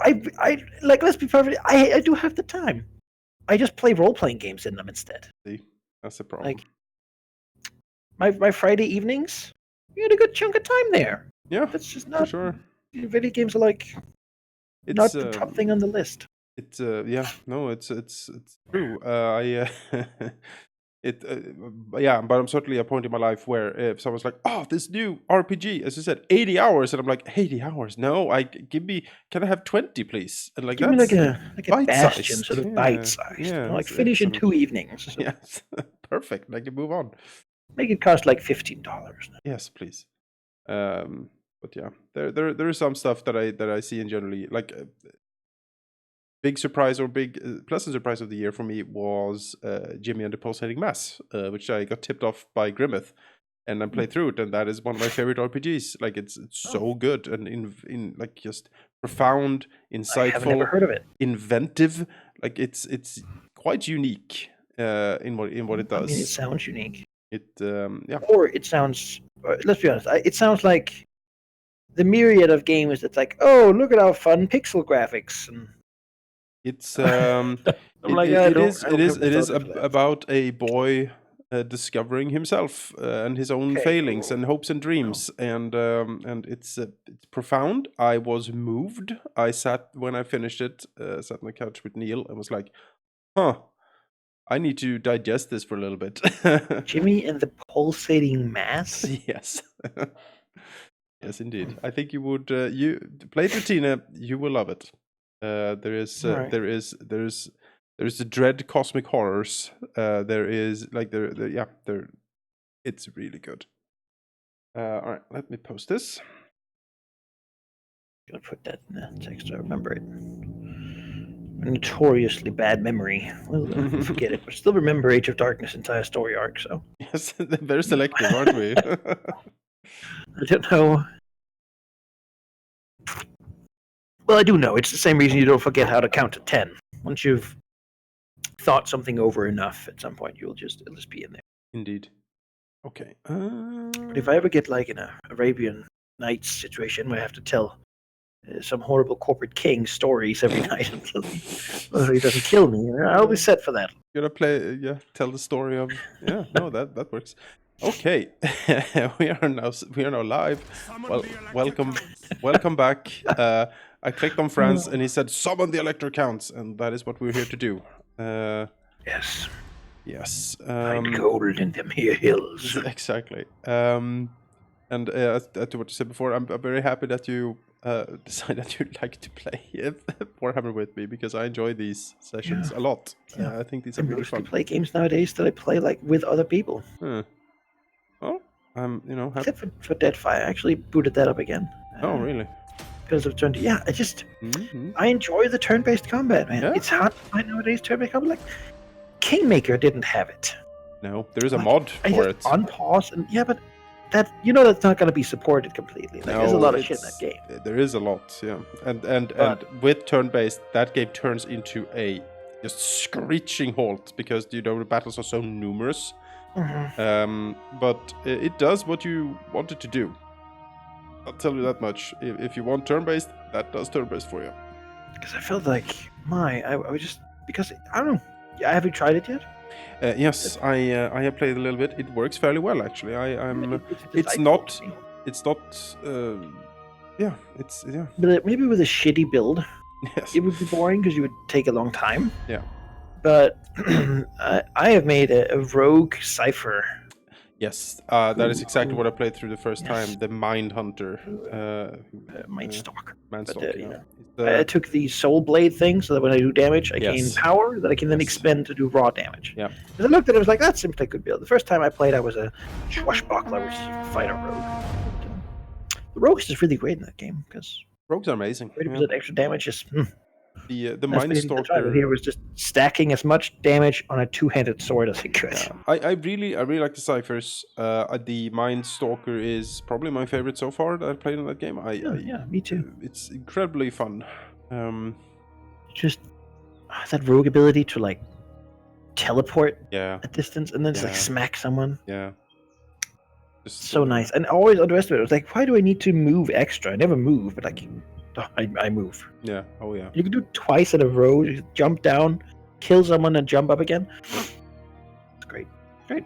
I like. Let's be perfect. I do have the time. I just play role-playing games in them instead. See, that's the problem. Like my Friday evenings, you had a good chunk of time there. Yeah, That's just for not. sure. Video games are like not the top thing on the list. It's yeah, no, it's true. I it yeah, but I'm certainly at a point in my life where if someone's like, "Oh, this new RPG," as you said, 80 hours, and I'm like, 80 hours? No, can I have 20, please? And like Give me that's like a Bastion, bite-sized. sort of Yeah, bite-sized. yeah, Like that's finish in excellent. 2 evenings. Yes, perfect. I can move on. Make it cost like $15. Yes, please. But yeah, there is some stuff that I see in generally like. Big surprise or big pleasant surprise of the year for me was Jimmy and the Pulsating Mass, which I got tipped off by Grimmeth, and I played through it, and that is one of my favorite RPGs. Like it's so good and in like just profound, insightful. I have never heard of it. Inventive. Like it's quite unique in what it does. I mean, it sounds unique. It yeah. Or it sounds. Let's be honest. It sounds like the myriad of games that's like, oh, look at our fun pixel graphics and. It's it is about a boy discovering himself and his own failings and hopes and dreams, and it's profound. I was moved. I sat when I finished it, sat on the couch with Neil and was like, "Huh, I need to digest this for a little bit." Jimmy and the Pulsating Mass. Yes. Yes, indeed. I think you would. You play it with Tina. You will love it. There is the dread cosmic horrors. There is like there. It's really good. All right, let me post this. I'm gonna put that in the text. I remember it. A notoriously bad memory. Well, forget it, but still remember Age of Darkness' entire story arc. So yes, very selective, aren't we? I don't know. Well, I do know. It's the same reason you don't forget how to count to 10. Once you've thought something over enough, at some point it'll just be in there. Indeed. Okay. But if I ever get like in a Arabian Nights situation where I have to tell some horrible corporate king stories every night until he doesn't kill me, I'll be set for that. You're gonna tell the story of no, that works. Okay, we are now live. Well, welcome back. I clicked on friends and he said summon the Elector counts, and that is what we're here to do. Yes. Yes. I'm cold in them here hills. Exactly. And to what you said before, I'm very happy that you decided that you'd like to play Warhammer with me, because I enjoy these sessions a lot. I think these are really fun. I play games nowadays that I play like with other people. Well, I'm happy. Except for Deadfire, I actually booted that up again. Oh, really? Because of turn. I just I enjoy the turn-based combat, man. Yeah. It's hard to find nowadays turn-based combat. Like Kingmaker didn't have it. No, there is a mod for it. On pause and but that that's not going to be supported completely. Like, there's a lot of shit in that game. There is a lot, yeah. And with turn-based, that game turns into a just screeching halt because the battles are so numerous. But it does what you want it to do. I'll tell you that much. If you want turn-based, that does turn-based for you. Because I felt like I was just because I don't know. Have you tried it yet? Yes, I have played a little bit. It works fairly well, actually. It's not. But maybe with a shitty build, yes, it would be boring because you would take a long time. Yeah. But I have made a rogue cipher. Yes, that is exactly what I played through the first time. The Mind Hunter, Mindstalker. Mindstalker. I took the Soul Blade thing, so that when I do damage, I gain power that I can then expend to do raw damage. Yeah. Because I looked at it, I was like, that's simply a good build. The first time I played, I was a swashbuckler, which is a fighter rogue. The rogue is just really great in that game because rogues are amazing. 30% extra damage is. The Mindstalker here was just stacking as much damage on a two-handed sword as it could. Yeah. I really like the ciphers. The Mindstalker is probably my favorite so far that I've played in that game. Me too. It's incredibly fun. Just that rogue ability to like teleport a distance and then just like smack someone. Yeah. Just so nice. And I always underestimated it. I was like, why do I need to move extra? I never move, but like I move. Yeah. Oh yeah. You can do it twice in a row. You jump down, kill someone, and jump up again. It's great. Great.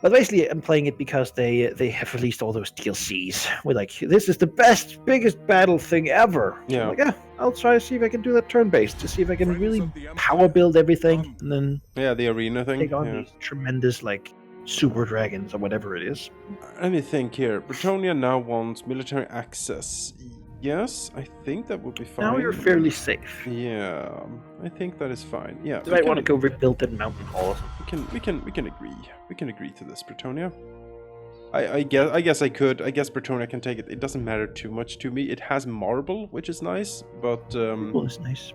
But basically, I'm playing it because they have released all those DLCs. We're like, this is the best, biggest battle thing ever. So Yeah. I'm like, yeah, I'll try to see if I can do that turn-based, to see if I can really power build everything, and then Yeah, the arena thing. take on these tremendous, like, super dragons or whatever it is. Let me think here. Bretonia now wants military access. Yes, I think that would be fine. Now you're fairly safe. Yeah, I think that is fine. Yeah. You might want to go rebuild that mountain hall. We can agree. We can agree to this, Bretonia. I guess I could. I guess Bretonia can take it. It doesn't matter too much to me. It has marble, which is nice, but Well, it's nice.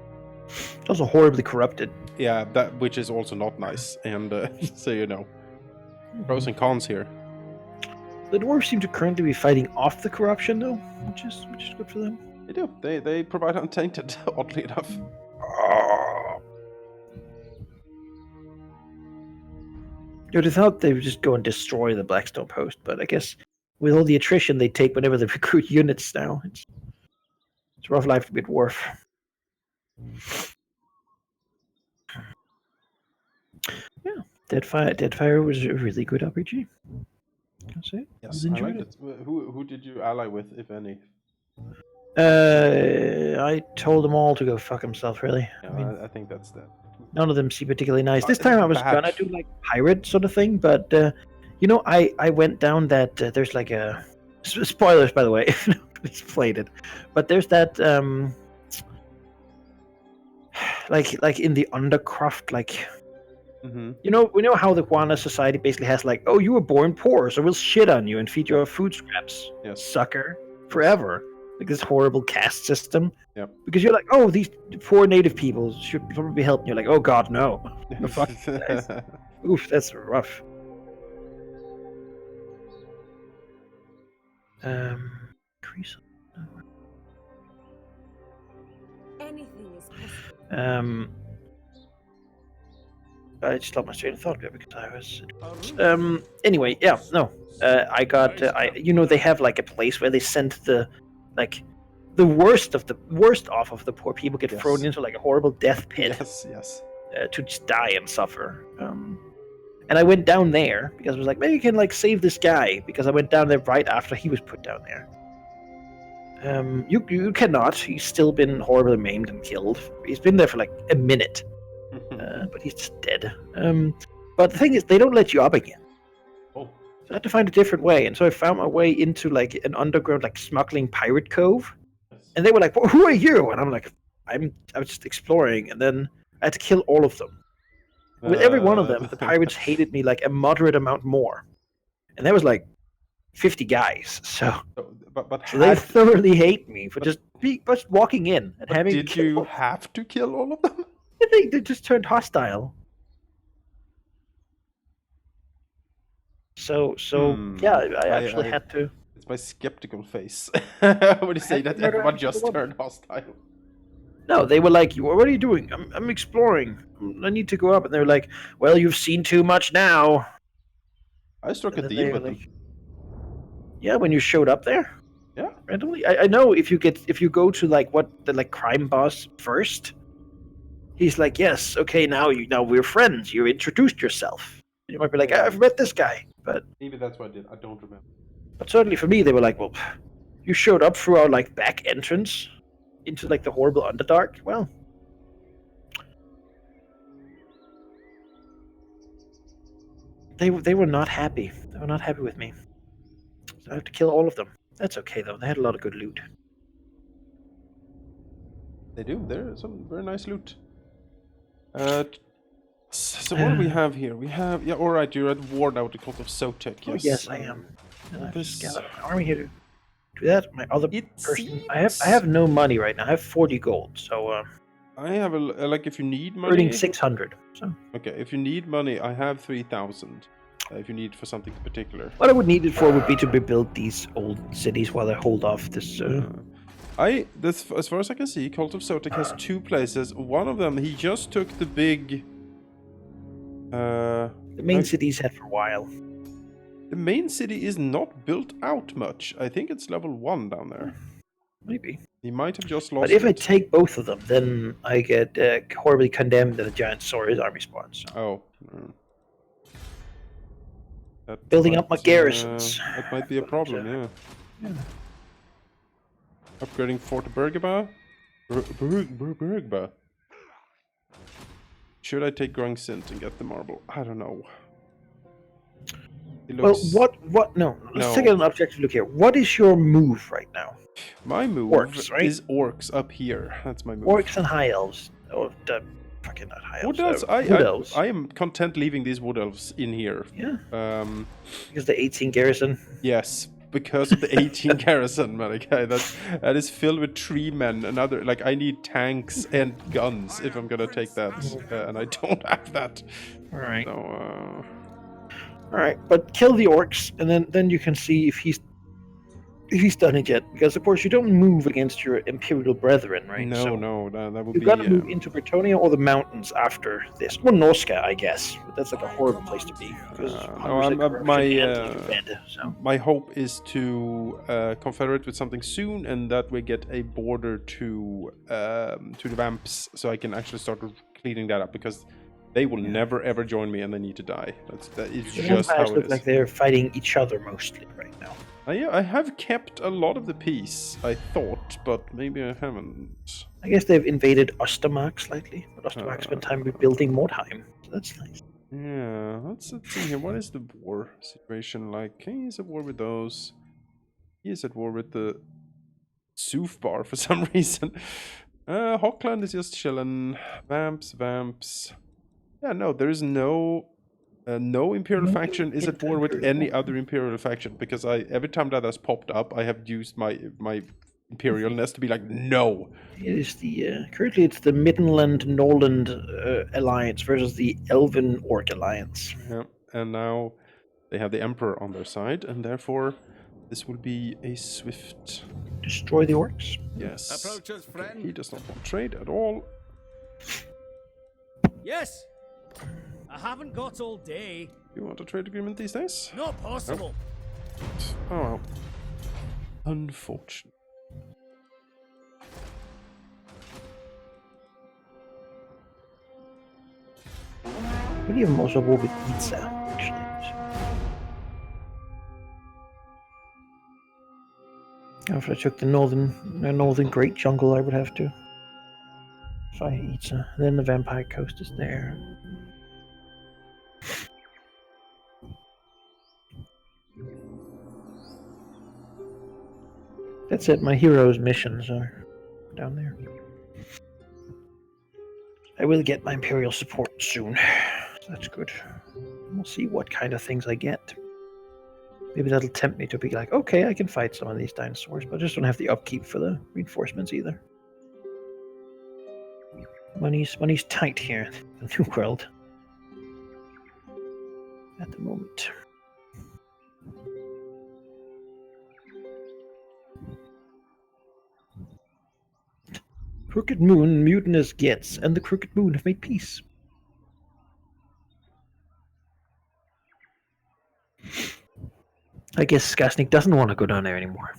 It's also horribly corrupted. yeah, that which is also not nice. And so you know, pros and cons here. The dwarves seem to currently be fighting off the corruption, though, which is good for them. They do. They provide untainted, oddly enough. You'd have thought they would just go and destroy the Blackstone post, but I guess with all the attrition they take whenever they recruit units now, it's a rough life to be a dwarf. Yeah, Deadfire was a really good RPG. That's it. Yes, I liked it. Who did you ally with, if any? I told them all to go fuck himself. Really, Yeah, I mean, I think that's that. none of them seem particularly nice. This time I was gonna do like pirate sort of thing, but you know, I went down that there's like a spoilers by the way if nobody's played it, but there's that like in the Undercroft, like you know, we know how the Guana society basically has like, oh, you were born poor, so we'll shit on you and feed you food scraps, sucker, forever. Like this horrible caste system. Yep. Because you're like, oh, these poor native people should probably be helping. You're like, oh God, no. No fuck. Oof, that's rough. Increase. Anything is possible. I just lost my train of thought there because I was. Anyway, yeah, no. I got. you know, they have like a place where they send the worst off of the poor people get thrown into like a horrible death pit. Yes. To just die and suffer. And I went down there because I was like, maybe you can like save this guy, because I went down there right after he was put down there. You cannot. He's still been horribly maimed and killed. He's been there for like a minute, but he's just dead. But the thing is, they don't let you up again. Oh. So I had to find a different way, and so I found my way into like an underground, like smuggling pirate cove. And they were like, well, "Who are you?" And I'm like, I was just exploring, and then I had to kill all of them. With every one of them, the pirates hated me like a moderate amount more, and there was like 50 guys. So they thoroughly hate me for just walking in and having. Did you have to kill all of them? They just turned hostile. So yeah, I actually had to. It's my skeptical face when you say that everyone just turned hostile. No, they were like, "What are you doing?" I'm exploring. I need to go up, and they were like, "Well, you've seen too much now." I struck a deal with them. Yeah, when you showed up there. Yeah. Randomly, I know if you go to like the crime boss first, he's like, "Yes, okay, now we're friends. You introduced yourself." And you might be like, "I've met this guy," but maybe that's what I did. I don't remember. But certainly for me, they were like, "Well, you showed up through our like back entrance into like the horrible Underdark." Well, they were not happy. They were not happy with me. So I have to kill all of them. That's okay though. They had a lot of good loot. They do. There's some very nice loot. So what do we have here? We have all right. You're at war now with the cult of Sotek. Yes. Oh, yes, I am. And I've just got an army here to do that. My other person. I have no money right now. I have 40 gold. So. I have like if you need money. Earning 600. So. Okay, if you need money, I have 3,000. If you need for something particular. What I would need it for would be to rebuild these old cities while I hold off this. As far as I can see, Cult of Sotek has 2 places. One of them, he just took the big. The main city's had for a while. The main city is not built out much. I think it's level 1 down there. Maybe. He might have just lost But if I it. take both of them, then I get horribly condemned and a giant Saurus army spawns. So. Oh. That Building might, up my garrisons. that might be a problem, yeah. Upgrading Fort Bergba? Bergba. Should I take Grungsint and get the marble? I don't know. It looks... Well, what? No, let's take an objective look here. What is your move right now? My move Orcs, right? is orcs up here. That's my move. Orcs and high elves. Oh, fucking not high elves. Wood elves? Wood elves. I am content leaving these wood elves in here. Yeah. Because the 18 garrison. Yes, because of the 18 garrison, Manaki. That is filled with tree men and other. Like, I need tanks and guns if I'm gonna take that, and I don't have that. All right. So, all right, but kill the orcs, and then you can see if he's done it yet. Because of course you don't move against your imperial brethren, right? No, so that would you've be. got to move into Bretonnia or the mountains after this, or Norska, I guess. But that's like a horrible place to be. My hope is to confederate with something soon, and that we get a border to the vamps, so I can actually start cleaning that up because. They will never ever join me, and they need to die. That is just how it look is. like they're fighting each other mostly right now. I have kept a lot of the peace, I thought, but maybe I haven't. I guess they've invaded Ostermark slightly, but Ostermark spent time rebuilding Mordheim, so that's nice. Yeah, let's see here. What is the war situation like? He's at war with those. He is at war with the Soofbar for some reason. Hockland is just chilling. Vamps. Yeah, no, there is no Imperial faction is at war with any other Imperial faction because every time that has popped up, I have used my Imperialness to be like, no. It is the currently it's the Middenland Norland alliance versus the Elven Orc alliance. Yeah, and now they have the Emperor on their side, and therefore this will be a swift destroy the orcs. Yes. Approach us, friend. Okay, he does not want trade at all. Yes. I haven't got all day. You want a trade agreement these days? Not possible. Oh well. Unfortunate. We need them also war with Itza, actually. If I took the northern Great Jungle, I would have to fight Itza. Then the Vampire Coast is there. That's it. My heroes' missions are down there. I will get my Imperial support soon. That's good. We'll see what kind of things I get. Maybe that'll tempt me to be like, okay, I can fight some of these dinosaurs, but I just don't have the upkeep for the reinforcements either. Money's tight here in the New World. At the moment. Crooked Moon mutinous gets, and the Crooked Moon have made peace. I guess Skasnik doesn't want to go down there anymore.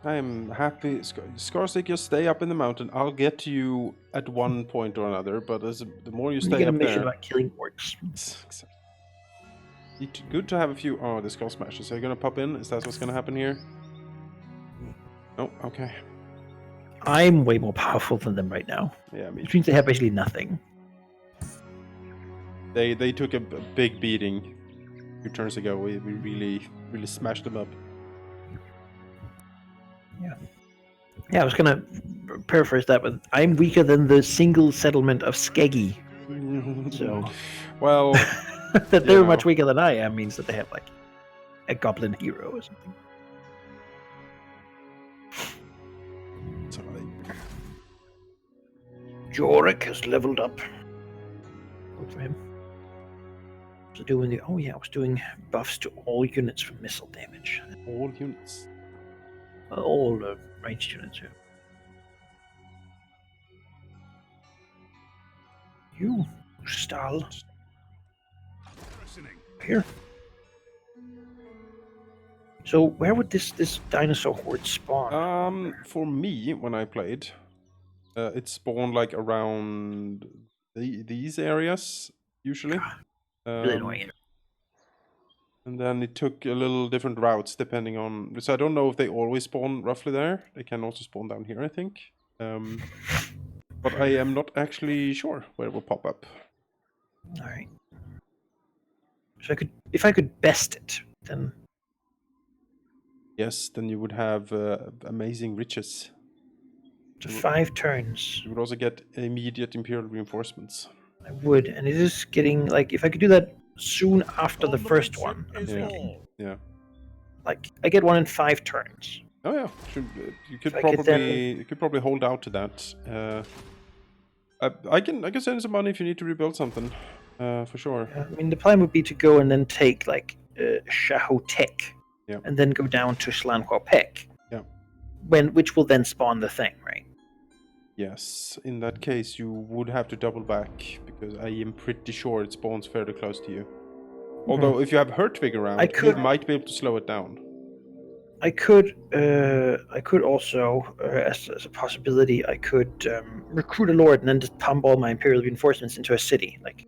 I am happy. Skarsnik, just stay up in the mountain. I'll get to you at one point or another, but the more you stay get a up mission there... about killing orcs. Good to have a few... Oh, the Skull Smashers. Are you going to pop in? Is that what's going to happen here? Oh, okay. I'm way more powerful than them right now. Yeah, me which means they have basically nothing. They took a big beating a few turns ago. We really smashed them up. Yeah, I was gonna paraphrase that, but I'm weaker than the single settlement of Skeggy. So, well, that they're much weaker than I am means that they have like a goblin hero or something. Jorik has leveled up. Good for him. So doing the I was doing buffs to all units for missile damage. All units. All ranged units, yeah. You, Stahl. Here. So where would this dinosaur horde spawn? For me, when I played, it spawned like around these areas usually. Really annoying. And then it took a little different routes depending on. So I don't know if they always spawn roughly there. They can also spawn down here, I think. But I am not actually sure where it will pop up. All right. So if I could best it, then Yes, then you would have amazing riches. so 5 turns. You would also get immediate Imperial reinforcements. I would, and it is getting like if I could do that soon after the first one. I'm thinking. Yeah. Like I get 1 in 5 turns. Oh yeah, you could If I could probably hold out to that. I can send you some money if you need to rebuild something, for sure. I mean, the plan would be to go and then take like Shahotek, Yeah. and then go down to Slanhuapek. Yeah. Which will then spawn the thing, right? Yes, in that case you would have to double back because I am pretty sure it spawns fairly close to you. Although if you have Hertvig around, you might be able to slow it down. I could also, as a possibility, I could recruit a lord and then just pump all my imperial reinforcements into a city, like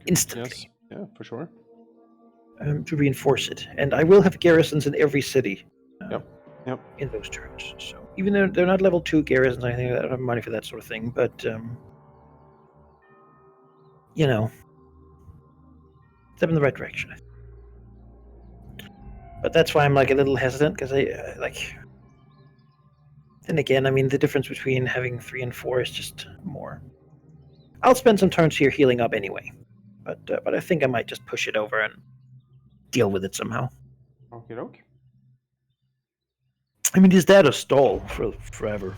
instantly. Yes, yeah, for sure. To reinforce it, and I will have garrisons in every city. Yep. In those turns. So even though they're not level 2 garrisons, I think I don't have money for that sort of thing. But step in the right direction. But that's why I'm like a little hesitant because I like. Then again, I mean the difference between having 3 and 4 is just more. I'll spend some turns here healing up anyway, but I think I might just push it over and deal with it somehow. Okay, okay. I mean, is that a stall for forever?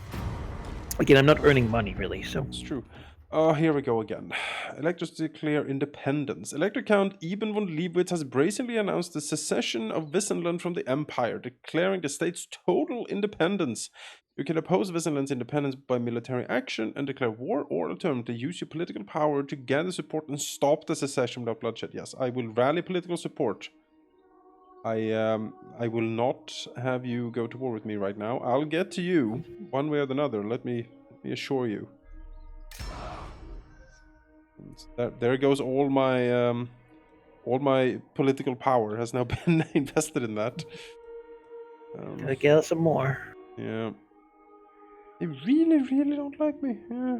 Again, I'm not earning money really, so It's true. Oh, here we go again. Electors declare independence. Elector Count Eben von Liebwitz has brazenly announced the secession of Wissenland from the Empire, declaring the state's total independence. You can oppose Wissenland's independence by military action and declare war, or alternatively use your political power to gather support and stop the secession without bloodshed. Yes, I will rally political support. I will not have you go to war with me right now. I'll get to you one way or another. Let me assure you. There goes all my political power has now been invested in that. gotta get some more. Yeah. They really don't like me. Yeah.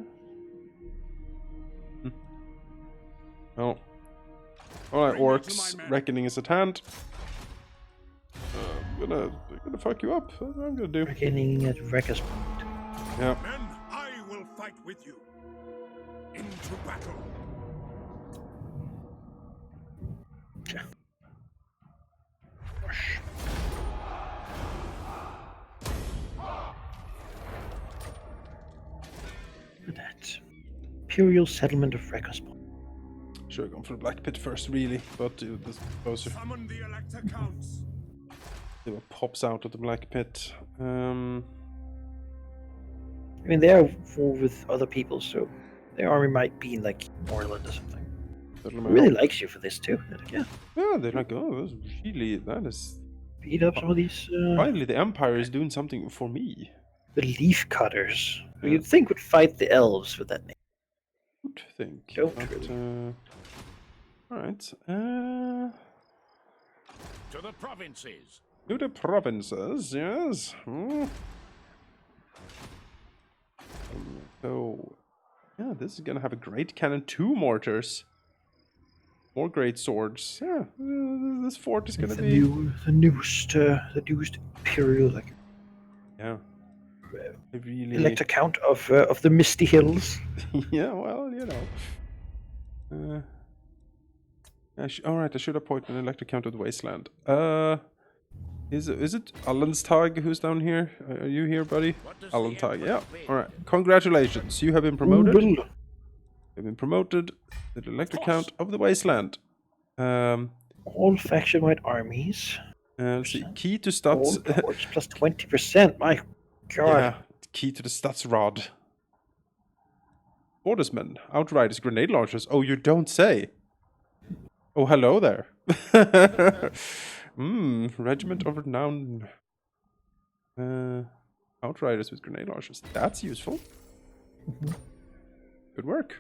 Oh. Alright, orcs. Reckoning is at hand. I'm gonna fuck you up. That's what I'm gonna do. Reckoning at Wrecker's Point. Yeah. Men, I will fight with you. Into battle. Yeah. Look at that. Imperial settlement of Wrecker's Point. Should have gone for the Black Pit first, really, but this closer. Summon the Elector Counts. See what pops out of the Black Pit. I mean, they are war with other people, so their army might be in like Moreland or something. Really likes you for this too. Yeah. Yeah, they're like, oh, that is. Beat up some of these. Finally, the Empire is doing something for me. The Leaf Cutters. Who you'd think would fight the elves with that name. Good think. Don't but, really. Alright. To the provinces. To the provinces, yes. So, yeah, this is gonna have a great cannon, 2 mortars. More great swords. Yeah, this fort is gonna be the newest imperial, like. Yeah. I really. Elector Count of the Misty Hills. Yeah, well, you know. Alright, I should appoint an Elector Count of the Wasteland. Is it Alanstag who's down here? Are you here, buddy? What does the Alanstag, Emperor yeah. bid? All right. Congratulations, you have been promoted. Ooh, You've been promoted to the Elector Count of the Wasteland. all faction-wide armies. Let's see. Key to All stats. ports plus 20%. My God. Yeah, key to the stats rod. Bordersmen, Outriders, Grenade Launchers. Oh, you don't say. Oh, hello there. Regiment of Renown. Outriders with Grenade Launchers. That's useful. Good work.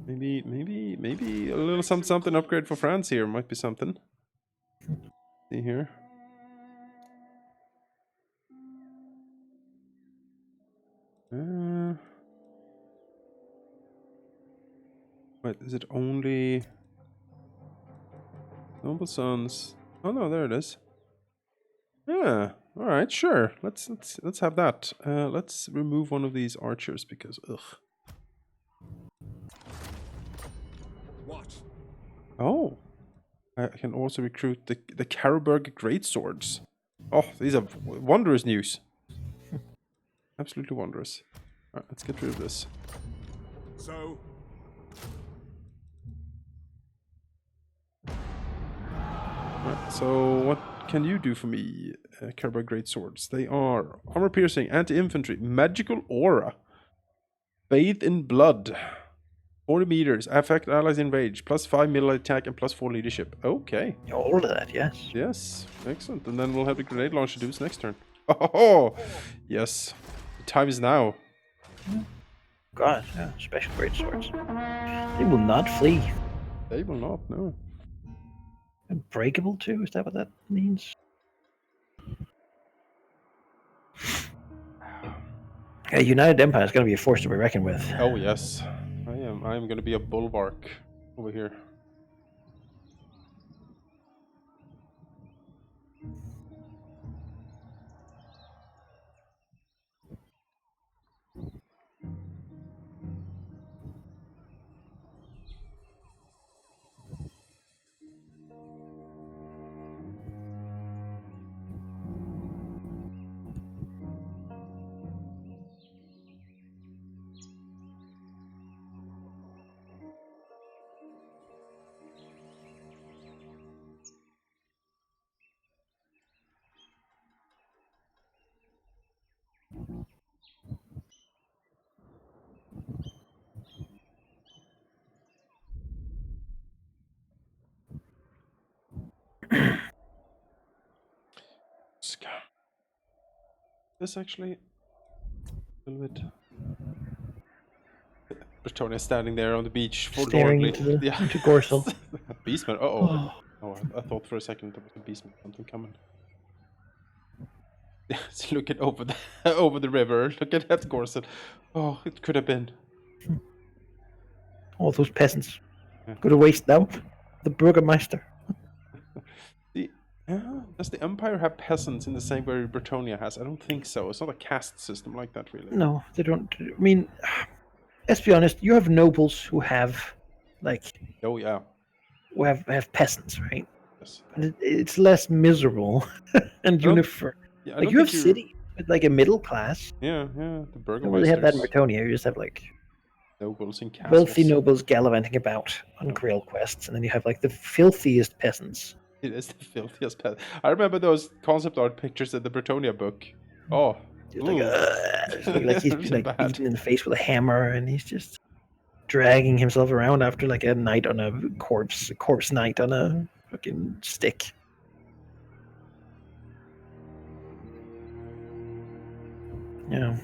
Maybe a little something upgrade for France here might be something. See here. Wait, is it only Noble Sons? Oh no, there it is. Yeah, all right, sure. Let's have that. Let's remove one of these archers because ugh. What? Oh, I can also recruit the Karabberg Greatswords. Oh, these are wondrous news. Absolutely wondrous. All right, let's get rid of this. So, Right, so what can you do for me, Karabberg Greatswords? They are armor piercing, anti-infantry, magical aura, bathe in blood, 40 meters, affect allies in rage, +5 melee attack and +4 leadership. Okay. All of that, yes. Yes, excellent. And then we'll have the grenade launcher do its next turn. Oh, yes. The time is now. God, yeah. Special great swords. They will not flee. They will not, no. Unbreakable too? Is that what that means? Yeah, United Empire is going to be a force to be reckoned with. Oh yes, I am going to be a bulwark over here. This actually a little bit. Bretonia standing there on the beach, Staring forlornly. into Gorsel. Beastman. Uh-oh. Oh, I thought for a second there was a beastman, something coming. Yes, looking over the over the river. Look at that Gorsel. Oh, it could have been. All those peasants. Yeah. Go to waste now. The Burgermeister. Does the Empire have peasants in the same way Bretonia has? I don't think so. It's not a caste system like that, really. No, they don't. I mean, let's be honest. You have nobles who have, like, Oh yeah. who have peasants, right? Yes. And it's less miserable and uniform. Yeah, I Like don't you have think you're- cities with like a middle class. Yeah, the You don't Burgermeisters. really have that in Bretonia. You just have like Nobles and castles. wealthy nobles gallivanting about on grail quests, and then you have like the filthiest peasants. It is the filthiest pet. I remember those concept art pictures in the Bretonia book. Oh, Just like, ooh. like he's Really been like bad. beaten in the face with a hammer, and he's just dragging himself around after like a night on a corpse night on a fucking stick. Yeah.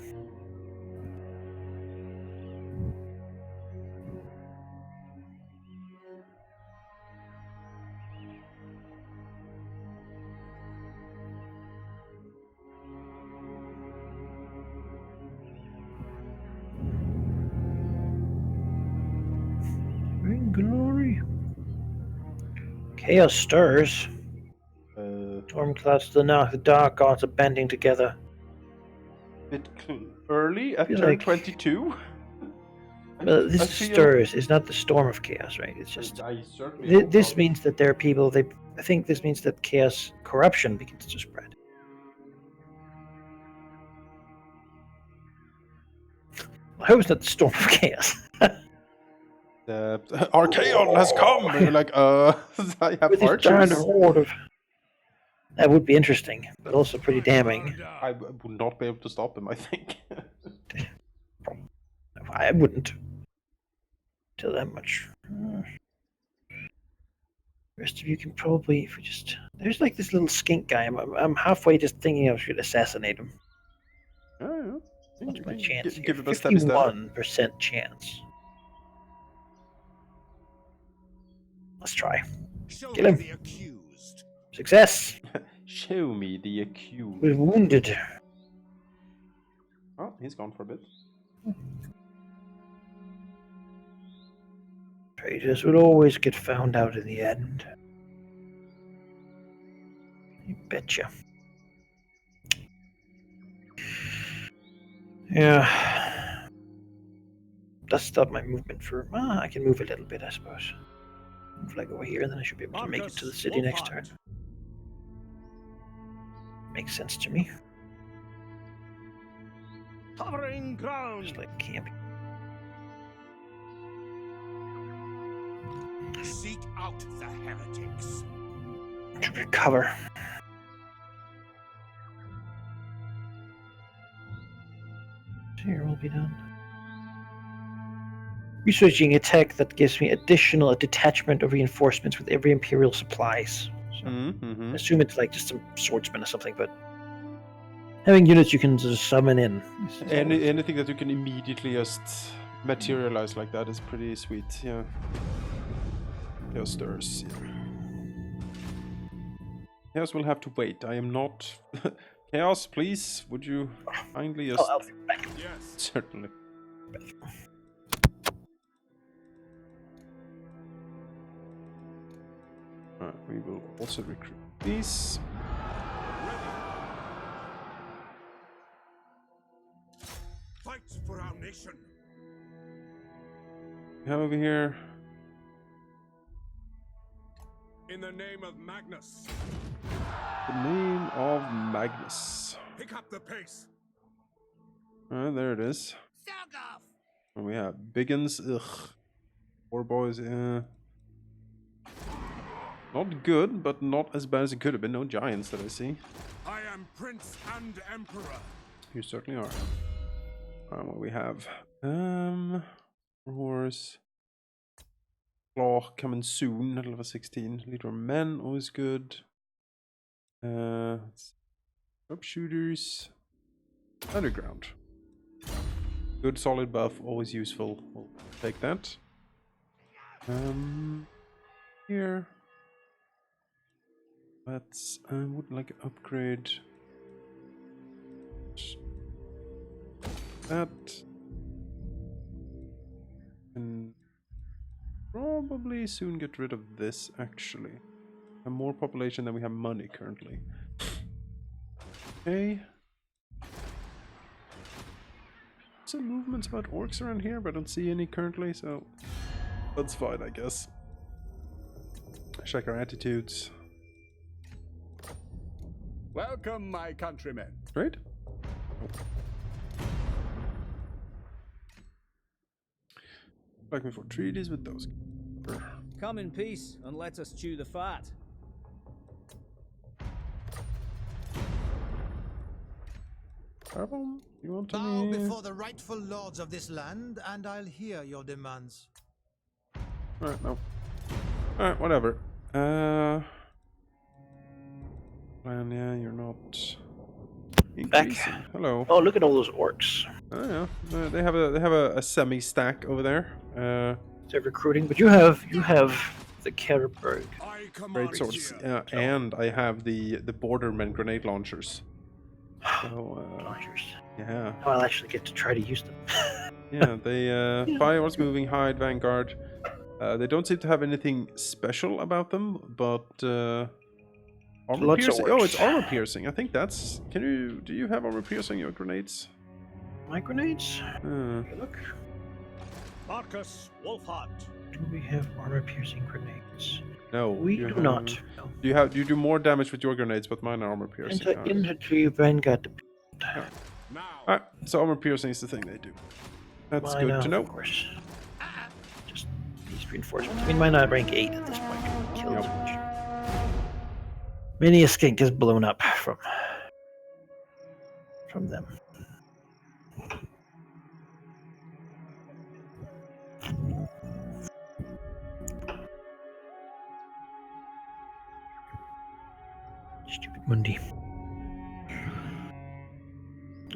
Glory. Chaos stirs. Storm clouds to the north. The dark gods are banding together. Bit early at Feel turn like- 22. Well, this I is feel- stirs is not the storm of chaos, right? It's just I certainly hope this not. means that there are people. I think this means that chaos corruption begins to spread. I hope it's not the storm of chaos. Archaon has come! And you're like, I have With this giant archers? horde of. That would be interesting, but also pretty damning. I would not be able to stop him, I think. I wouldn't. Tell that much. Rest of you can probably, if we just. There's like this little skink guy. I'm halfway just thinking I should assassinate him. Yeah. What's my chance? Give him a stabby stab. 51% chance. Let's try. Show Kill me him. the accused. Success. Show me the accused. We're wounded. Oh, he's gone for a bit. Traitors will always get found out in the end. You betcha. Yeah. Does stop my movement for. I can move a little bit, I suppose. Move like over here, and then I should be able to make it to the city next turn. Makes sense to me. Covering ground. Just like camping. Seek out the heretics. To recover. Here will be done. Researching a tech that gives me additional detachment of reinforcements with every Imperial supplies. So I assume it's like just some swordsman or something, but having units you can just summon in. Anything that you can immediately just materialize like that is pretty sweet, yeah. Chaos stirs, yeah. Chaos will have to wait. I am not... Chaos, please, would you kindly just... I'll be back. Yes. Certainly. We will also recruit these. Fight for our nation. We have over here... In the name of Magnus. The name of Magnus. Pick up the pace. There it is. And we have Biggins. Ugh. Four boys. Not good, but not as bad as it could have been. No giants that I see. I am Prince and Emperor. You certainly are. What we have? Horse. Claw coming soon. Level 16. Leader of men, always good. Sharpshooters. Underground. Good solid buff, always useful. We'll take that. Here. Let's would like to upgrade that. And probably soon get rid of this actually. Have more population than we have money currently. Okay. Some movements about orcs around here, but I don't see any currently, so that's fine, I guess. Check our attitudes. Welcome, my countrymen. Right? Like me for treaties with those. Come in peace and let us chew the fat. You want to Bow before the rightful lords of this land, and I'll hear your demands. Alright, no. Alright, whatever. Plan, yeah, you're not increasing. Back. Hello. Oh, look at all those orcs. Oh yeah. They have a semi stack over there. They're recruiting, but you have the Kerberg. I command Great swords. you. And I have the Bordermen grenade launchers. So Launchers. yeah. Now I'll actually get to try to use them. Yeah, they fires moving, hide, vanguard. They don't seem to have anything special about them, but armor Lots of piercing. orcs. Oh, it's armor piercing. I think that's. Do you have armor piercing your grenades? My grenades? Uh, Look. Marcus Wolfhart. Do we have armor-piercing grenades? No, We you do have- not. No. You do more damage with your grenades, but mine are armor piercing. Infantry vanguard. Now, Alright, so armor piercing is the thing they do. That's Mine good to know. Of course. Just these reinforcements. I mean, mine are rank 8 at this point. Killed Yep. too much. Many a skink is blown up from them. Stupid Mundi.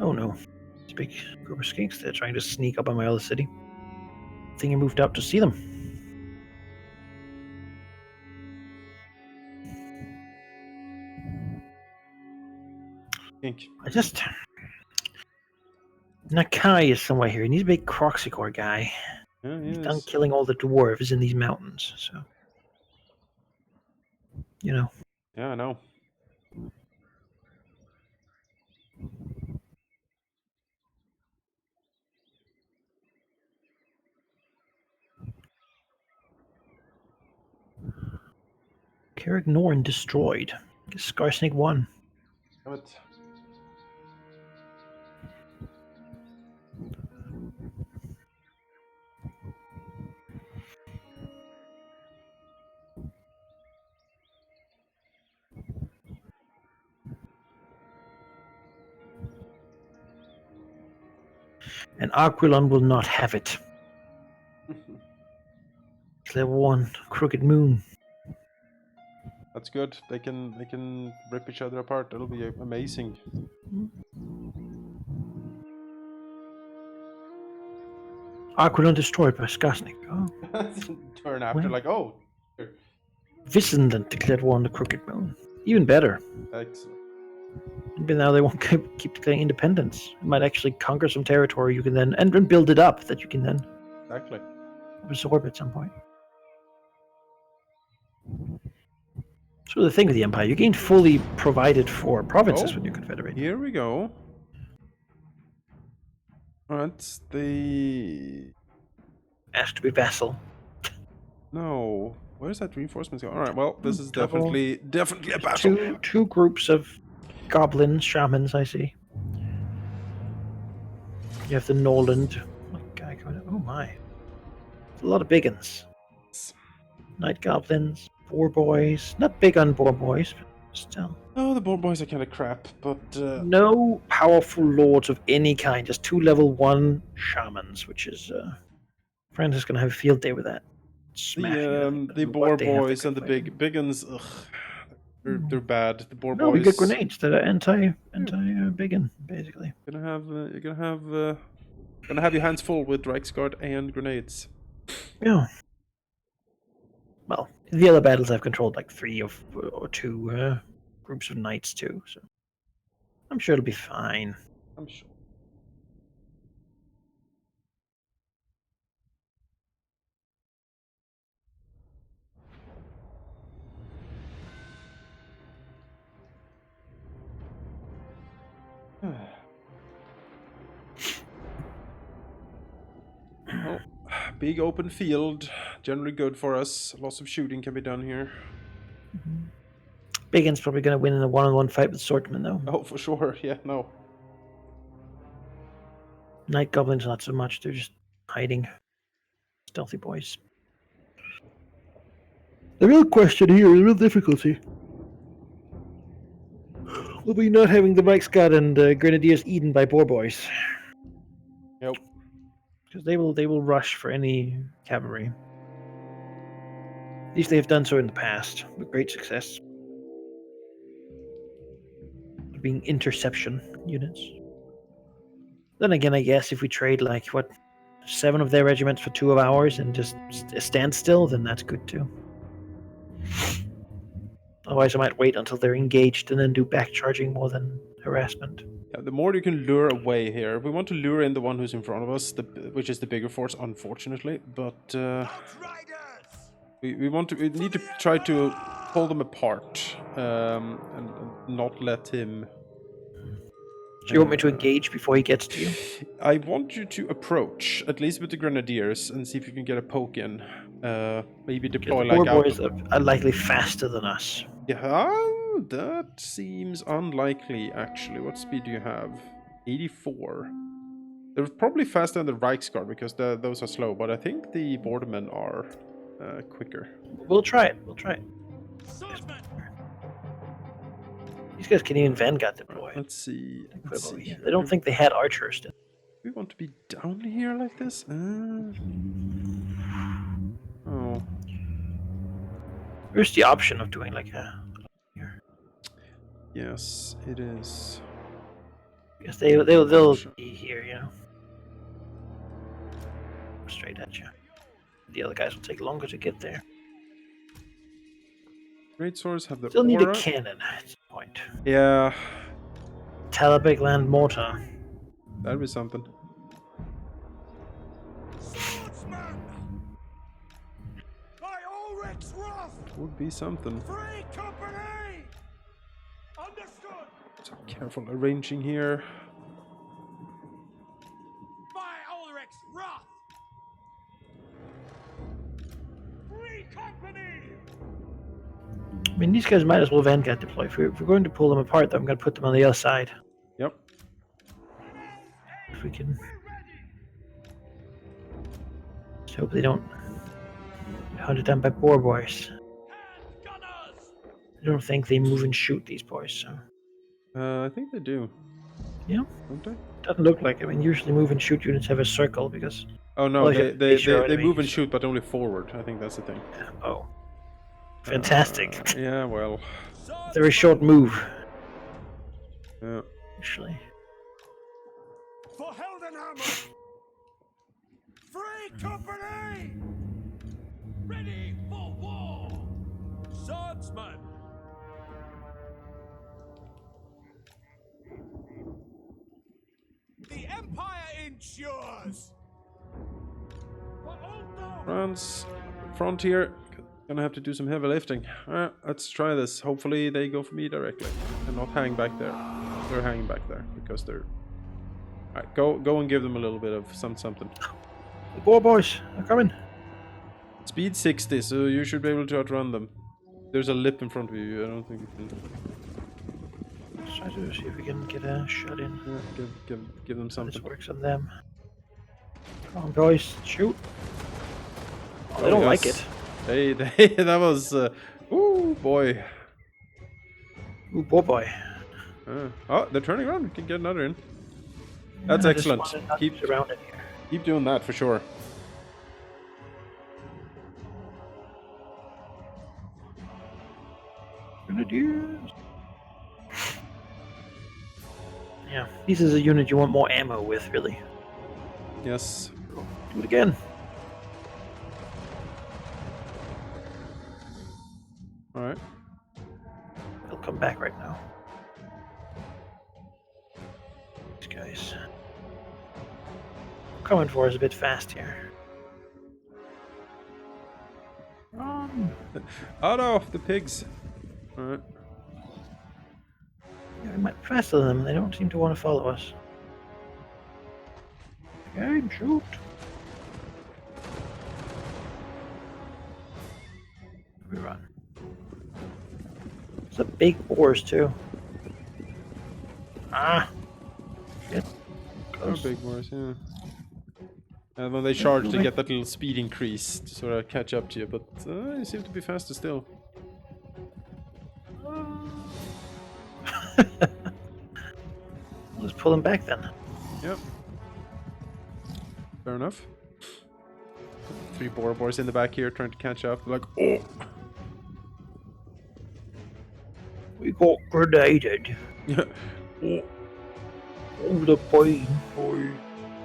Oh no. It's a big group of skinks. They're trying to sneak up on my other city. I think I moved out to see them. Ink. I just... Nakai is somewhere here. He needs a big Croxicore guy. Yeah, He's yes. done killing all the dwarves in these mountains, so... You know. Yeah, I know. Carragnorn destroyed. Scarsnake won. Damn it. And Aquilon will not have it. Level 1, Crooked Moon. That's good. They can rip each other apart. That'll be amazing. Aquilon destroyed by Skarsnik. Oh. Turn after Well. like, oh, Vissenden declared war on the Crooked Moon. Even better. excellent. Maybe now they won't keep declaring independence. It might actually conquer some territory you can then and build it up that you can then Exactly. absorb at some point. So the thing with the Empire, you gain fully provided for provinces when you confederate. Here we go. Alright, the... Ask to be vassal. No. Where's that reinforcements go? Alright, well, this is Double. definitely a battle. Two groups of goblins, shamans, I see. You have the Norland guy coming up. Oh my. There's a lot of big uns. Night goblins, boar boys. Not big on boar boys, but still. Oh, the board boys are kind of crap, but... No powerful lords of any kind, just 2 level 1 shamans, which is Francis gonna have a field day with that. the boar boys and the big uns, ugh, they're bad. The boar No, boys. we get grenades that are anti biggin, basically. You're gonna have your hands full with Reiksguard and grenades. Yeah. Well, the other battles I've controlled like 3 or 2 groups of knights too, so I'm sure it'll be fine. I'm sure. Well, big open field, generally good for us. Lots of shooting can be done here. Biggin's probably going to win in a one-on-one fight with Swordman, though. Oh, for sure. Yeah, no. Night Goblins, not so much. They're just hiding. Stealthy boys. The real question here, the real difficulty, will be not having the Reichsguard and Grenadiers eaten by boar boys. Yep. Because they will rush for any cavalry. At least they have done so in the past with great success. Being interception units. Then again, I guess if we trade like 7 of their regiments for 2 of ours and just stand still, then that's good too. Otherwise, I might wait until they're engaged and then do backcharging more than harassment. Yeah, the more you can lure away here. We want to lure in the one who's in front of us, which is the bigger force, unfortunately. But we need to try to pull them apart and not let him So you want me to engage before he gets to you? I want you to approach, at least with the grenadiers, and see if you can get a poke in. Maybe deploy The like boar out. boys are likely faster than us. Yeah, that seems unlikely, actually. What speed do you have? 84. They're probably faster than the Reichsguard, because those are slow, but I think the Bordermen are quicker. We'll try it. We'll try it. These guys can even Vanguard deploy. Let's see. Let's see. Here. They don't think they had archers. Did We want to be down here like this? Oh. There's the option of doing like a. Here. Yes, it is. Because they'll be here, you know. Straight at you. The other guys will take longer to get there. Great swords have the Still need aura. a cannon at this point. Yeah, Talabeg land mortar. that'd be something. Swordsman! By Ulrich's wrath! Would be something. Free company! Understood! So careful arranging here. By Ulrich's wrath! Free company! I mean, these guys might as well Vanguard deploy. If we're going to pull them apart, though, I'm going to put them on the other side. Yep. If we can. Just hope they don't get hunted down by boar boys. I don't think they move and shoot these boys, so. I think they do. Yeah. Don't they? Doesn't look like it. I mean, usually move and shoot units have a circle because. Oh no, Well, they move and shoot, but only forward. I think that's the thing. Oh. Fantastic. Yeah, well. Very short move, Yeah. actually. For Heldenhammer! Free company! Ready for war! Swordsman! The Empire endures! For Uldo! France, frontier. Gonna have to do some heavy lifting. Let's try this. Hopefully they go for me directly and not hang back there. They're hanging back there because they're. Alright, go and give them a little bit of something. The boar boys are coming. Speed 60, so you should be able to outrun them. There's a lip in front of you. I don't think you can. Let's try to see if we can get a shot in. Yeah, give them something. This works on them. Come on, boys, shoot. Oh, they don't like yes. it. They that was. Ooh boy. Ooh, boar boy. Oh, they're turning around. We can get another in. That's I just excellent. wanted not Keep to surround it here. keep doing that for sure. Grenadiers. Yeah, this is a unit you want more ammo with, really. Yes. Do it again. All right. They'll come back right now. These guys. Coming for us a bit fast here. Oh no, the pigs. All right. Yeah, we might be faster than them. They don't seem to want to follow us. Okay, shoot. We run. There's a big boars too. Ah. Shit. Oh, Close. big boys, yeah. And when they charge, they get that little speed increase to sort of catch up to you, but you seem to be faster still. Let's pull them back then. Yep. Fair enough. 3 boar boys in the back here trying to catch up. Like, oh! We got grenaded. Yeah. Oh! Oh, the pain. Boy.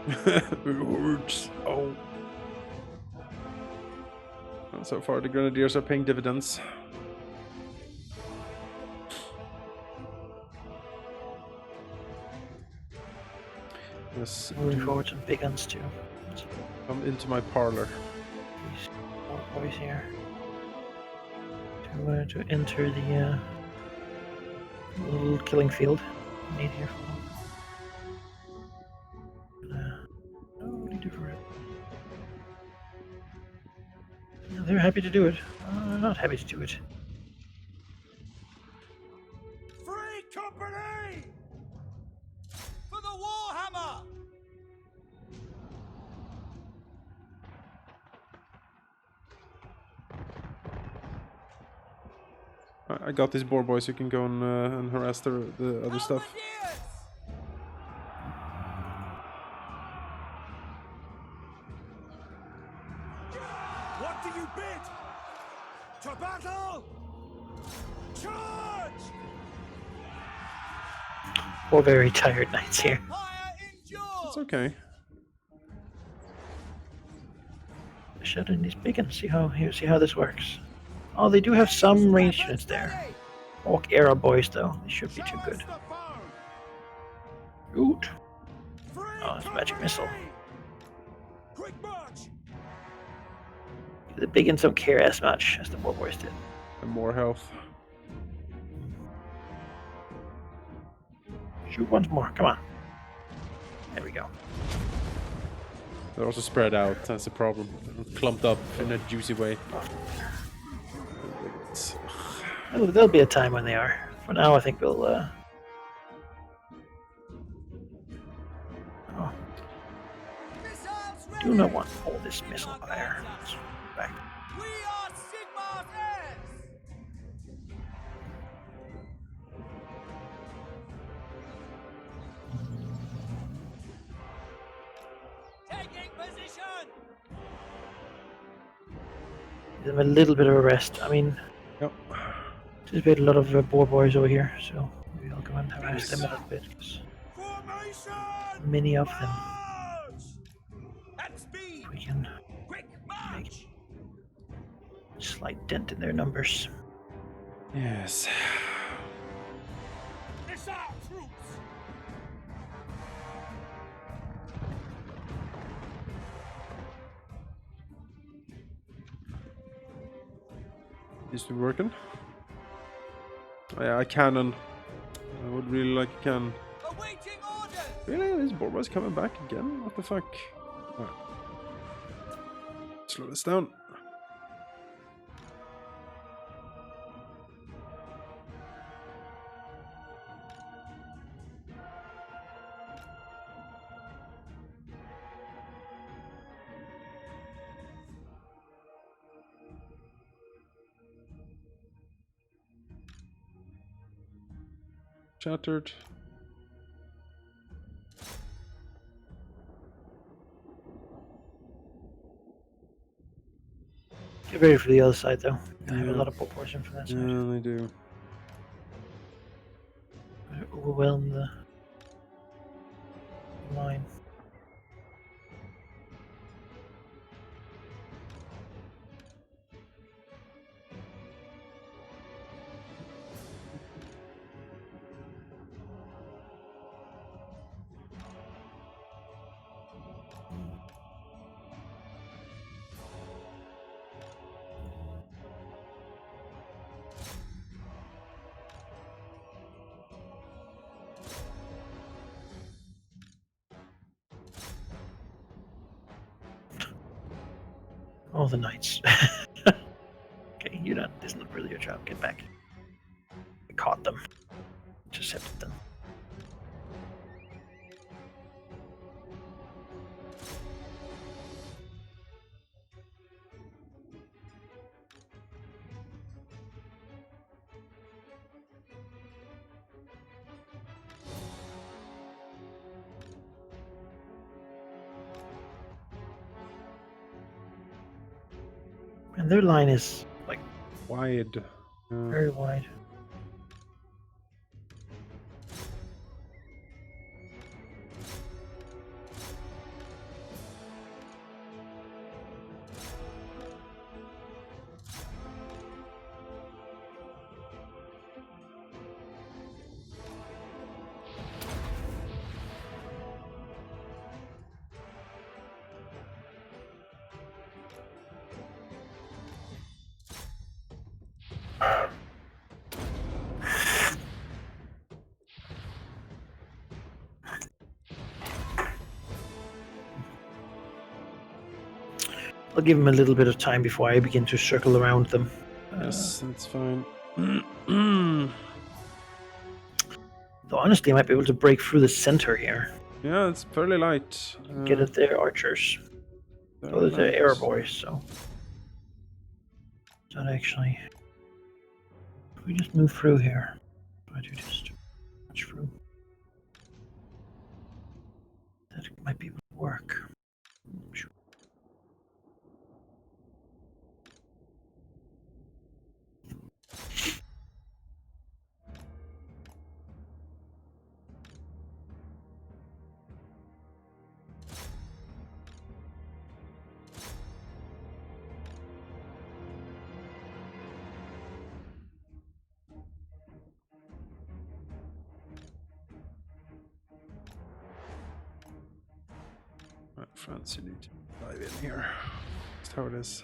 It hurts. Oh. Well, so far, the grenadiers are paying dividends. Yes. Moving forward some big guns too. Come into my parlor. These four boys here. To enter the little killing field. Need here for them. They're happy to do it. Not happy to do it. Free company! For the Warhammer! I got these boar boys. You can go and harass the other stuff. Halberdiers! What do you bid? To battle! Charge! 4 very tired knights here. Fire endure! It's okay. Shut in these beacons. See how this works. Oh, they do have some ranged units there. Orc era boys though. They should be too good. Good. Oh, it's a magic missile. Quick march! The beacons don't care as much as the war boys did. And more health. Shoot once more. Come on. There we go. They're also spread out. That's the problem. They're clumped up in a juicy way. There'll be a time when they are. For now, I think we'll. Oh. Do not want all this missile fire. Let's back. We are Sigmar's heirs! Taking position! Give them a little bit of a rest. I mean, Yep. there's been a lot of boar boys over here, so maybe I'll go and harass them a little bit. 'Cause Formation! many of them. March! At speed! We can Quick march! slight dent in their numbers. Yes. Disarm troops! Is it working? Oh, yeah, a cannon. I would really like a cannon. Awaiting orders! Really? This boar boy's coming back again? What the fuck? Alright. Slow this down. Shattered. Get ready for the other side, though. I have a Yeah. lot of proportion for that side. Yeah, they do. Overwhelm the line. All the knights. Okay, you're not. This is not really your job. Get back. I caught them. Intercepted them. And their line is like Wide. very wide. I'll give them a little bit of time before I begin to circle around them. Yes, that's fine. Though honestly, I might be able to break through the center here. Yeah, it's fairly light. Get at their archers. Oh, they're arrow boys, so. Not actually. If we just move through here. Try to just march through. That might be able to work. Sure. Right, France, you need to dive in here. That's how it is.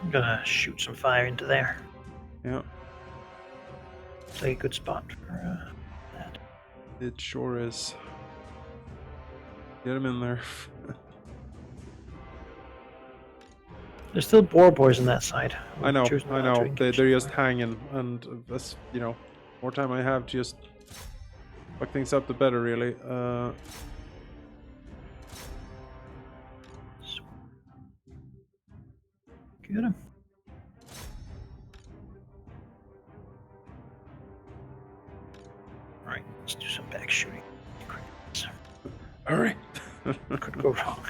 I'm gonna shoot some fire into there. Yeah, It's like a good spot for that. it sure is. Get him in there. There's still boar boys on that side. I know, Choosing I not to know. engage They're them. just hanging, and that's, you know, more time I have to just fuck things up, the better, really. Get him. Alright, let's do some back shooting. Hurry! Could go wrong.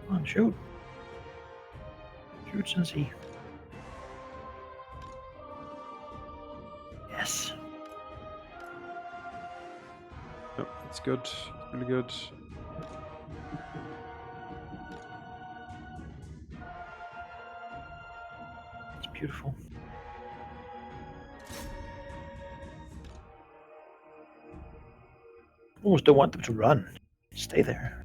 Come on, shoot. Shoot, Cincy. Yes. Yep, it's good. Really good. It's beautiful. Almost don't want them to run. Stay there.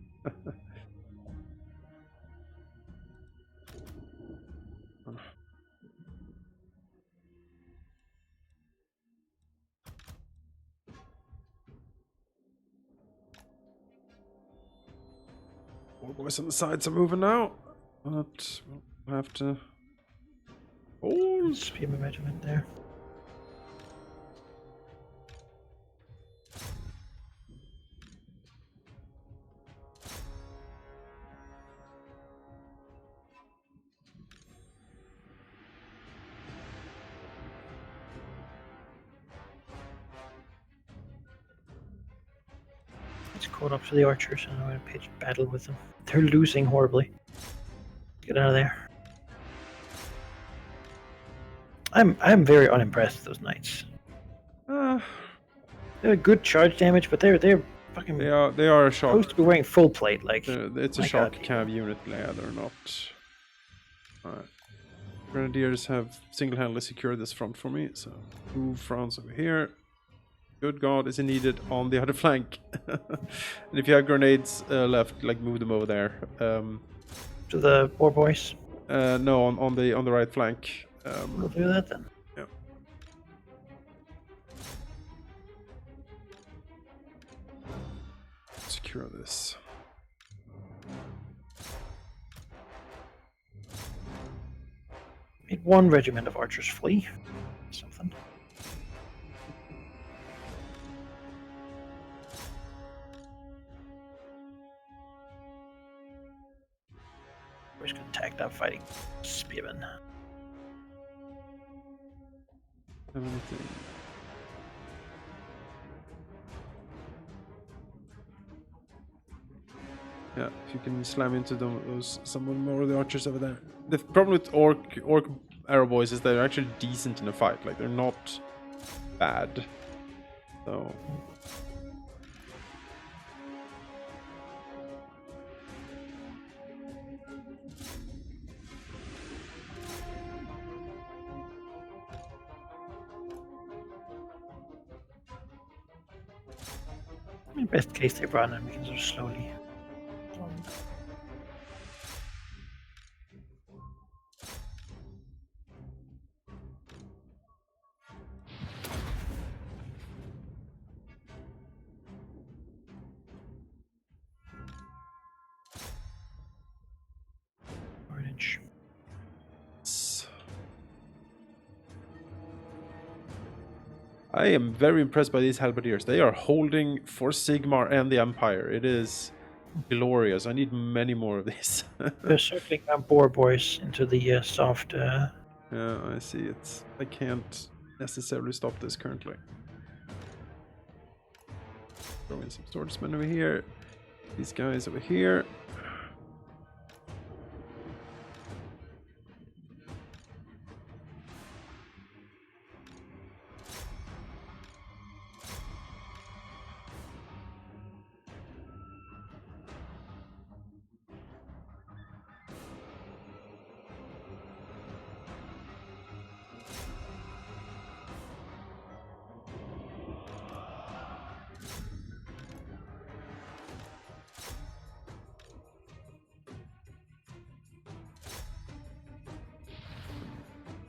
All boys on the sides are moving now, but we'll have to hold. Spearman regiment there. It's caught up to the archers, and I'm going to pitch battle with them. They're losing horribly. Get out of there. I'm very unimpressed with those knights. They're good charge damage, but they're fucking. They are a shock. Supposed to be wearing full plate, like. It's a my shock God. cav unit. Yeah, they're not. Alright. Grenadiers have single-handedly secured this front for me, so move fronts over here. Good God, is it needed on the other flank? And if you have grenades left, like move them over there. To the boar boys. No, on the right flank. We'll do that then. Yeah. Secure this. Made one regiment of archers flee. Something. We're just gonna attack that fighting spearmen. Have anything? Yeah, if you can slam into those someone more of the archers over there. The problem with orc arrow boys is they're actually decent in a fight. Like they're not bad. So In best case, they run and we can sort of slowly. Orange. I am very impressed by these halberdiers. They are holding for Sigmar and the Empire. It is glorious. I need many more of these. They're circling our boar boys into the soft. Yeah, I see it. I can't necessarily stop this currently. Throw in some swordsmen over here. These guys over here.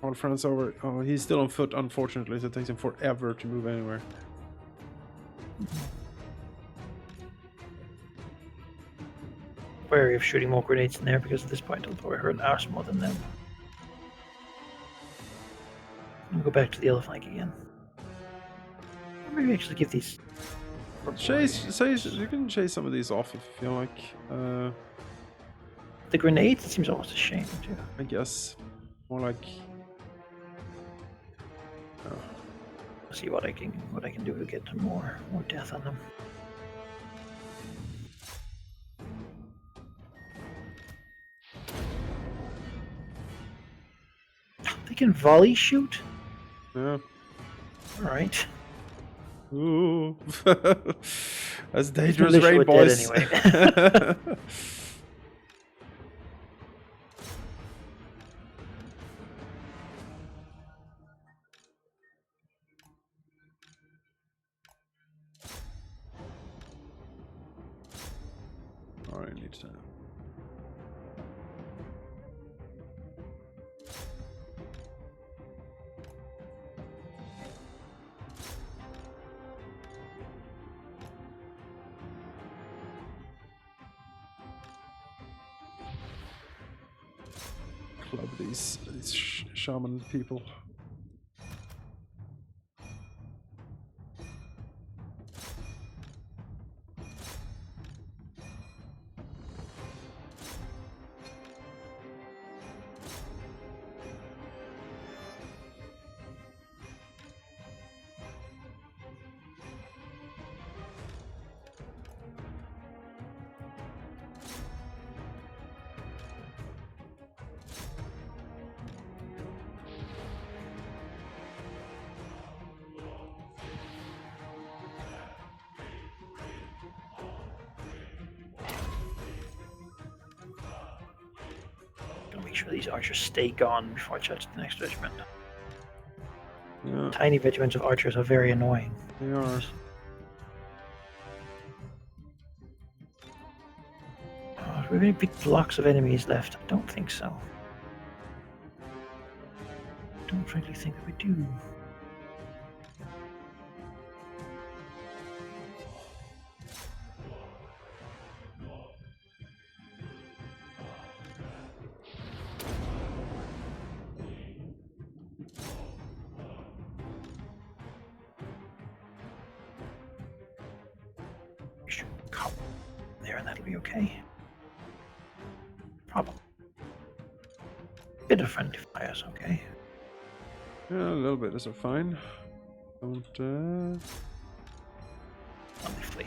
All friends over. Oh, he's still on foot, unfortunately, so it takes him forever to move anywhere. Wary of shooting more grenades in there because at this point it'll probably hurt ours more than them. I'll go back to the other flank again. Or maybe actually give these. Chase, you can chase some of these off if you feel like. The grenades, it seems almost a shame too. I guess more like. See what I can do to get more death on them. They can volley shoot? Yeah. Alright. Ooh. That's dangerous militia rain, were dead boys. anyway. Alright, need to. Club these shaman people. Gotta make sure these archers stay gone before I touch the next regiment. Yeah, Tiny regiments of archers are very annoying. they are. Oh, do we have any big blocks of enemies left? I don't think so. I don't frankly think that we do. We should come there and that'll be okay. Probably. Bit of friendly fire's okay. Yeah, a little bit is fine. Don't. Let me flee.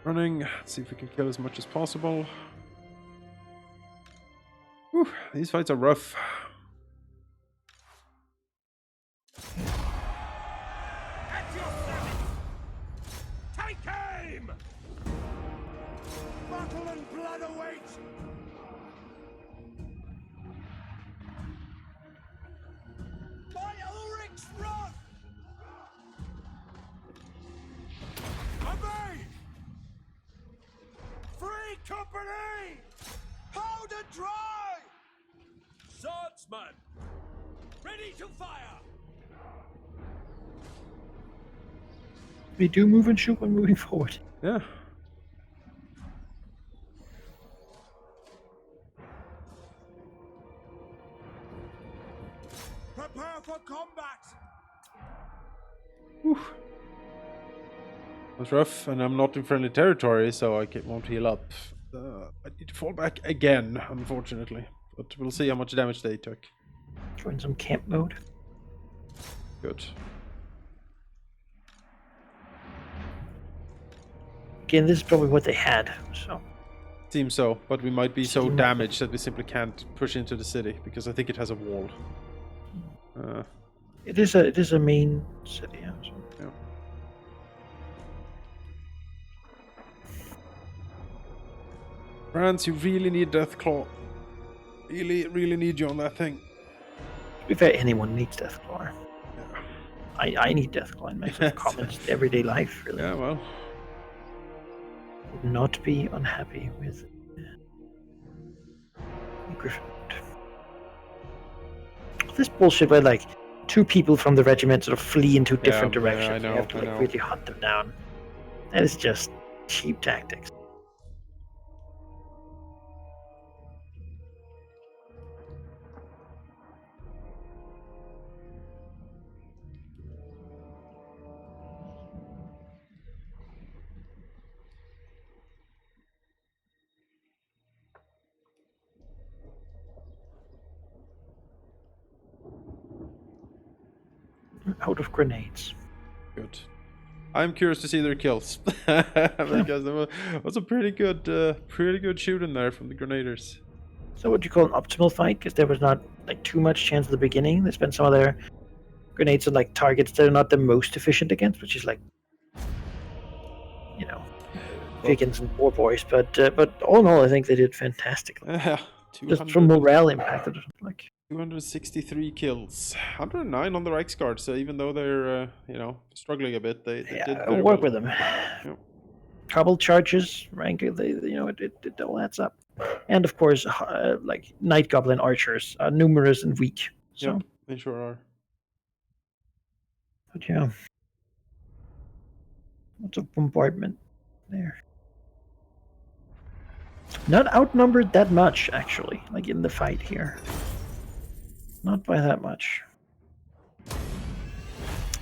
Running. See if we can kill as much as possible. These fights are rough. At your service! Take aim! Battle and blood await! By Ulrich's wrath! Obey! Free company! Powder dry! Swordsman! Ready to fire! We do move and shoot when moving forward. Yeah. Prepare for combat! Whew. That's rough, and I'm not in friendly territory, so I won't heal up. I need to fall back again, unfortunately. But we'll see how much damage they took. Join some camp mode. Good. Again, this is probably what they had, so. Seems so, but we might be so Seems- damaged that we simply can't push into the city, because I think it has a wall. It is a main city, yeah. So. Yeah. France, you really need Deathclaw. Really need you on that thing. To be fair, anyone needs Deathclaw. Yeah. I need Deathclaw in my sort of common everyday life, really. Yeah, well. Would not be unhappy with Griffin. This bullshit where like two people from the regiment sort of flee into different Yeah, directions. I know, You have to I like know. really hunt them down. That is just cheap tactics. Out of grenades. Good. I'm curious to see their kills. Because there was a pretty good shooting there from the grenadiers. So what do you call an optimal fight? Because there was not like too much chance at the beginning. They spent some of their grenades on like targets they're not the most efficient against, which is like, you know, Vikings and war boys. But all in all, I think they did fantastically. Yeah, Just from morale impact, like 263 kills, 109 on the Reichsguard. So even though they're struggling a bit, they did very work well. with them. Trouble charges, rank, it all adds up. And of course, like Night Goblin archers are numerous and weak. So, Yep, they sure are. but yeah, lots of bombardment there. Not outnumbered that much, actually, like in the fight here. Not by that much.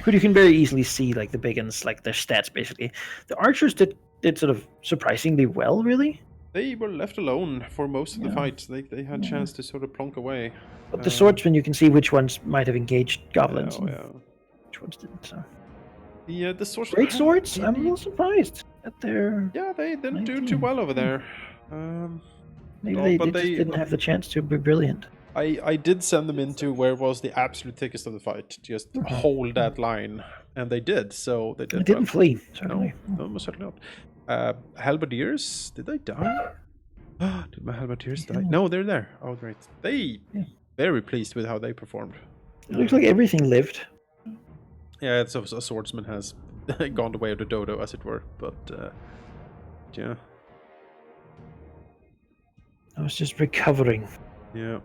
But you can very easily see, like, the big uns, like, their stats, basically. The archers did sort of surprisingly well, really. They were left alone for most of the Yeah. fight. They had a chance to sort of plonk away. But the swordsmen, you can see which ones might have engaged goblins and Yeah. which ones didn't. So. The swordsmen. Great swords, I'm a little surprised at their... Yeah, they didn't do 19. too well over there. Maybe No, they but just didn't have the chance to be brilliant. I did send them into where was the absolute thickest of the fight. Just hold that line. And they did, so they did. They didn't well. flee, certainly. No, most certainly not. Halberdiers, did they die? Did my halberdiers die? No, they're there. Oh, great. They very pleased with how they performed. It looks like everything lived. Yeah, it's a swordsman has gone the way of the dodo, as it were. But yeah, I was just recovering. yeah.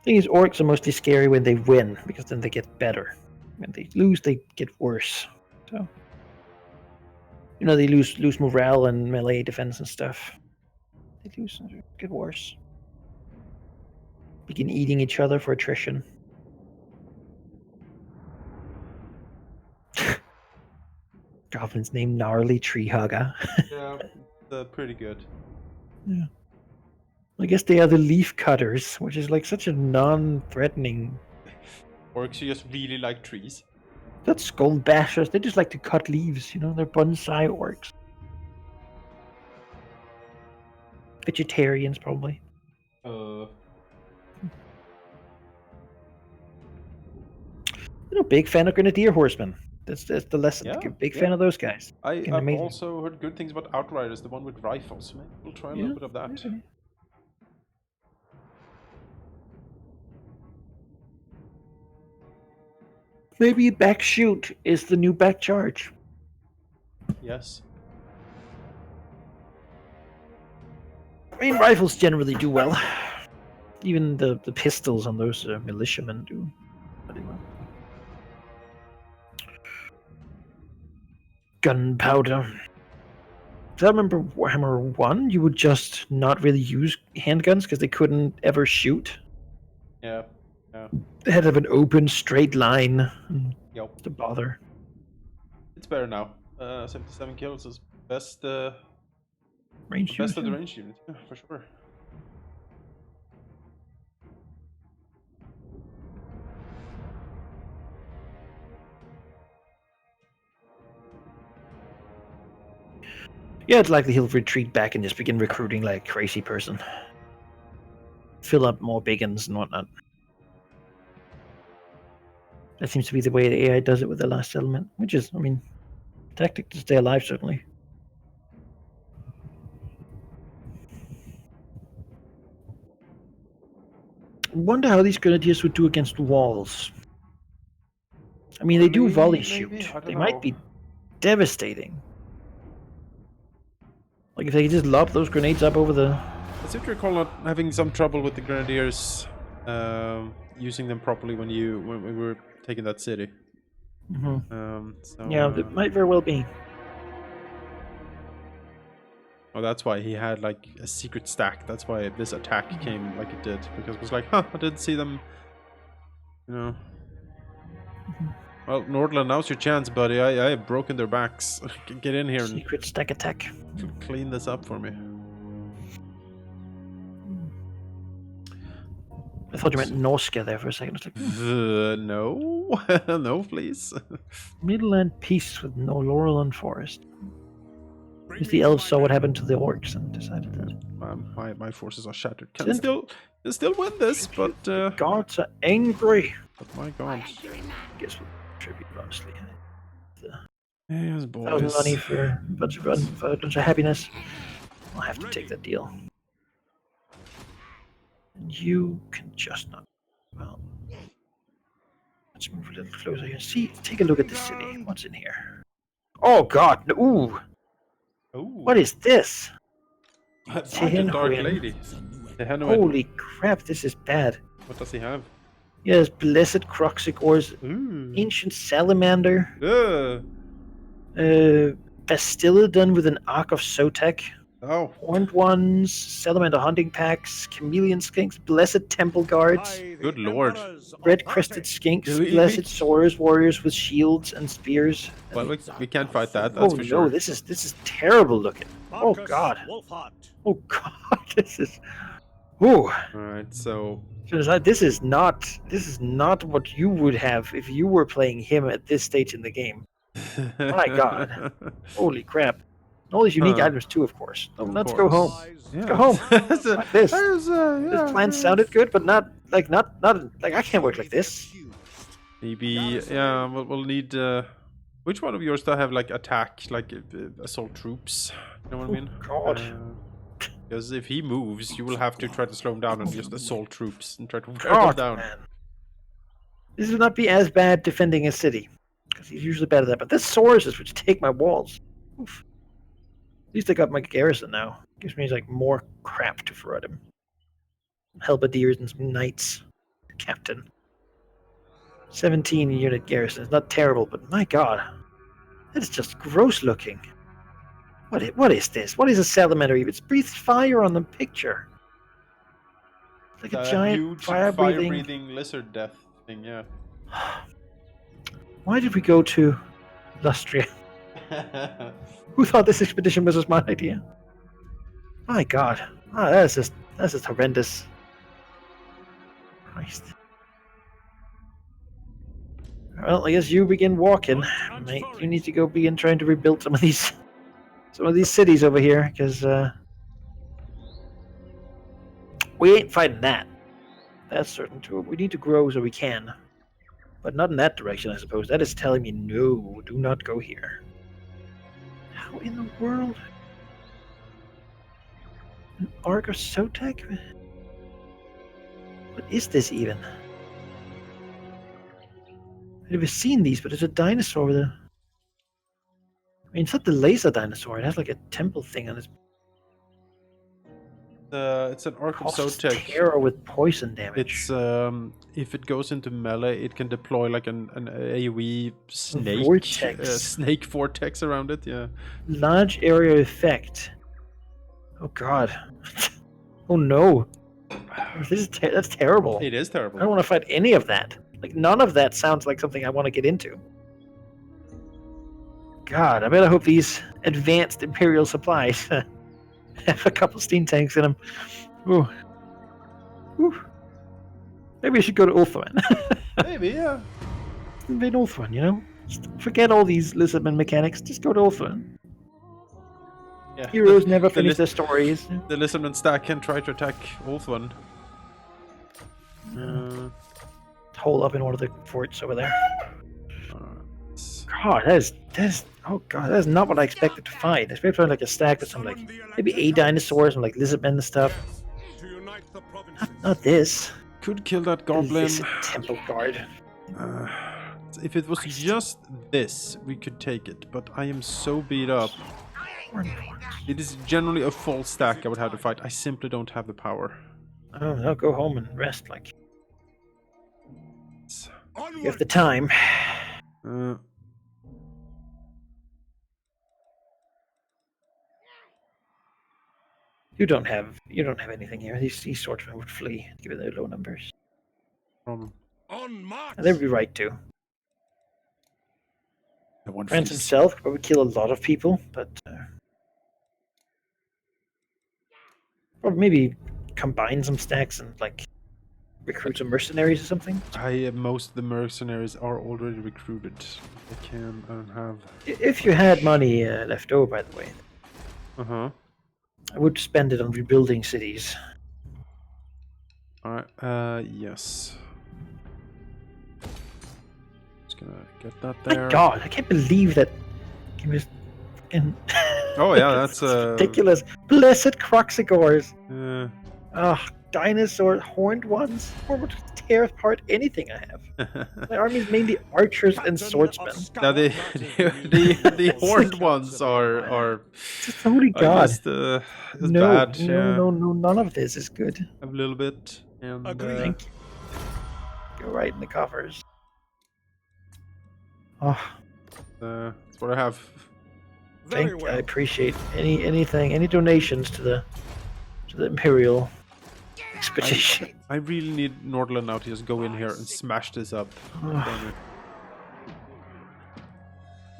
Thing is, orcs are mostly scary when they win, because then they get better. When they lose, they get worse. So, they lose morale and melee defense and stuff. They get worse. Begin eating each other for attrition. Goblin's name Gnarly Tree Hugger. Yeah, they're pretty good. Yeah. I guess they are the leaf cutters, which is like such a non-threatening. Orcs just really like trees. That's skull bashers. They just like to cut leaves, they're bonsai orcs. Vegetarians, probably. Big fan of Grenadier Horsemen. That's the lesson. Yeah, Big fan of those guys. I've amazing. also heard good things about Outriders, the one with rifles. Maybe we'll try a little bit of that. Maybe. Maybe back shoot is the new back charge. Yes. I mean, rifles generally do well. Even the pistols on those militiamen do pretty well. Gunpowder. I remember Warhammer 1, you would just not really use handguns because they couldn't ever shoot. Yeah. They had to have an open, straight line. Yep. To bother. It's better now. 77 kills is best. Range Best of the unit. range unit, yeah, for sure. Yeah, it's likely he'll retreat back and just begin recruiting like a crazy person. Fill up more biggins and whatnot. That seems to be the way the AI does it with the last settlement, which is, I mean, tactic to stay alive, certainly. I wonder how these grenadiers would do against walls. I mean, they do volley shoot. They might be devastating. Like if they could just lob those grenades up over the... I seem to recall not having some trouble with the grenadiers using them properly when we were taking that city. Yeah, it might very well be. Oh, that's why he had like a secret stack. That's why this attack came like it did, because it was like, huh, I didn't see them. You know. Well, Nordland, now's your chance, buddy. I have broken their backs. Get in here and Secret stack attack. clean this up for me. I thought you meant Norska there for a second. I was like, No, no, please. Midland peace with no laurel and forest. Because the elves saw what happened to the orcs and decided that. My forces are shattered. Can still win this, but Guards are angry. But my god. Guess we'll tribute honestly. Yes, 1,000 money for a bunch of happiness. I'll have to take that deal. And you can just not. Well, let's move a little closer here. See, take a look at the city. What's in here? Oh god! No, ooh! Ooh. What is this? That's like a dark lady. Holy crap! This is bad. What does he have? Yes, blessed Croxic ores, ancient salamander, Bastillodon with an arc of Sotek, horned ones, salamander hunting packs, chameleon skinks, blessed temple guards, good lord, red-crested skinks, blessed swords warriors with shields and spears. Well, we can't fight that. That's for sure. No, this is terrible looking. Oh god. Oh god, this is. Ooh. All right, so. This is not what you would have if you were playing him at this stage in the game. My god. Holy crap. All these unique items too, of course. Let's go home. Yeah. Go home. Like this. This plan sounded good, but not like I can't work like this. Maybe we'll need which one of yours do I have like attack, like assault troops? You know what I mean? God. Because if he moves, you will have to try to slow him down and just assault troops and try to wear them down. Man. This would not be as bad defending a city, because he's usually bad at that. But this Saurus which take my walls. Oof. At least I got my garrison now. Gives me like more crap to throw at him. Halberdiers and some knights. Captain. 17 unit garrison. It's not terrible, but my god. That is just gross looking. What is this? What is a salamander? It's breathes fire on the picture. It's like a giant huge fire-breathing lizard death thing, yeah. Why did we go to Lustria? Who thought this expedition was a smart idea? My god. That's just horrendous. Christ. Well, I guess you begin walking, mate. You need to go begin trying to rebuild some of these cities over here, because We ain't fighting that. That's certain too. We need to grow so we can. But not in that direction, I suppose. That is telling me, no, do not go here. How in the world? An Ark of Sotek? What is this even? I've never seen these, but there's a dinosaur with a... I mean, it's not the laser dinosaur. It has like a temple thing on its... It's an Ark of Causes Sotek. terror with poison damage. It's if it goes into melee, it can deploy like an AoE snake vortex. Snake vortex around it. Yeah. Large area effect. Oh god. Oh no. This is that's terrible. It is I terrible. don't want to fight any of that. Like none of that sounds like something I want to get into. God, I better hope these advanced Imperial supplies have a couple steam tanks in them. Ooh. Ooh. Maybe I should go to Ulthuan. Maybe, yeah. Invade Ulthuan, you know? Just forget all these Lisbon mechanics. Just go to Ulthuan. Yeah. Heroes never finish their stories. The Lizardman stack can try to attack Ulthuan. Hole up in one of the forts over there. It's- God, that is oh god, that is not what I expected to find. I expected to find like a stack with some like maybe a dinosaurs and like lizardmen and stuff. To unite the provinces. Not this. Could kill that The goblin. lizard temple guard. If it was just this, we could take it. But I am so beat up. It is generally a full stack I would have to fight. I simply don't have the power. Oh, no, go home and rest. Like Onward. you have the time. Uh, You don't have anything here. These swordsmen would flee given their low numbers. problem. On march. And they'd be right to. I want France fleece. himself could probably kill a lot of people, but or maybe combine some stacks and like recruit some mercenaries or something. Most of the mercenaries are already recruited. I don't have. If you had money left over, by the way, I would spend it on rebuilding cities. Alright, yes. Just gonna get that My there. God, I can't believe that game is fucking. Oh yeah, that's ridiculous. Blessed Croxigors. uh, Dinosaur horned ones. Or would tear apart anything I have. My army is mainly archers and swordsmen. now the horned ones are Just holy God. just no, bad. no, Yeah, no, no, none of this is good. a little bit. And Agreed. Thank you. Go right in the coffers. Oh, that's what I have. Very I well. appreciate any donations to the Imperial expedition. I really need Nordland now to just go in here and smash this up. Damn it.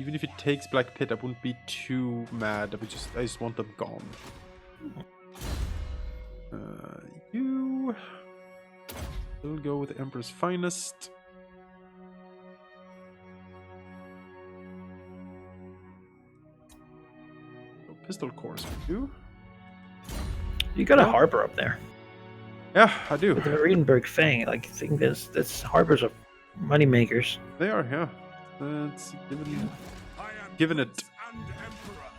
Even if it takes Black Pit, I wouldn't be too mad. I just want them gone. You will go with the Emperor's Finest. So pistol cores for you. You got a Oh. harbor up there Yeah, I do. with the Marienburg Fang. Like, I think that's harbors of money makers. They are, yeah. It's given it. And Emperor.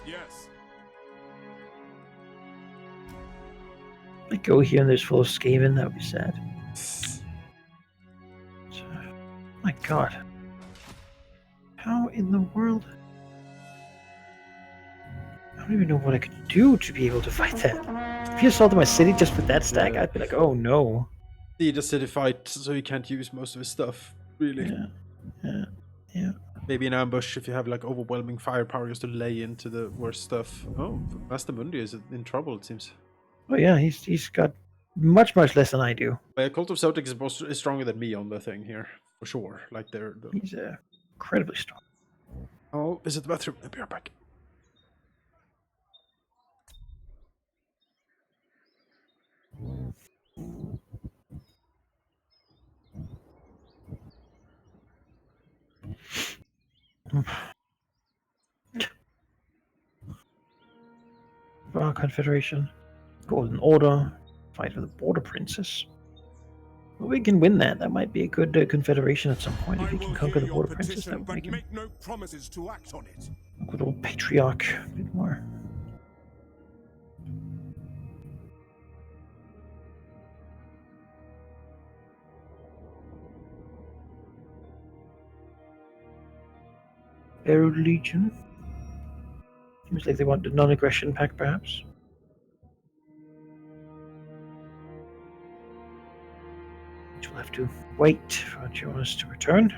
Yes. I go here and there's full of Skaven. That would be sad. So, my God, how in the world? I don't even know what I could do to be able to fight that. If you assaulted my city just with that stack, I'd be like, oh no. Need a city fight, so you can't use most of his stuff, really. Yeah. Maybe an ambush if you have like overwhelming firepower just to lay into the worst stuff. Oh, Master Mundi is in trouble, it seems. Oh yeah, he's got much less than I do. Cult of Sotek is stronger than me on the thing here, for sure. Like they're. He's incredibly strong. I'll visit the bathroom and be right back. Our Confederation. Golden Order. Fight for the Border Princess. Well, we can win that. That might be a good confederation at some point. If I we can will conquer hear the your Border Princess, that petition, would but make him make no promises to act on it. a good old patriarch. A bit more. Arrow Legion. Seems like they want the non-aggression pact, perhaps. Which we'll have to wait for Jonas to return.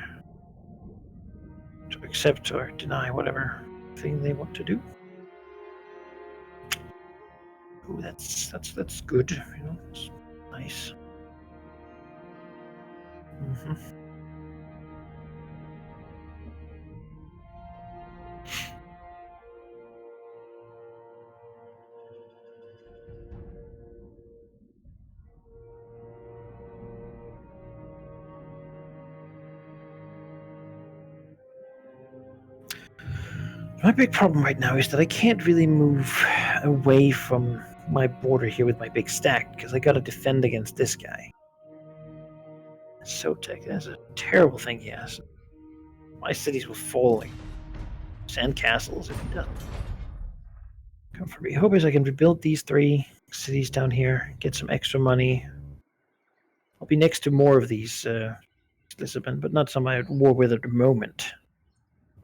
To accept or deny whatever thing they want to do. Ooh, that's good. You know, it's nice. Mm-hmm. My big problem right now is that I can't really move away from my border here with my big stack because I gotta defend against this guy. Sotek, that's a terrible thing he has. My cities will fall like sand castles if he doesn't come for me. Hope is I can rebuild these 3 cities down here, get some extra money. I'll be next to more of these Lisbon, but not some I'm at war with at the moment.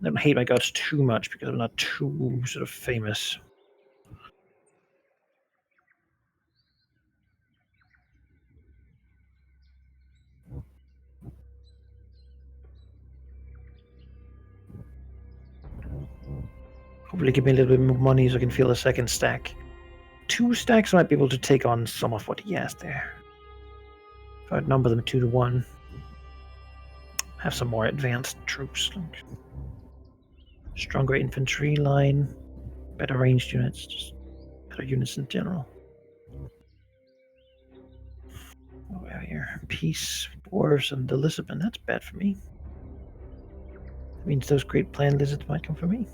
I don't hate my gods too much because I'm not too sort of famous. Hopefully give me a little bit more money so I can fill a second stack. 2 stacks I might be able to take on some of what he has there. If I outnumber them 2 to 1. Have some more advanced troops. Like stronger infantry line. Better ranged units. Just better units in general. What do we have here? Peace, dwarves, and the Lisbon. That's bad for me. That means those great plan lizards might come for me.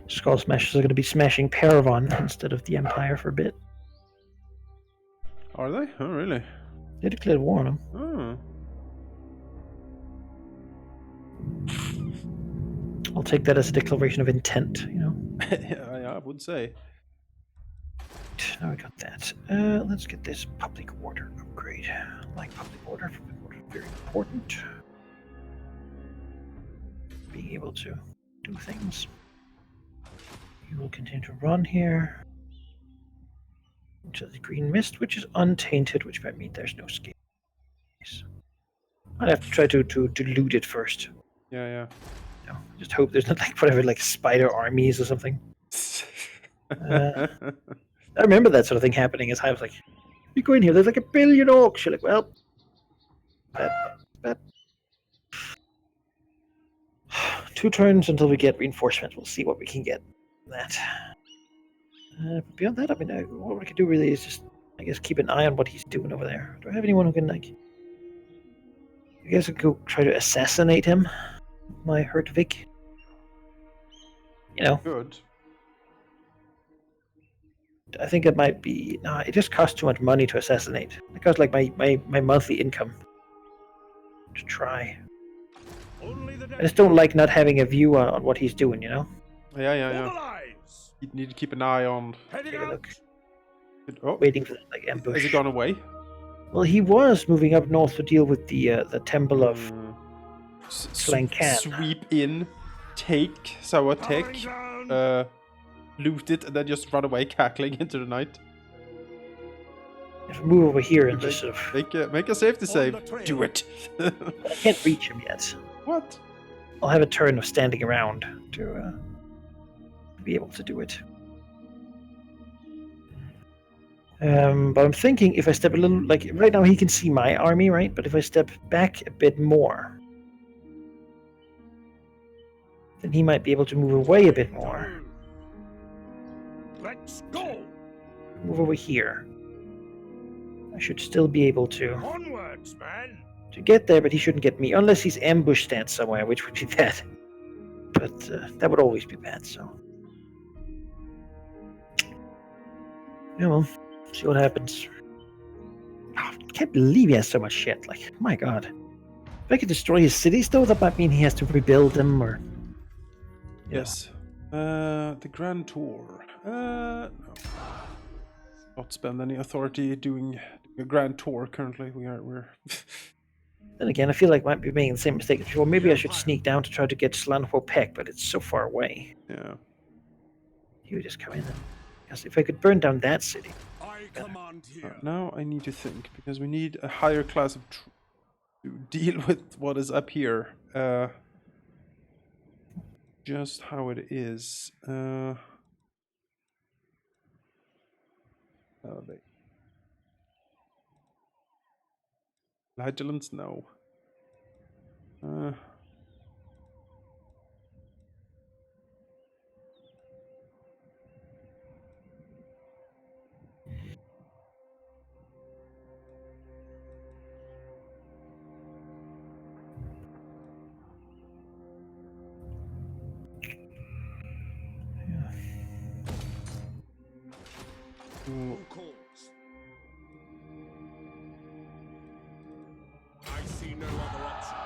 Skull Smashers are going to be smashing Paravon instead of the Empire for a bit. Are they? Oh, really? They declared war on them. Oh. I'll take that as a declaration of intent, you know. Yeah, I would say. Now we got that. Let's get this public order upgrade. I like public order. Public order is very important. Being able to do things. You will continue to run here. Into the green mist, which is untainted, which might mean there's no scale. I'd have to try to loot it first. Yeah. You know, just hope there's not like whatever like spider armies or something. I remember that sort of thing happening as I was like, you go in here, there's like 1 billion orcs. You're like, well, bad. 2 turns until we get reinforcements. We'll see what we can get. That. But beyond that, I mean, what we can do really is just, I guess, keep an eye on what he's doing over there. Do I have anyone who can, like, I guess I could go try to assassinate him? My Hertvig. You know. Good. I think it might be. No, it just costs too much money to assassinate. It costs like my monthly income to try. I just don't like not having a view on what he's doing, you know? Yeah. You need to keep an eye on. Take a look. Oh, Waiting for that like ambush. has he gone away? Well, he was moving up north to deal with the Temple of Flankan. Sweep in, take Sawatek, loot it, and then just run away cackling into the night. If I move over here and just sort of... Make a safety save. Do it. I can't reach him yet. What? I'll have a turn of standing around to be able to do it. But I'm thinking if I step a little... Like, right now he can see my army, right? But if I step back a bit more, then he might be able to move away a bit more. Let's go. move over here. I should still be able to Onwards, man! get there, but he shouldn't get me unless he's ambush stand somewhere, which would be bad. But that would always be bad. So yeah, well, see what happens. Oh, I can't believe he has so much shit. Like, my god. If I could destroy his cities, though, that might mean he has to rebuild them, or... Yes. The Grand Tour. No. Not spend any authority doing a Grand Tour currently. We're... Then again, I feel like I might be making the same mistake as before. Maybe I should sneak down to try to get Slanho Peck, but it's so far away. Yeah. He would just come in. Because if I could burn down that city... I command here. Now I need to think, because we need a higher class of to deal with what is up here. Just how it is. Vigilance? No. Who calls? I see no other option.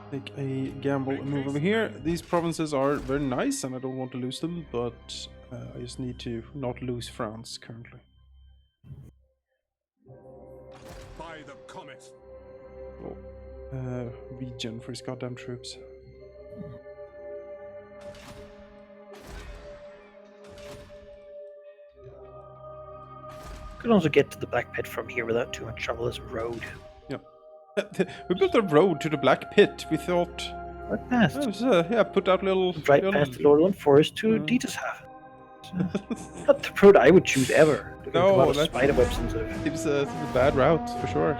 Take a gamble and move over here. These provinces are very nice and I don't want to lose them, but I just need to not lose France currently. By the comet. Oh, region for his goddamn troops. Could also get to the Black Pit from here without too much trouble as a road. Yeah. We built a road to the Black Pit. We thought... Right past. It was, yeah, put out little... Right little... past the Lordaeron Forest to Dietershafen. Not the road I would choose ever. No, that's spider webs and stuff. It's a bad route, for sure.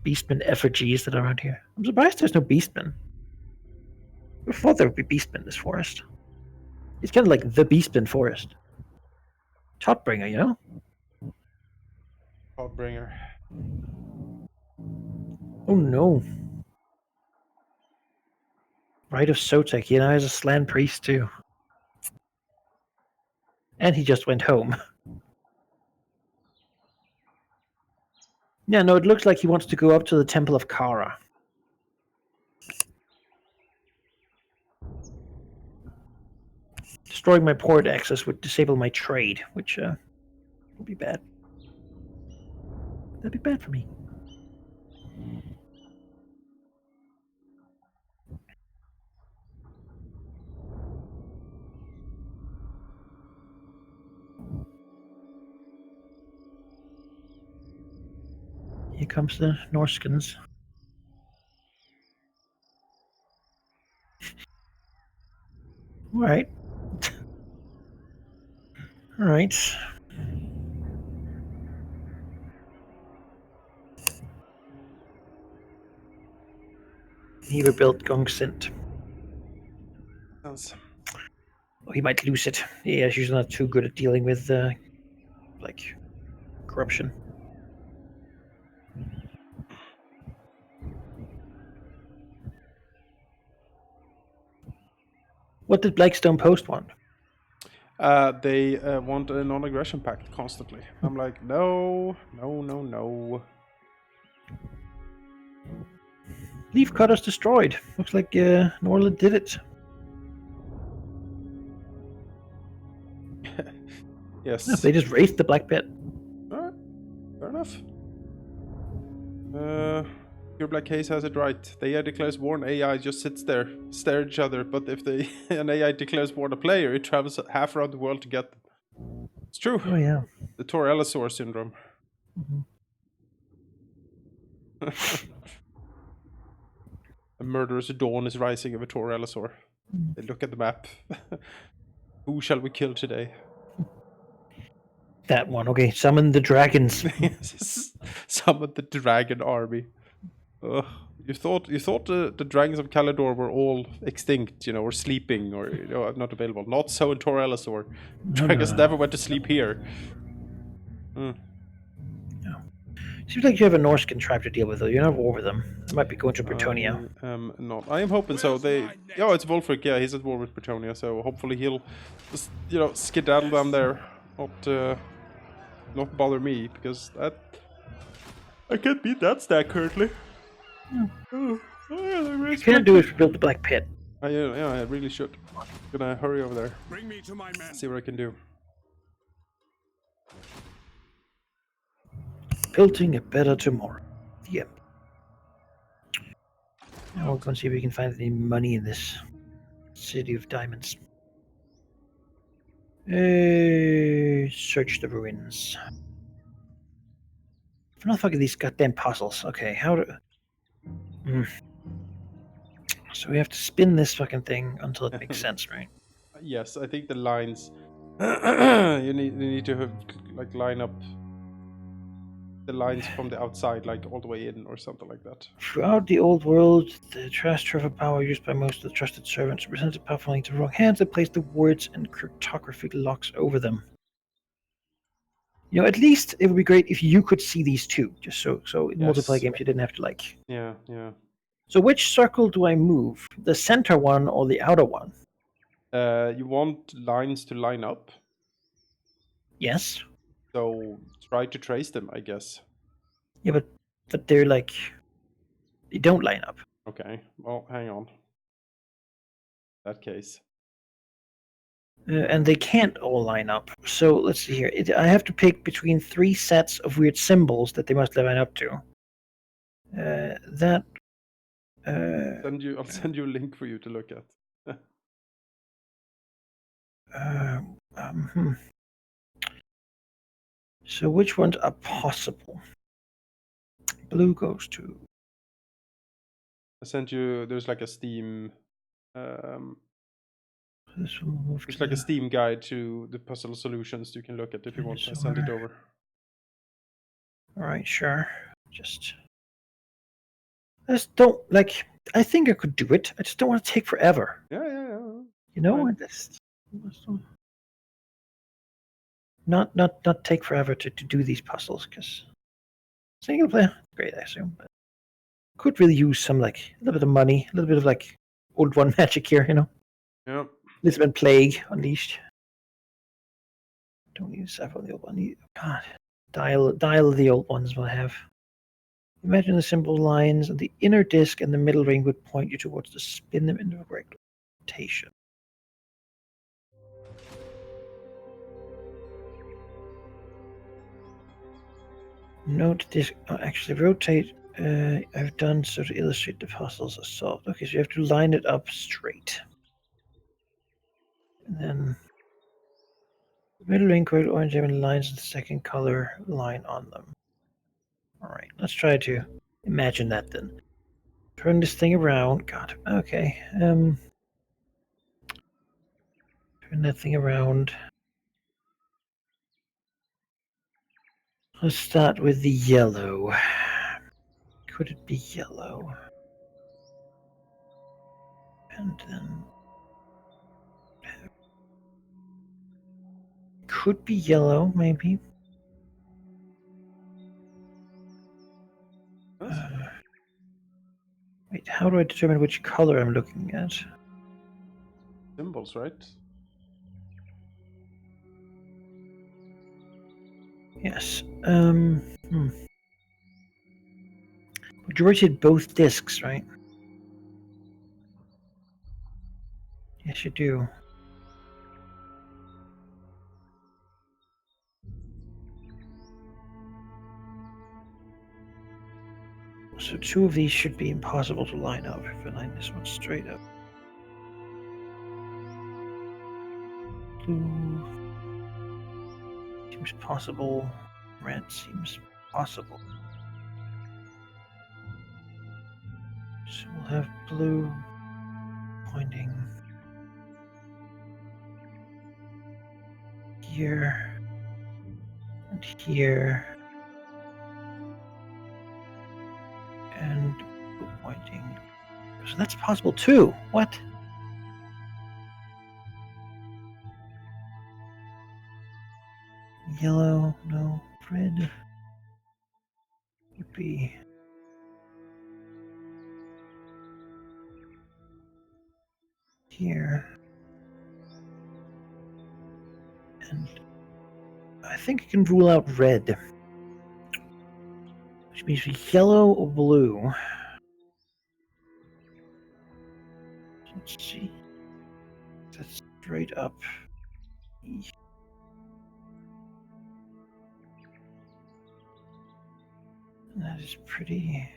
Beastmen effigies that are around here. I'm surprised there's no beastmen. I thought there would be beastmen in this forest. It's kind of like the beastman forest. Totbringer, you know? Hogbringer. Oh no. Rite of Sotek, you know, he's a Slan priest too. And he just went home. Yeah, no, it looks like he wants to go up to the Temple of Kara. Destroying my port access would disable my trade, which would be bad. That'd be bad for me. Here comes the Norskins. All right. All right. He rebuilt Gongsint. Sounds... Oh, he might lose it. Yeah, he's usually not too good at dealing with, like, corruption. What did Blackstone Post want? They want a non-aggression pact constantly. I'm like, no. Leaf cutters destroyed. Looks like Norland did it. Yes. Yeah, they just raised the Black Pit. Alright, fair enough. Your Black Haze has it right. The AI declares war and AI just sits there, stare at each other, but if an AI declares war on a player, it travels half around the world to get them. It's true. Oh yeah. The Torellosaur syndrome. A murderous dawn is rising of a Torellosaur. They look at the map. Who shall we kill today? That one. Okay, summon the dragons. Summon the dragon army. You thought the dragons of Caledor were all extinct, you know, or sleeping, or you know, not available. Not so in Tor Ellisor. Dragons never went to sleep here. Seems like you have a Norscan tribe to deal with, though. You're not at war with them. They might be going to Bretonia. I am not. I am hoping so. They. Oh, it's Wolfric. Yeah, he's at war with Bretonia, so hopefully he'll just, you know, skedaddle down there, not bother me, because that I can't beat that stack currently. You can't do is build the Black Pit. Yeah, I really should. Gonna hurry over there. Bring me to my men. See what I can do. Building a better tomorrow. Yep. Now we'll go and see if we can find any money in this city of diamonds. Search the ruins. Enough fucking these goddamn puzzles. Okay, how do... So we have to spin this fucking thing until it makes sense, right? Yes, I think the lines. you need to have, like, line up the lines from the outside, like all the way in, or something like that. Throughout the old world, the transfer power used by most of the trusted servants represented power falling into the wrong hands that placed the words and cryptographic locks over them. You know, at least it would be great if you could see these too, just so in multiplayer games you didn't have to like. Yeah. So which circle do I move? The center one or the outer one? You want lines to line up, Yes. so try to trace them, I guess. Yeah, but they're like, they don't line up. Okay, well, hang on. That case. And they can't all line up. So let's see here. I have to pick between 3 sets of weird symbols that they must line up to. I'll send you a link for you to look at. So which ones are possible? Blue goes to... I sent you. There's like a Steam. This will move It's to like a Steam guide to the puzzle solutions you can look at if you want. I send it over. Alright, sure. Just don't, like, I think I could do it. I just don't want to take forever. Yeah. You know, Fine. I just not take forever to do these puzzles, because single player, great, I assume, but could really use some, like, a little bit of money, a little bit of, like, old one magic here, you know? Yeah. Lisbon Plague Unleashed. Don't need several of the old one. God, dial the old ones will have. Imagine the simple lines on the inner disc and the middle ring would point you towards to spin them into a correct rotation. Note disc. Actually, rotate. I've done so to illustrate the puzzles are solved. Okay, so you have to line it up straight. And then the middle ring, correct orange, and lines the second color line on them. Alright, let's try to imagine that then. Turn this thing around. God, okay. Turn that thing around. Let's start with the yellow. Could it be yellow? And then... Could be yellow, maybe. Wait, how do I determine which color I'm looking at? Symbols, right? Yes. But you rotate both discs, right? Yes, you do. So 2 of these should be impossible to line up if I line this one straight up. Blue seems possible. Red seems possible. So we'll have blue pointing here and here. And that's possible too. What? Yellow, no. Red. Would be here. And I think I can rule out red. Which means yellow or blue. Let's see. That's straight up. That is pretty.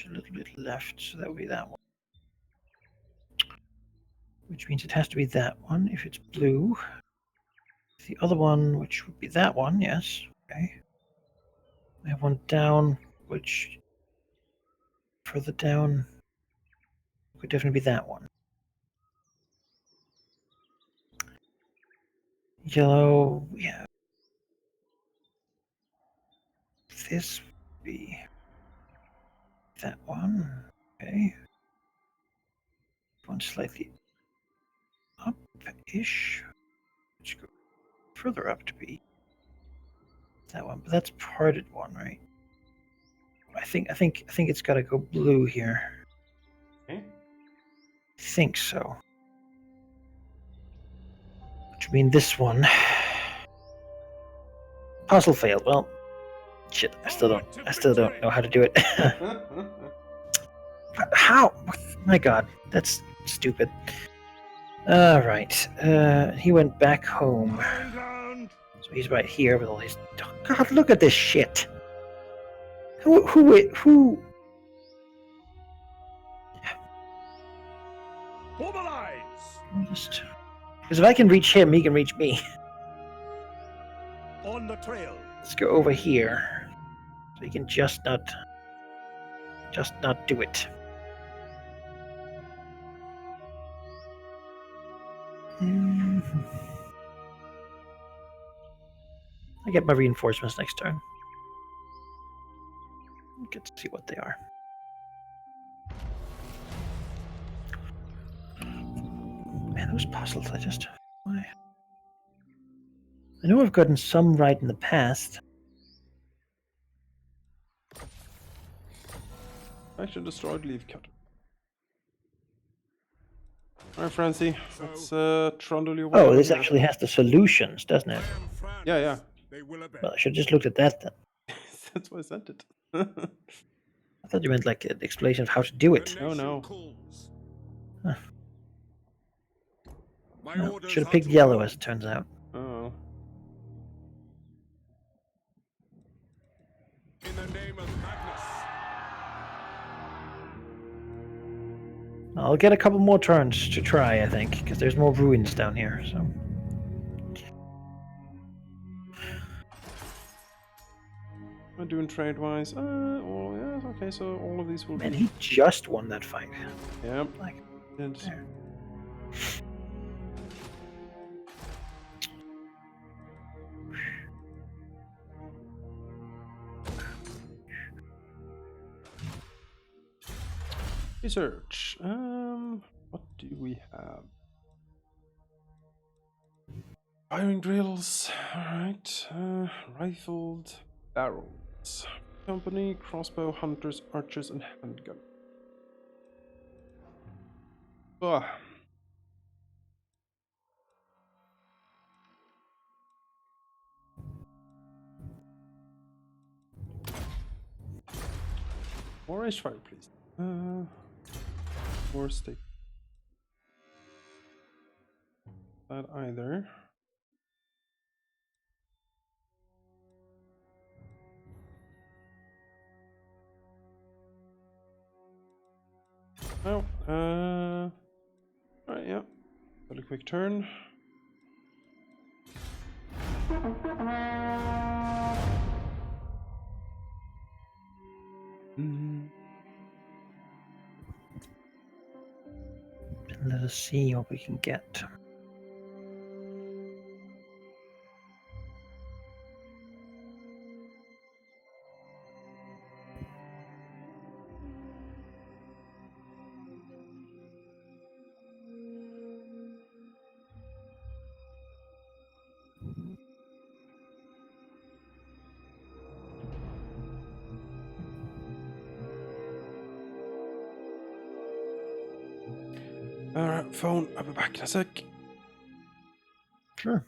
A little bit left, so that would be that one. Which means it has to be that one if it's blue. The other one, which would be that one, yes. Okay. I have one down, which further down would definitely be that one. Yellow, yeah. This would be that one. Okay. One slightly up-ish. Which go further up to be that one, but that's parted one, right? I think it's got to go blue here. Okay. I think so. Which means this one. Puzzle failed. Well, shit. I still don't know how to do it. How? My God, that's stupid. All right. He went back home. So he's right here with all his. God, look at this shit. Who? Mobilize! Just because if I can reach him, he can reach me. On the trail. Let's go over here, so he can just not do it. I get my reinforcements next turn. Get to see what they are. Man, those puzzles, why? I know I've gotten some right in the past. Action destroyed, leaf cut. Alright, Francie, let's trundle your way Oh, over this here. actually has the solutions, doesn't it? Yeah, yeah. They will obey. Well, I should have just looked at that then. That's why I sent it. I thought you meant like an explanation of how to do it. No, no. Calls. Huh. My No, orders should have are picked to yellow, obey. as it turns out. Oh. In the name of madness. I'll get a couple more turns to try, I think, because there's more ruins down here. So. Am I doing trade-wise? Oh, yeah, okay, so all of these will Man, be... he just won that fight. Yep. Like, And there. research. What do we have? Firing drills. Alright. Rifled barrels. Company, crossbow, hunters, archers, and handgun. Ugh. More fire, please. More stick. That either. Oh, alright, yeah. Got a quick turn. Let us see what we can get. Alright, phone. I'll be back in a sec. Sure.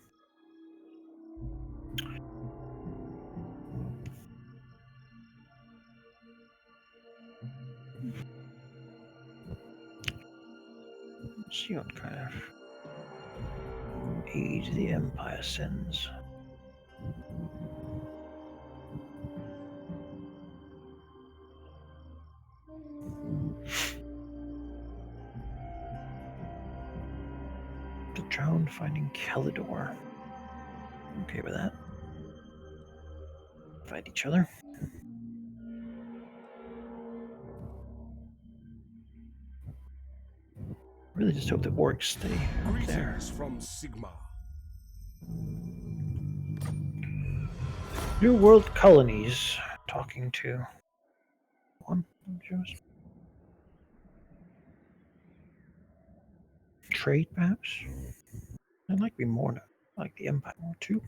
Let's see what kind of aid the Empire sends. The drowned finding Calidor. Okay with that. Fight each other. Really just hope the orcs stay up there. Greetings from Sigma. New World colonies. Talking to one. Trade, perhaps? I'd like to be more. I like the Empire more too.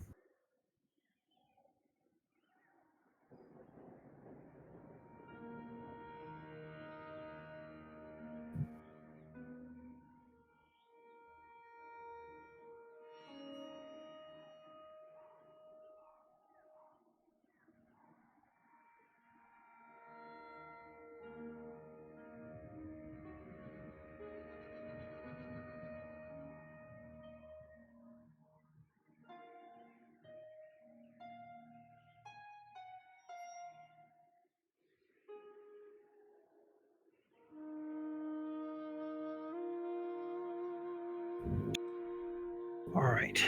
All right,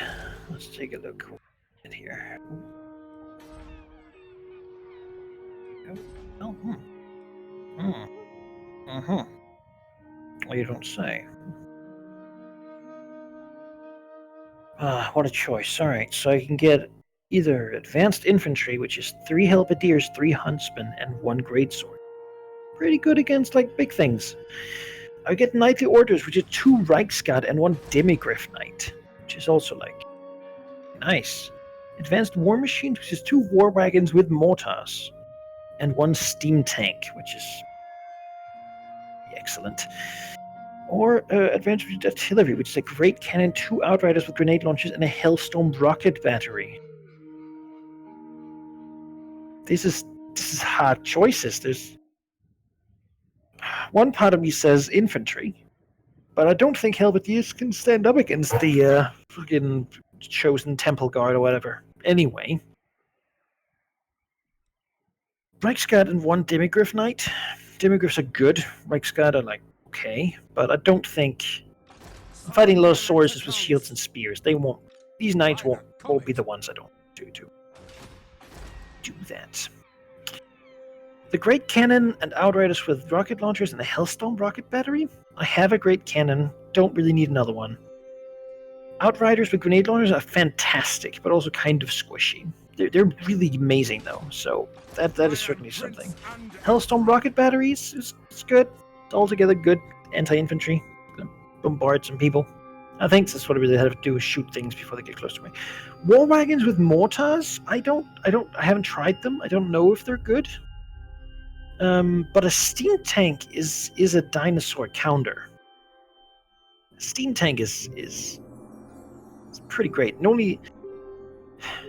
let's take a look in here. Oh, Well, you don't say. What a choice. All right, so I can get either advanced infantry, which is 3 halberdiers, 3 huntsmen, and 1 greatsword. Pretty good against like big things. I get knightly orders, which is 2 Reichsguard and 1 demigriff knight, which is also like nice. Advanced war machines, which is 2 war wagons with mortars, and 1 steam tank, which is excellent. Or advanced artillery, which is a great cannon, 2 outriders with grenade launchers, and a Hellstorm rocket battery. This is hard choices. There's one part of me says infantry, but I don't think Helvetius can stand up against the fucking chosen temple guard or whatever. Anyway, Reichsguard and 1 demigriff knight. Demigriffs are good. Reichsguard are like okay, but I don't think fighting a lot of swords with shields and spears. They won't. These knights won't be the ones I don't do that. The great cannon and outriders with rocket launchers and the Hellstorm rocket battery. I have a great cannon. Don't really need another one. Outriders with grenade launchers are fantastic, but also kind of squishy. They're really amazing though, so that is certainly something. Hellstorm rocket batteries is good. It's altogether good anti-infantry. Bombard some people. I think that's what I really have to do is shoot things before they get close to me. War wagons with mortars. I haven't tried them. I don't know if they're good. But a steam tank is a dinosaur counter. A steam tank is pretty great. And only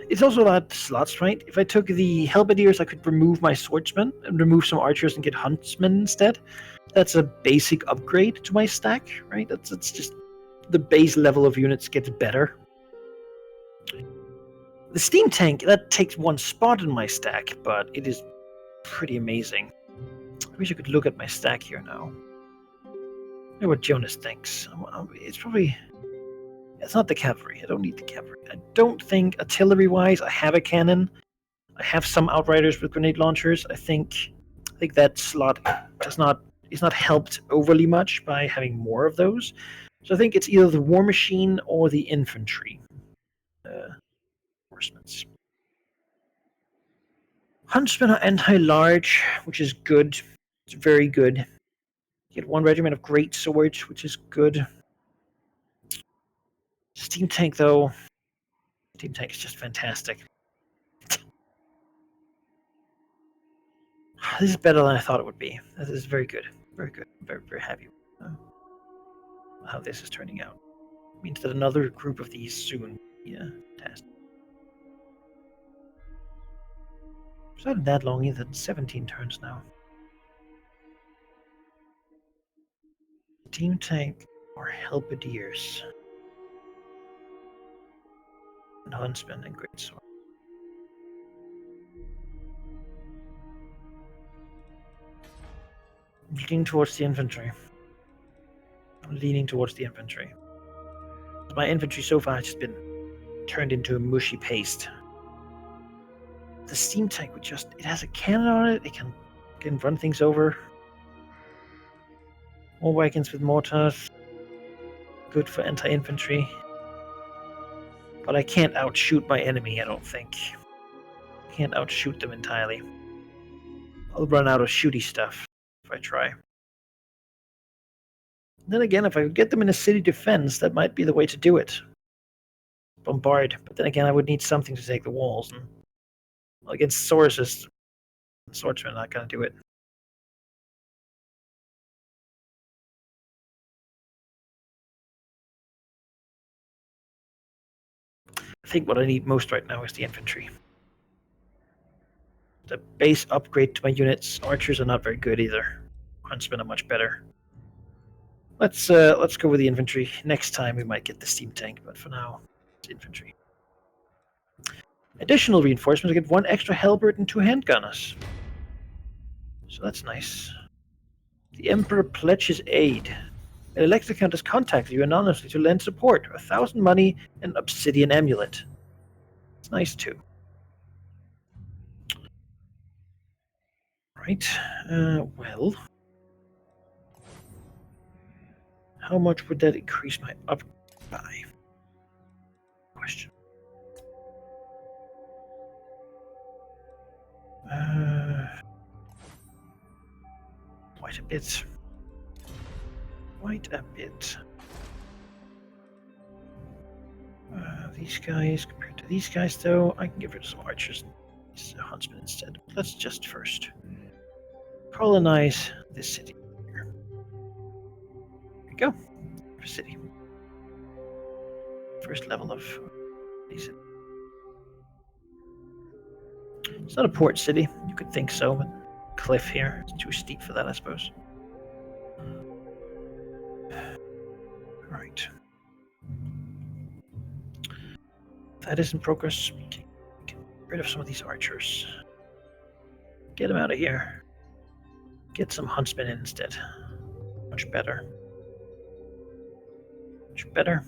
it's also a lot of slots, right? If I took the halberdiers, I could remove my swordsman and remove some archers and get huntsmen instead. That's a basic upgrade to my stack, right? That's just the base level of units gets better. The steam tank, that takes 1 spot in my stack, but it is pretty amazing. I wish I could look at my stack here now. I know what Jonas thinks. It's probably... It's not the cavalry. I don't need the cavalry. I don't think artillery-wise I have a cannon. I have some outriders with grenade launchers. I think that slot is not helped overly much by having more of those. So I think it's either the war machine or the infantry. Horsemen's. Huntsmen are anti-large, which is good. It's very good. You get 1 regiment of great swords, which is good. Steam tank, though. Steam tank is just fantastic. This is better than I thought it would be. This is very good. Very good. Very, very happy. how this is turning out. It means that another group of these soon. Yeah, test. It's not that long either. 17 turns now. Team tank or halberdiers. And huntsman and greatsword. Leaning towards the infantry. I'm leaning towards the infantry. My infantry so far has just been turned into a mushy paste. The steam tank would just... It has a cannon on it. It can run things over. More wagons with mortars. Good for anti-infantry. But I can't outshoot my enemy, I don't think. I can't outshoot them entirely. I'll run out of shooty stuff if I try. Then again, if I could get them in a city defense, that might be the way to do it. Bombard. But then again, I would need something to take the walls. And against swordsmen are not going to do it. I think what I need most right now is the infantry. The base upgrade to my units. Archers are not very good either. Huntsmen are much better. Let's go with the infantry. Next time we might get the steam tank, but for now, it's infantry. Additional reinforcements. I get 1 extra halberd and 2 handgunners. So that's nice. The Emperor pledges aid. An Elector count has contacted you anonymously to lend support. 1,000 money and obsidian amulet. It's nice too. Right. Well. How much would that increase my up by? Question. Quite a bit. Quite a bit. These guys, compared to these guys, though, I can get rid of some archers and these huntsmen instead. Let's just first colonize this city. Here we go. City. First level of these. It's not a port city. You could think so, but cliff here. It's too steep for that, I suppose. Right. That is in progress. We can get rid of some of these archers. Get them out of here. Get some huntsmen in instead. Much better. Much better.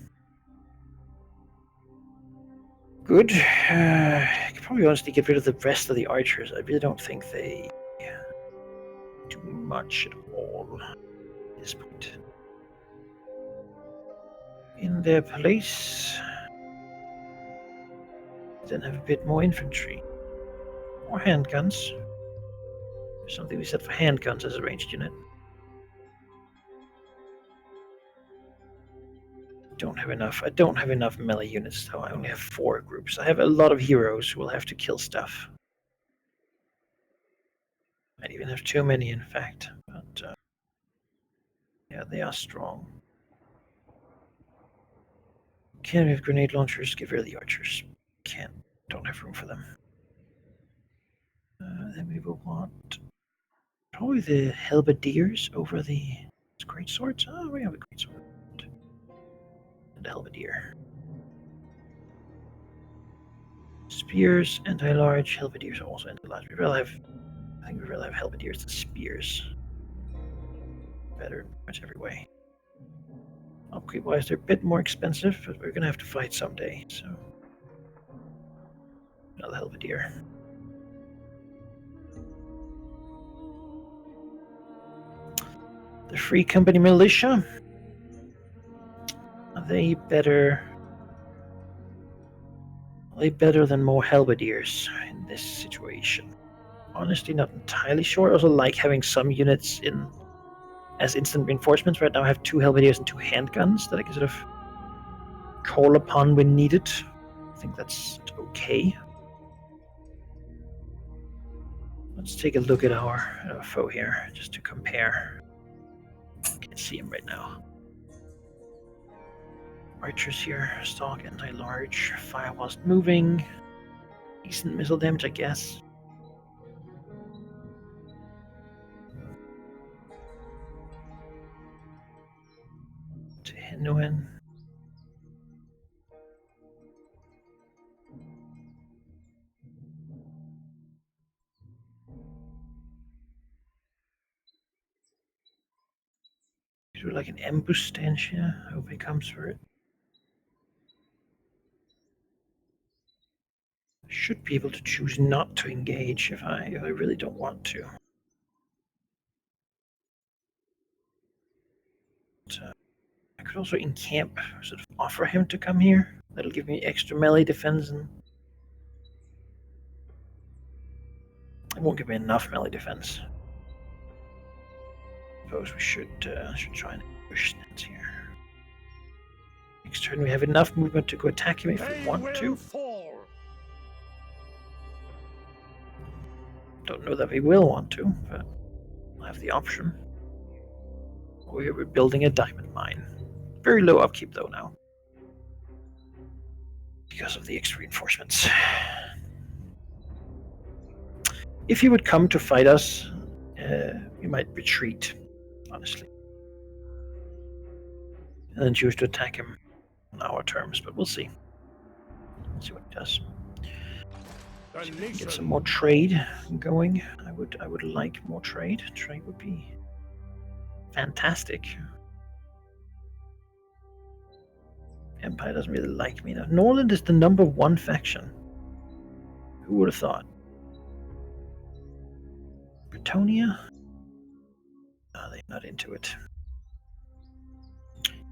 Good. I could probably honestly get rid of the rest of the archers. I really don't think they do much at all at this point. In their place, then have a bit more infantry. More handguns. Something we set for handguns as a ranged unit. Don't have enough. I don't have enough melee units, though. I only have 4 groups. I have a lot of heroes who will have to kill stuff. Might even have too many, in fact. But yeah, they are strong. Can we have grenade launchers? Get rid of the archers. Can't. Don't have room for them. Then we will want probably the halberdiers over the great swords. Oh, we have a great sword. And a halberdier. Spears, anti-large. Halberdiers are also anti-large. I think we rather have halberdiers than spears. Better in much every way. Upgrade-wise, they're a bit more expensive, but we're gonna have to fight someday, so... Another halberdier. The Free Company Militia. Are they better? Are they better than more halberdiers in this situation? Honestly, not entirely sure. I also like having some units in as instant reinforcements. Right now I have 2 halberdiers and 2 handguns that I can sort of call upon when needed. I think that's okay. Let's take a look at our foe here, just to compare. Can't see him right now. Archers here. Stalk, anti-large. Fire whilst moving. Decent missile damage, I guess. To Henuin. Do like an ambush stand here. Hope he comes for it. Should be able to choose not to engage if I really don't want to. But, I could also encamp, sort of offer him to come here. That'll give me extra melee defense, and it won't give me enough melee defense. Suppose we should try and push that here. Next turn we have enough movement to go attack him if we want to. Fall. Don't know that we will want to, but we'll have the option. We're building a diamond mine. Very low upkeep though now. Because of the extra reinforcements. If he would come to fight us, we might retreat, honestly. And then choose to attack him on our terms, but we'll see. We'll see what he does. See if we can get some more trade going. I would like more trade. Trade would be fantastic. Empire doesn't really like me now. Norland is the #1 faction. Who would have thought? Bretonia? Oh, they're not into it.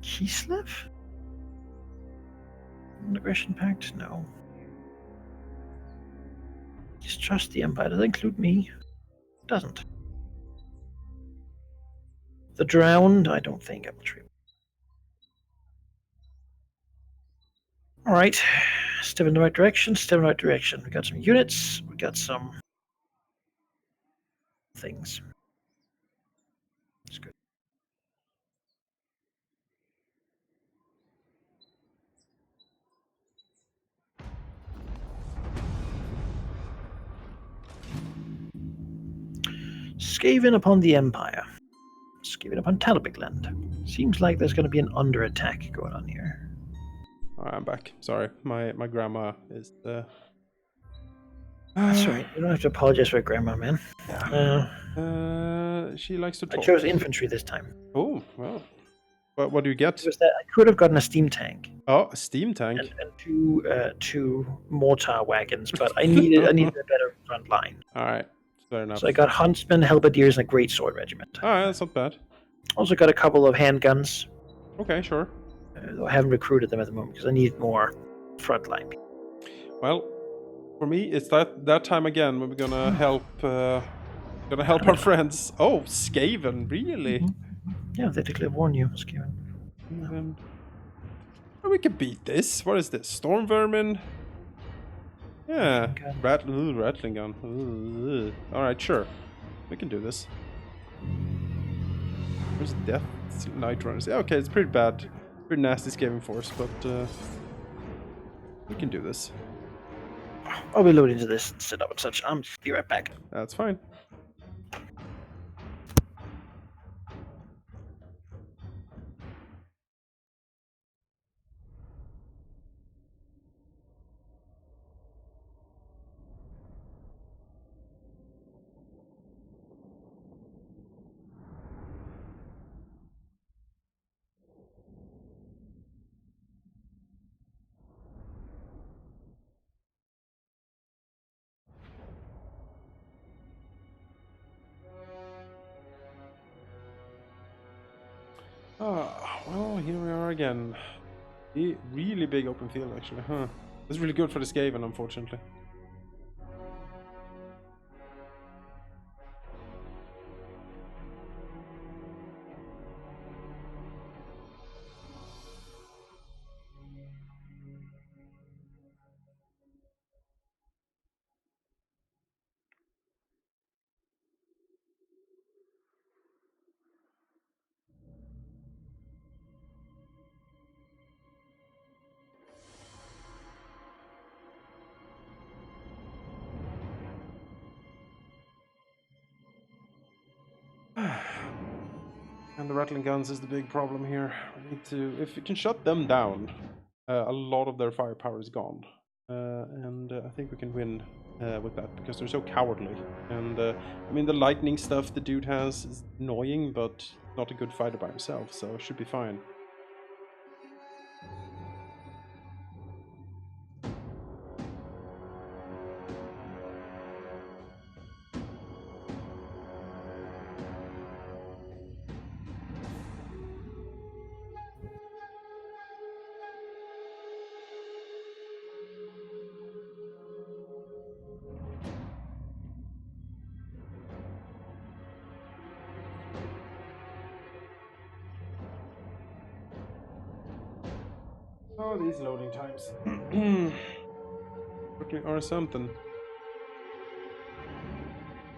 Kislev? Aggression Pact? No. Distrust the Empire. Does that include me? It doesn't. The Drowned? I don't think I'm true. Alright. Step in the right direction. Step in the right direction. We got some units. We got some things. That's good. Skaven upon the Empire. Skaven upon Talabigland. Seems like there's going to be an under attack going on here. Alright, I'm back. Sorry, my grandma is. That's alright. You don't have to apologize for your grandma, man. She likes to I talk. chose infantry this time. Oh, well. What do you get? Because that I could have gotten a steam tank Oh, a steam tank. and two mortar wagons, but I needed a better front line. Alright, fair enough. So I got huntsmen, halberdiers, and a great sword regiment. Alright, that's not bad. Also got a couple of handguns. Okay, sure. Though I haven't recruited them at the moment because I need more front line people. Well, for me, it's that time again when we're gonna help. Our friends. Oh, Skaven, really? Mm-hmm. Yeah, they declare war on you, Skaven. Oh, we can beat this. What is this? Storm vermin. Yeah, rattling gun. All right, sure, we can do this. Where's Death Night Runners? Yeah, okay, it's pretty bad, pretty nasty Skaven force, but we can do this. I'll be loading into this and set up and such. I'm just be right back. That's fine. Well, here we are again. A really big open field, actually, huh? That's really good for the Skaven, unfortunately. And the rattling guns is the big problem here. We need to, if we can shut them down, a lot of their firepower is gone. And I think we can win with that, because they're so cowardly. And I mean, the lightning stuff the dude has is annoying, but not a good fighter by himself, so it should be fine. Oh, these loading times. Certainly are something.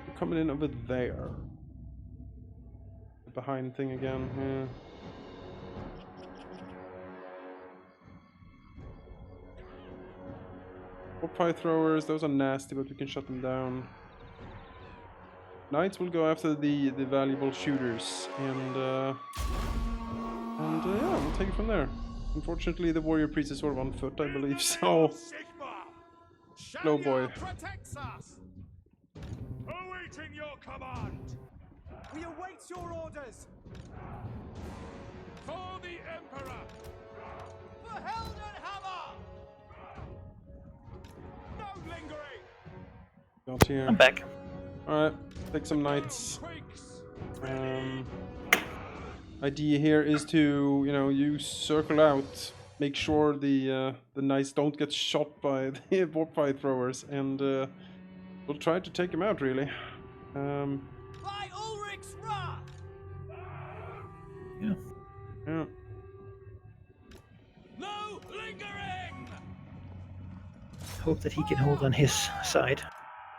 We're coming in over there. The behind thing again. Yeah. Warp fire throwers, those are nasty, but we can shut them down. Knights will go after the valuable shooters, and yeah, we'll take it from there. Unfortunately, the warrior priest is sort of on foot, I believe, so... Slow boy. Protects us. Awaiting your command. We await your orders. For the Emperor. For Heldenhammer. No lingering. Got here. I'm back. Alright, take some knights. Quakes. Idea here is to, you know, you circle out, make sure the knights don't get shot by the warp fire throwers, and we'll try to take him out, really. By Ulrich's wrath. Yeah. Yeah. No lingering. Hope that he can hold on his side.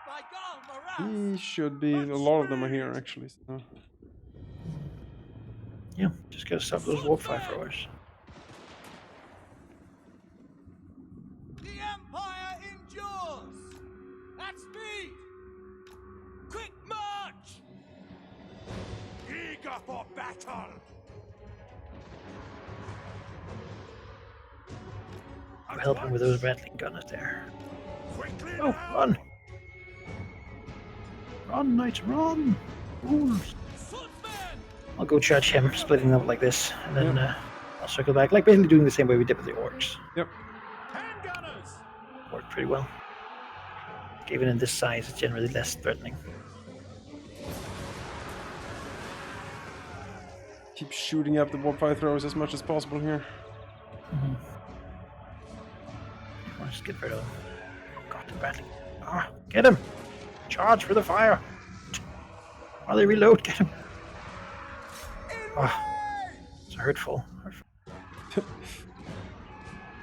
By God, He should be. A lot of them are here, actually. So. Yeah, just gotta stop those warp fire throwers. The Empire endures. At speed. Quick march. Eager for battle. I'm helping with those rattling gunners there. Quickly Oh, now. run! Run, knights, run! Fools! I'll go charge him, splitting up like this, and then I'll circle back, like basically doing the same way we did with the orcs. Yep. Handgunners. Worked pretty well. Even in this size, it's generally less threatening. Keep shooting up the warp fire throwers as much as possible here. I'll just get rid of them. Oh god, they're battling. Ah, get him! Charge for the fire! While they reload, get him! Ah, it's hurtful.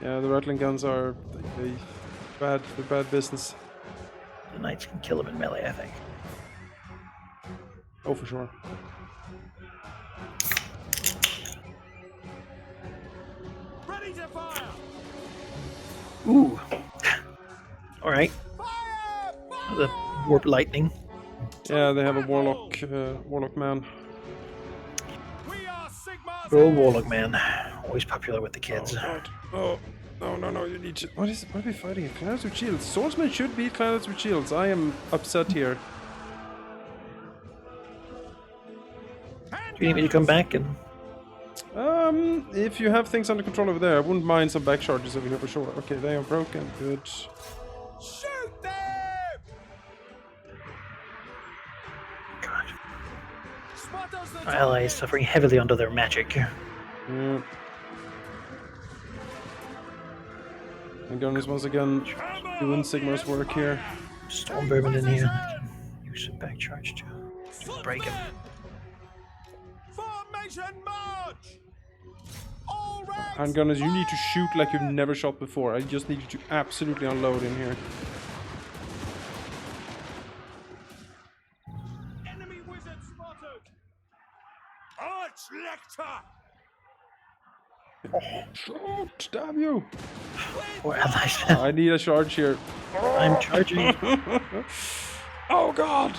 Yeah, the rattling guns are they're bad business. The knights can kill him in melee, I think. Oh, for sure. Ready to fire. Ooh. Alright. The warp lightning. Yeah, they have a warlock man. We are Sigmar's Good old warlock man. Always popular with the kids. Oh, no, you need to... What are we fighting? Clouds with shields. Swordsmen should beat clouds with shields. I am upset here. Do you need me to come back and... If you have things under control over there, I wouldn't mind some back charges over here for sure. Okay, they are broken. Good. Shoot them. God. Spotters the Our ally is suffering heavily under their magic. Yeah. And Gunners once again doing Sigmar's work here. Storm vermin in here. Use a back charge to break him. Formation march. All ranks. And Gunners, you need to shoot like you've never shot before. I just need you to absolutely unload in here. Enemy wizard spotted. Arch Lector. Shoot! Damn you! Poor allies. I need a charge here. I'm charging. Oh god!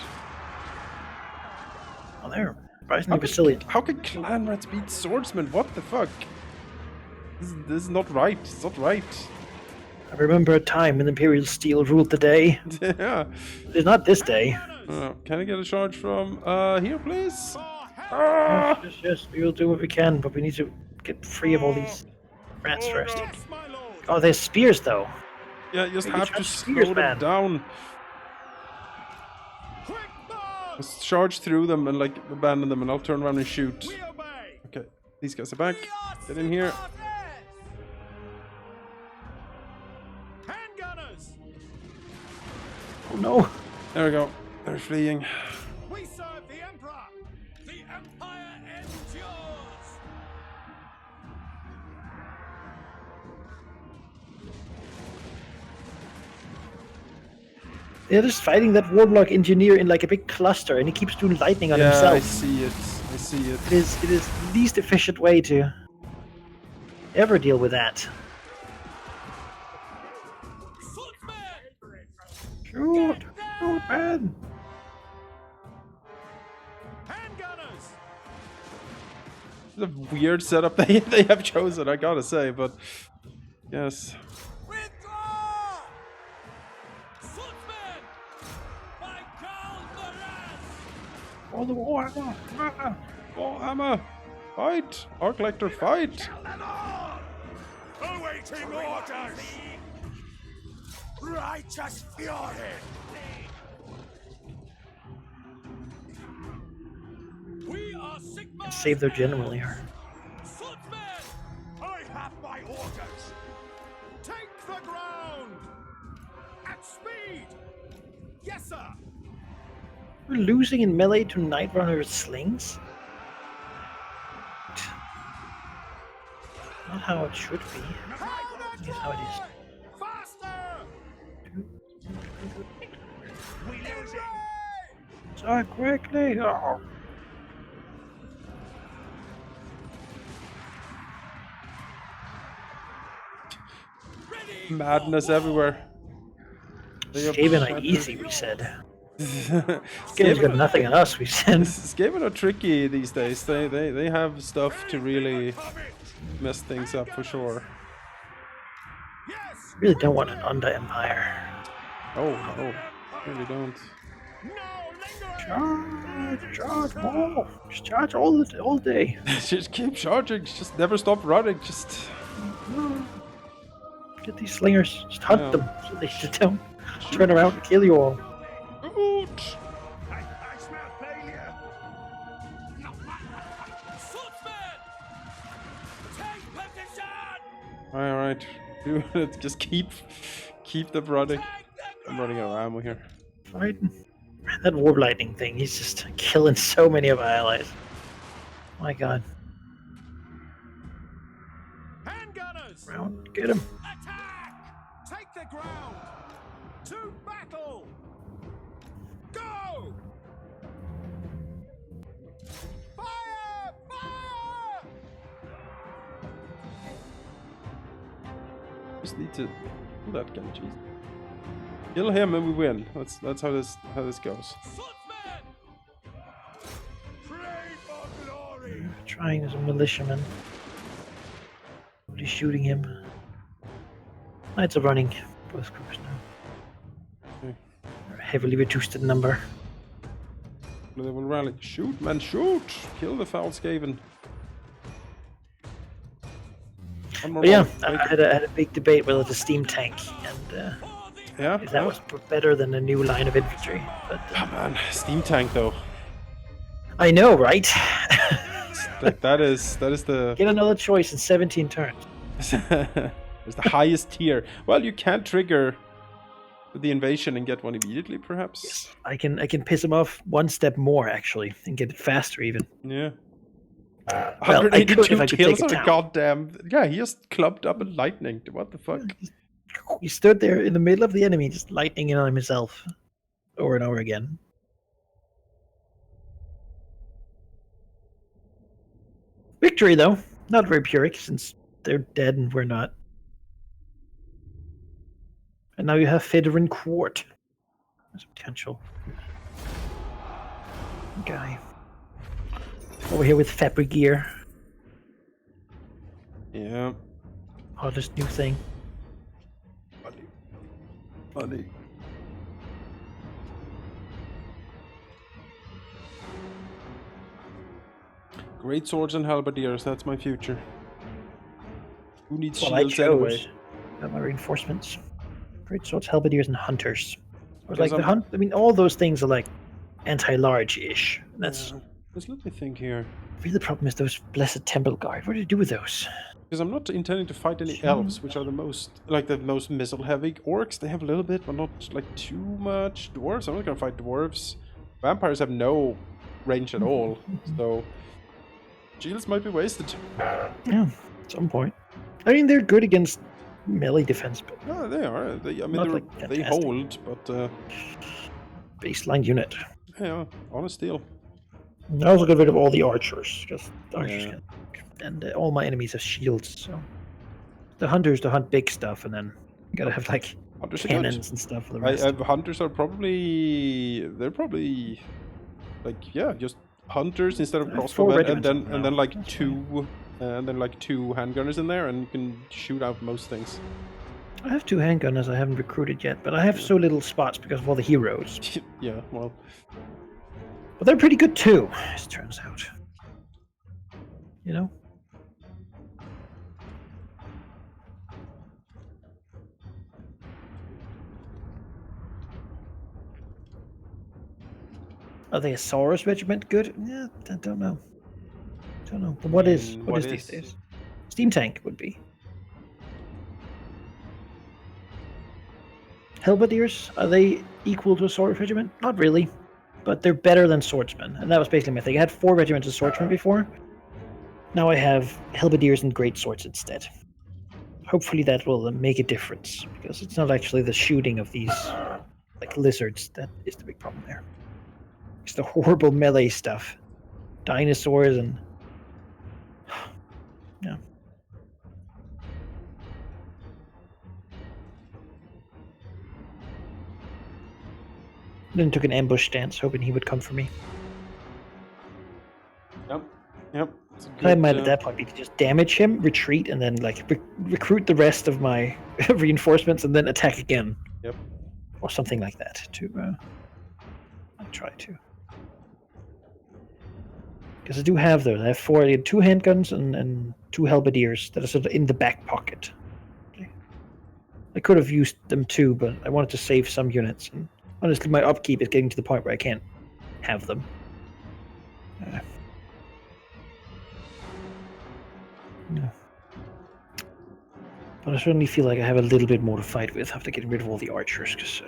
Oh, they're Surprisingly resilient. How can clan rats beat swordsmen? What the fuck? This is not right. It's not right. I remember a time when Imperial Steel ruled the day. Yeah. It's not this day. Can I get a charge from here, please? Yes, we will do what we can, but we need to get free of all these rats first. Yes, my lord. Oh, there's spears though. Yeah, you just Maybe have to charge slow spears, them man. down. Quick march. Just charge through them and like abandon them, and I'll turn around and shoot. We obey. Okay, these guys are back. Get in here. Handgunners. Oh no. There we go. They're fleeing. We serve the Emperor. The Empire endures. They're just fighting that Warlock engineer in like a big cluster, and he keeps doing lightning on Yeah, I himself. see it. I see it. It is the least efficient way to ever deal with that. Shoot! Shoot, man! Handgunners. It's a weird setup they have chosen, I gotta say, but yes. Withdraw. Swordsmen. By Karl Varas. All the Warhammer! Warhammer! Fight! Elector, fight! Awaiting orders. Righteous fury. We are Sigma. Save their general here. Swordsmen. I have my orders. Take the ground. At speed. Yes, sir. We're losing in melee to Night Runner slings? Not how it should be. Here's how it is. Faster. We lose it. So quickly! Oh. Madness everywhere. They have Skaven are shattered- easy, we said. Skaven's got nothing on us, we said. Skaven are tricky these days. They have stuff to really mess things up for sure. Yes. Really don't want an Under-Empire. Oh no, really don't. No lingering. Charge more! Just charge all day. Just keep charging. Just never stop running. Just Get these slingers. Just hunt Yeah. them so they just don't turn around and kill you all. shoot. I smell failure. Swordsman. Take position. All right, do it. Just keep them running. I'm running out of ammo here. Fighting. Man, that Warp Lightning thing, he's just killing so many of our allies. My god. Handgunners. Round, get him. Attack. Take the ground. To battle. Go. Fire. Fire. Just need to do that guy. Jeez. Kill him and we win. That's how this goes. Swordsman. Pray for glory. Trying as a militiaman. Nobody's shooting him. Knights are running. Both groups now. Okay. They're heavily reduced in number. They will rally. Shoot, man, shoot! Kill the foul Skaven. One more But yeah, one. I had a big debate whether the steam tank and Yeah. if that was better than a new line of infantry. But Ah, man, steam tank though. I know, right? that is the Get another choice in 17 turns. is the highest tier. Well, you can't trigger the invasion and get one immediately, perhaps. Yes, I can piss him off one step more actually, and get it faster even. Yeah. Well, I could 182 if I could kills take on it a down. goddamn. Yeah, he just clubbed up a lightning. What the fuck? He stood there in the middle of the enemy, just lightning in on himself, over and over again. Victory though, not very Pyrrhic since they're dead and we're not. And now you have Fedoran Quart. There's a potential guy. Over here with fabric gear. Yeah. Oh, this new thing. Money. Great swords and halberdiers, that's my future. Who needs Well, I shields anyway? chose my reinforcements. Great swords, halberdiers, and hunters. I was Because like, the hunt. I mean, all those things are like anti-large-ish. That's Just let me think here. really the problem. Is those blessed temple guard? What do you do with those? Because I'm not intending to fight any elves, which are the most missile heavy. Orcs, they have a little bit, but not like too much. Dwarves, I'm not gonna fight dwarves. Vampires have no range at all, so shields might be wasted. Yeah, at some point. I mean, they're good against melee defense, but No, they are. I mean, Not, like, they fantastic. hold, but baseline unit. yeah, on a steel. I also got rid of all the archers, because archers Yeah. can. And all my enemies have shields, so the hunters to hunt big stuff, and then you gotta have like Hunters are cannons good. and stuff for the rest. Hunters are probably like just hunters instead of 4 crossbowmen, regiments and of them then now. like That's two, and then like 2 handgunners in there, and you can shoot out most things. I have 2 handgunners I haven't recruited yet, but I have so little spots because of all the heroes. Yeah, well, But they're pretty good too, as it turns out. You know? Are they a Saurus regiment good? Yeah, I don't know. Don't know. But what is these days? Steam tank would be. Halberdiers, are they equal to a Saurus regiment? Not really. But they're better than swordsmen. And that was basically my thing. I had 4 regiments of swordsmen before. Now I have halberdiers and great swords instead. Hopefully that will make a difference, because it's not actually the shooting of these like lizards that is the big problem there. It's the horrible melee stuff. Dinosaurs and yeah. Then took an ambush stance, hoping he would come for me. Yep. I might at that point be to just damage him, retreat, and then like recruit the rest of my reinforcements, and then attack again. Yep. Or something like that. I'll try to. Because I do have those. I have 2 handguns and 2 halberdiers that are sort of in the back pocket. I could have used them too, but I wanted to save some units. And honestly, my upkeep is getting to the point where I can't have them. No. But I certainly feel like I have a little bit more to fight with after getting rid of all the archers, because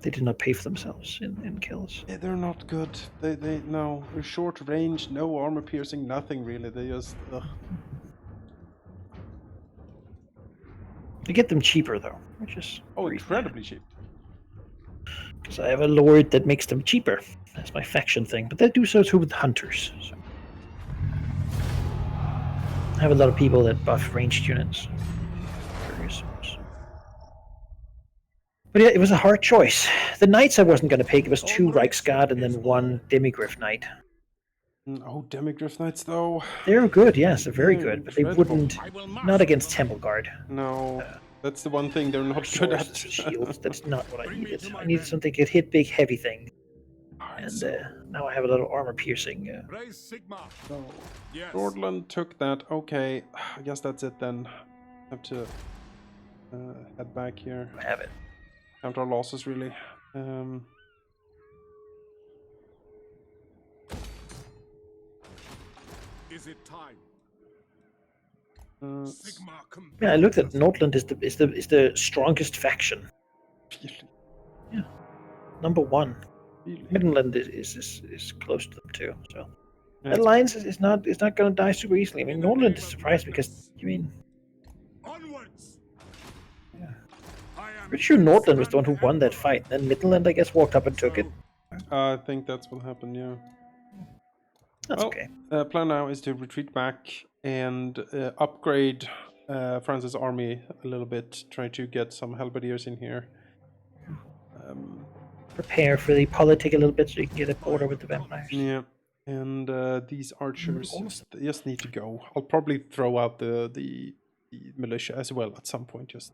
they did not pay for themselves in kills. Yeah, they're not good. They're short range, no armor piercing, nothing really. They just I get them cheaper though, which is incredibly cheap. because I have a lord that makes them cheaper. That's my faction thing, but they do so too with hunters. So. I have a lot of people that buff ranged units. But yeah, it was a hard choice. The knights I wasn't going to pick. It was 2 Reichsguard and then 1 Demigryph knight. Oh, Demigryph Knights though. They're good, yes, they're very Yeah, good, but they incredible. wouldn't. Not against Temple Guard. No, that's the one thing they're not good Swords at. and shields. That's not what I needed. I needed something that could hit big, heavy things. And now I have a lot of armor piercing. Raise Sigma. So, Yes. Nordland took that. Okay, I guess that's it then. Have to head back here. Have it. Count our losses really. Is it time? Sigma Yeah, I looked at Nordland is the strongest faction. Really? Yeah, number 1. Really? Midland is close to them too. So Yeah, that alliance is not going to die super easily. I mean, Nordland is surprised because Onwards. Yeah. I am Pretty sure Nordland was the one who won that fight. Then Midland, I guess, walked up and took it. I think that's what happened. Yeah. That's Well, okay. Plan now is to retreat back and upgrade France's army a little bit. Try to get some halberdiers in here. Prepare for the politic a little bit so you can get a border with the vampires. Yeah, And these archers just need to go. I'll probably throw out the militia as well at some point. Just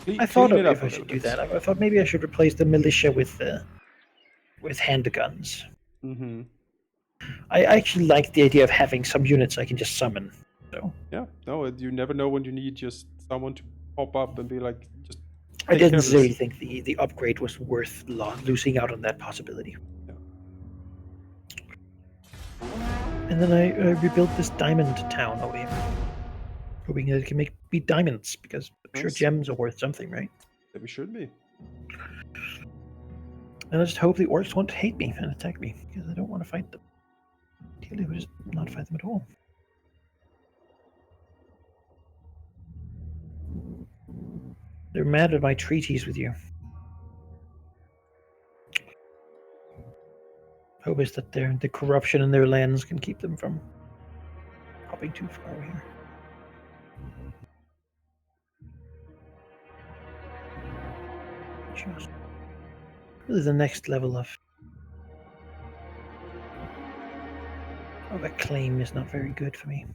I thought clean it up if a I little should do bit. that. I thought maybe I should replace the militia with handguns. Mm-hmm. I actually like the idea of having some units I can just summon. So Yeah, no, you never know when you need just someone to pop up and be like, just. I take didn't care of this. really think the upgrade was worth losing out on that possibility. Yeah. And then I rebuilt this diamond town over here, hoping that it can be diamonds, because I'm sure Nice. gems are worth something, right? Yeah, we should be. And I just hope the orcs won't hate me and attack me, because I don't want to fight them. Ideally, I would just not fight them at all. They're mad at my treaties with you. Hope is that the corruption in their lands can keep them from hopping too far over here. Just really the next level of acclaim is not very good for me.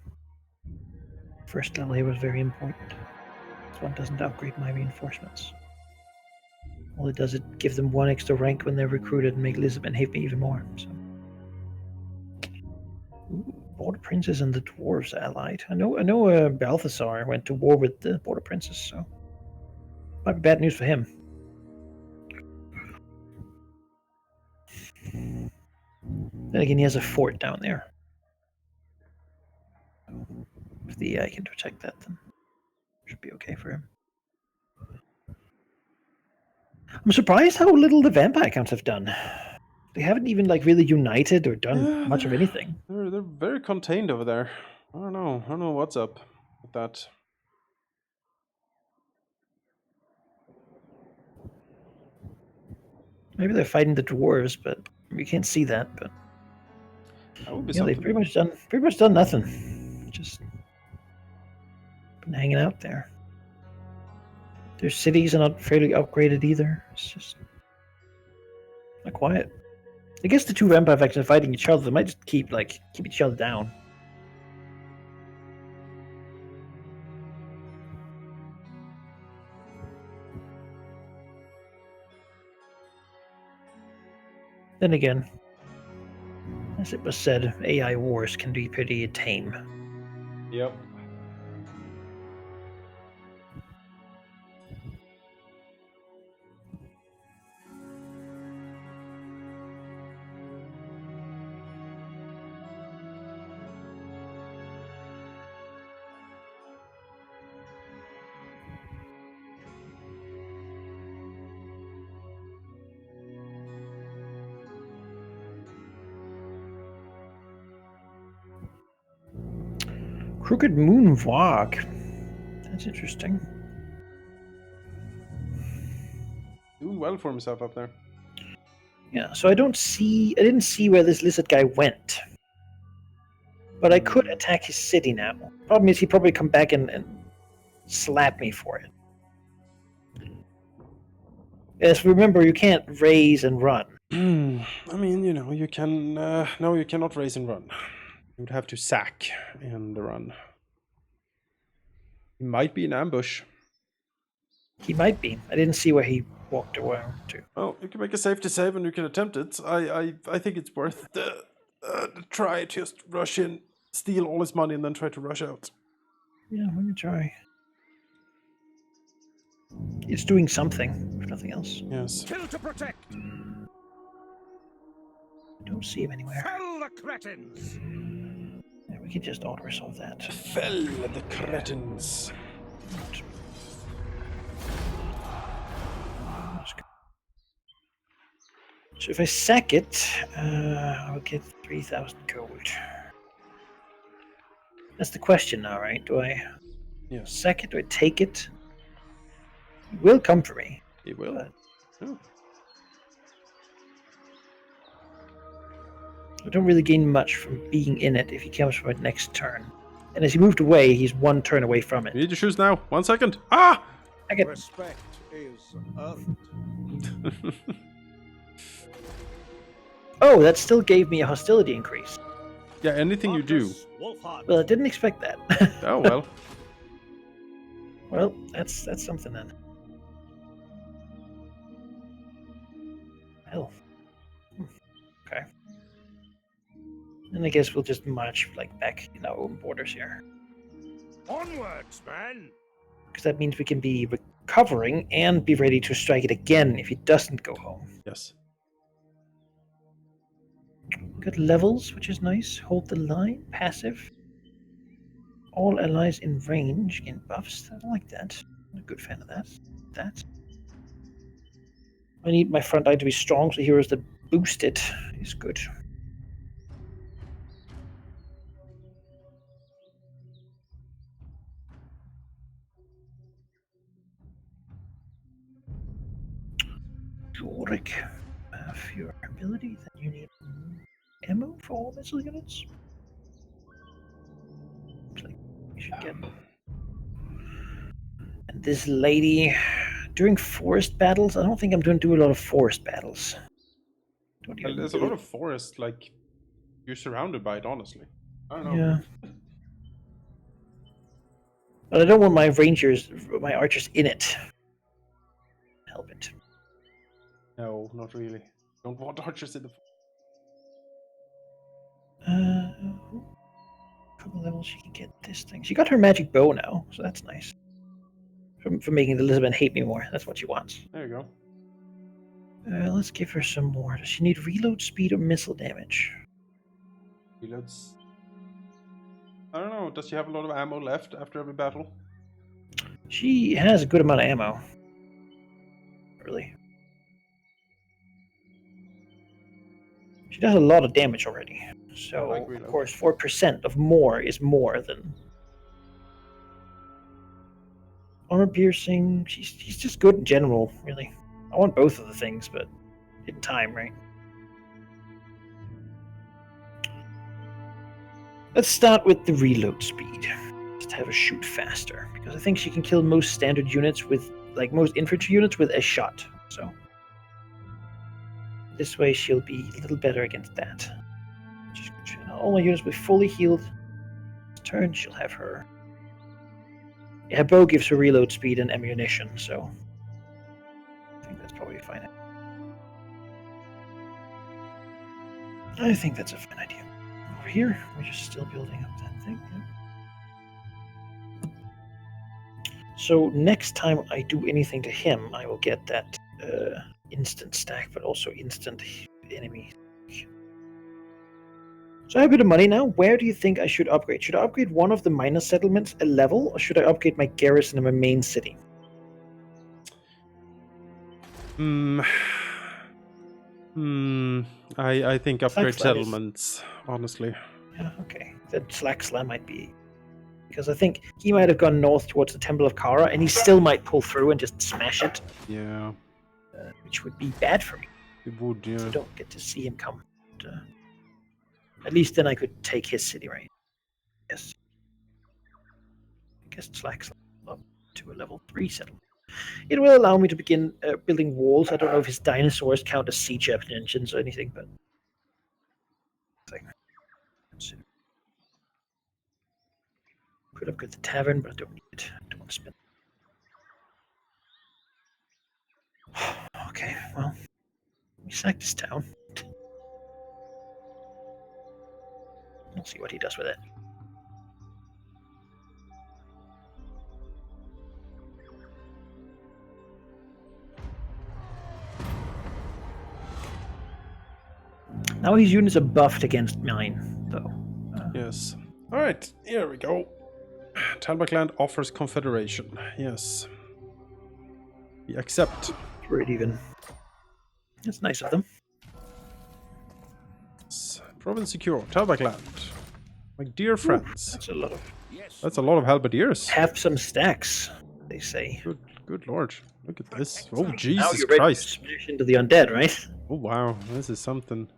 First level here was very important. This one doesn't upgrade my reinforcements. All it does is give them one extra rank when they're recruited and make Lisbon hate me even more. So. Ooh, Border Princes and the Dwarves allied. I know Balthasar went to war with the Border Princes, so might be bad news for him. Then again, he has a fort down there. If the AI can protect that, then should be okay for him. I'm surprised how little the vampire counts have done. They haven't even really united or done much of anything. They're very contained over there. I don't know what's up with that. Maybe they're fighting the dwarves, but you can't see that. But That would be they've something. pretty much done nothing. Just been hanging out there. Their cities are not fairly upgraded either. It's just not quiet. I guess the two vampire factions are fighting each other. They might just keep each other down. Then again, as it was said, AI wars can be pretty tame. Yep. Crooked Moon Walk. That's interesting. Doing well for himself up there. Yeah, so I didn't see where this lizard guy went. But I could attack his city now. Problem is he'd probably come back and slap me for it. Yes, remember you can't raise and run. I mean, you can. No, you cannot raise and run. You would have to sack and run. He might be in ambush. He might be. I didn't see where he walked away to. Oh, you can make a safety save and you can attempt it. I think it's worth the try. Just rush in, steal all his money, and then try to rush out. Yeah, let me try. It's doing something, if nothing else. Yes. Kill to protect. Don't see him anywhere. Fell the cretins. Yeah, we can just auto-resolve that. Fell the cretins. So if I sack it, I'll get 3,000 gold. That's the question now, right? Do I sack it? Do I take it? He will come for me. He will. But Oh. I don't really gain much from being in it if he comes for my next turn. And as he moved away, he's one turn away from it. You need to choose now. 1 second. Ah! I get Respect is earned. Oh, that still gave me a hostility increase. Yeah, anything you do. Marcus Wolfhard. Well, I didn't expect that. Oh well. Well, that's something then. Hell. Okay. And I guess we'll just march like back in our own borders here. Onwards, man. Because that means we can be recovering and be ready to strike it again if he doesn't go home. Yes. Good levels, which is nice. Hold the line, passive. All allies in range gain buffs. I like that. I'm a good fan of that. I need my front line to be strong, so heroes that boost it is good. Yorick. For your ability, then you need ammo for all missile units. Looks like we should get. And this lady, during forest battles, I don't think I'm going to do a lot of forest battles. Well, there's a lot of forest, like, you're surrounded by it, honestly. I don't know. Yeah. But I don't want my rangers, my archers in it. Help it. No, not really. Don't want archers in the... Couple levels, she can get this thing. She got her magic bow now, so that's nice. For making Elizabeth hate me more. That's what she wants. There you go. Let's give her some more. Does she need reload speed or missile damage? Reloads. I don't know. Does she have a lot of ammo left after every battle? She has a good amount of ammo. Really. She does a lot of damage already. So, like of reload. course, 4% of more is more than... Armor piercing. She's just good in general, really. I want both of the things, but in time, right? Let's start with the reload speed. Just have her shoot faster, because I think she can kill most standard units with, like most infantry units with a shot. So this way she'll be a little better against that. All my units will be fully healed. This turn she'll have her. Yeah, her bow gives her reload speed and ammunition, so I think that's probably fine. I think that's a fine idea. Over here, we're just still building up that thing. Yeah. So next time I do anything to him, I will get that instant stack, but also instant enemy. So I have a bit of money now. Where do you think I should upgrade? Should I upgrade one of the minor settlements a level, or should I upgrade my garrison in my main city? I think upgrade Slackslam settlements, honestly. Yeah, okay. Then Slackslam might be... Because I think he might have gone north towards the Temple of Kara, and he still might pull through and just smash it. Yeah. Which would be bad for me. It would, yeah. I don't get to see him come. But, at least then I could take his city, right? Yes. I guess Slackslam up to a level 3 settlement. It will allow me to begin building walls. I don't know if his dinosaurs count as siege engines or anything, but... Could upgrade the tavern, but I don't need it. I don't want to spend. Okay, well, we sack this town. We'll see what he does with it. Now his units are buffed against mine, though. Yes. Alright, here we go. Talbotland offers confederation. Yes. We accept. Right, even. That's nice of them. Province secure. Talbotland. My dear friends. That's a lot of... That's a lot of halberdiers. Have some stacks, they say. Good lord. Look at this. Oh, Now Jesus you're ready Christ. to smash into the undead, right? Oh, wow. This is something.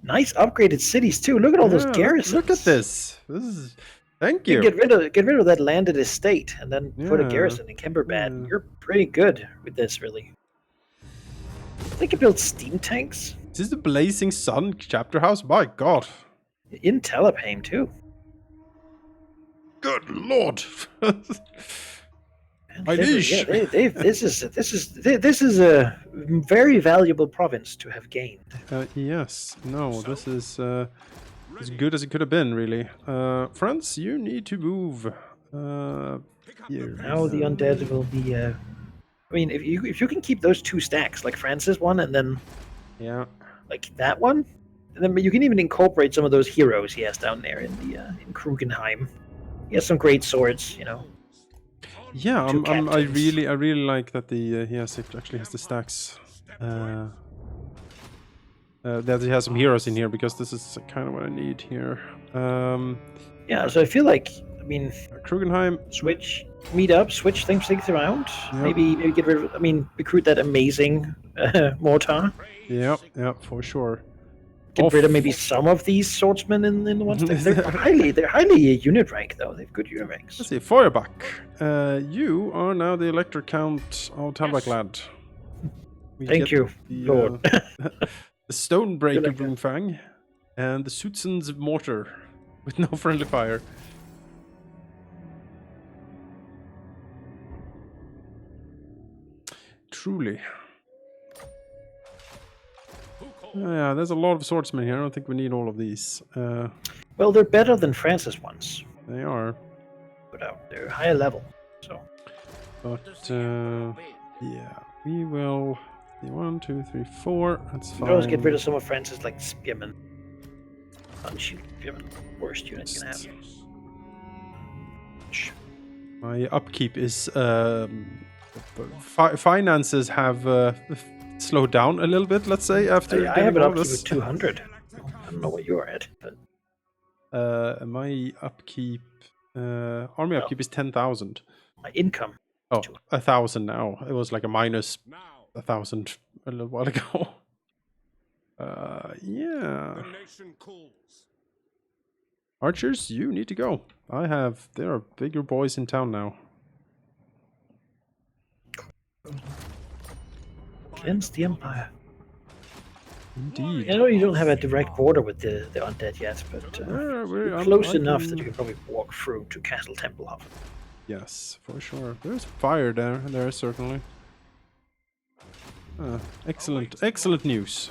Nice upgraded cities, too. Look at all those garrisons. Look at this. This is... Thank you. Get rid of that landed estate and then put a Yeah. garrison in Kimberbad. Yeah. You're pretty good with this, really. They could build steam tanks. Is this the Blazing Sun chapter house? My god. In Telepain too. Good lord. My They- liege. yeah, this is a very valuable province to have gained. Yes. No, this is as good as it could have been, really. France, you need to move. Here. Now the undead will be. I mean, if you can keep those 2 stacks, like France's one, and then Yeah. like that one, and then you can even incorporate some of those heroes he has down there in the in Krugenheim. He has some great swords, you know. Yeah, Two I captains. really like that the he actually has the stacks. That he has some heroes in here, because this is kind of what I need here. Yeah, so I feel like, I mean, Krugenheim. meet up, switch things around. Yep. Maybe get rid of. I mean, recruit that amazing mortar. Yeah, for sure. Get rid of maybe some of these swordsmen in the ones that they're highly a unit rank though. They've good unit ranks. Let's see, Feuerbach. You are now the Elector Count of Talbaclad. Thank you, Lord. The Stonebreaker Good idea. Broomfang and the Sutzen's Mortar with no friendly fire. Truly. Yeah, there's a lot of swordsmen here. I don't think we need all of these. Well, they're better than Francis ones. They are. Put out. They're higher level. So But, yeah, we will... 1, 2, 3, 4. That's you fine. can always get rid of some of Francis like spearmen. Unshield spearmen. Worst unit you can have. My upkeep is... finances have slowed down a little bit, let's say, after... I have an all upkeep this. of 200. I don't know what you're at, but My upkeep... army upkeep is 10,000. my income. Oh, 1,000 now. It was like a minus 1,000 a little while ago. Yeah. The nation calls. Archers, you need to go. There are bigger boys in town now. Cleanse the Empire. Indeed. I know you don't have a direct border with the undead yet, but you're close enough that you can probably walk through to Castle Tempelhof. Yes, for sure. There's fire there certainly. Excellent news.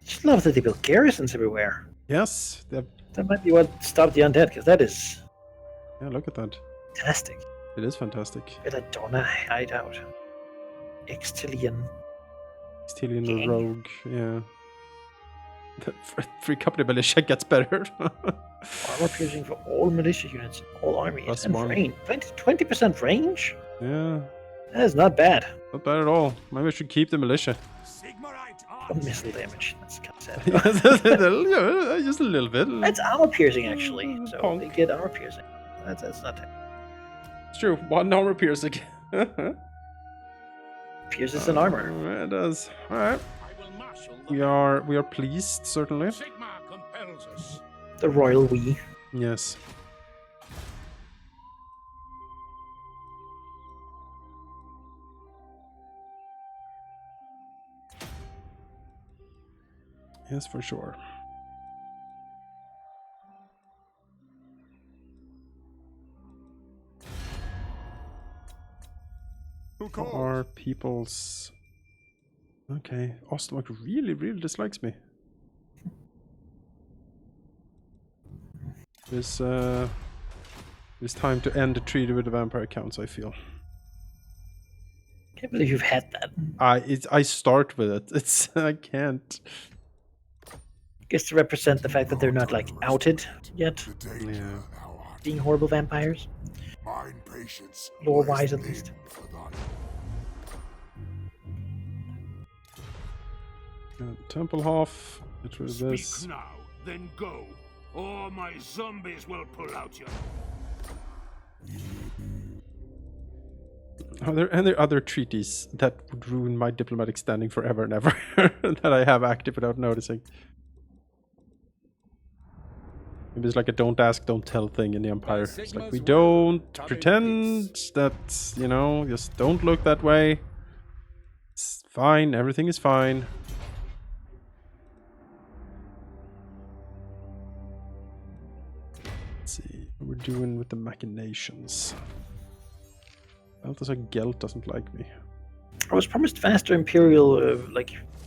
Just love that they built garrisons everywhere. Yes, That might be what stopped the undead, because that is yeah, look at that. fantastic. It is fantastic. Belladonna hideout. Extilian. Stealing Gang. the rogue, yeah. The free company militia gets better. Armor piercing for all militia units, all armies, Plus and one. range. 20% range? Yeah, That is not bad. not bad at all. Maybe we should keep the militia. Sigmarite One arms. missile damage. That's kind of sad. Yeah, just a little bit. That's armor piercing, actually. So Punk. they get armor piercing. That's not terrible. It's true. 1 armor piercing. Pierces an armor. It does. All right. I will marshal the We are pleased, certainly. Sigmar compels us. The royal we. Yes. Yes, for sure. Who calls? Our people's... Okay, Ostmark really dislikes me. It's time to end the treaty with the vampire counts, I feel. Can't believe you've had that. I start with it. I can't. Guess to represent the fact that they're not like outed yet, Yeah. being horrible vampires. Mine patience. Lore-wise, at least. Tempelhof. Get rid of this. Speak now, then go, or my zombies will pull out your. Are there any other treaties that would ruin my diplomatic standing forever and ever that I have active without noticing? Maybe it's like a don't ask, don't tell thing in the Empire. It's like we don't pretend that, you know, just don't look that way. It's fine. Everything is fine. Let's see what we're doing with the machinations. Balthasar Gelt doesn't like me. I was promised faster Imperial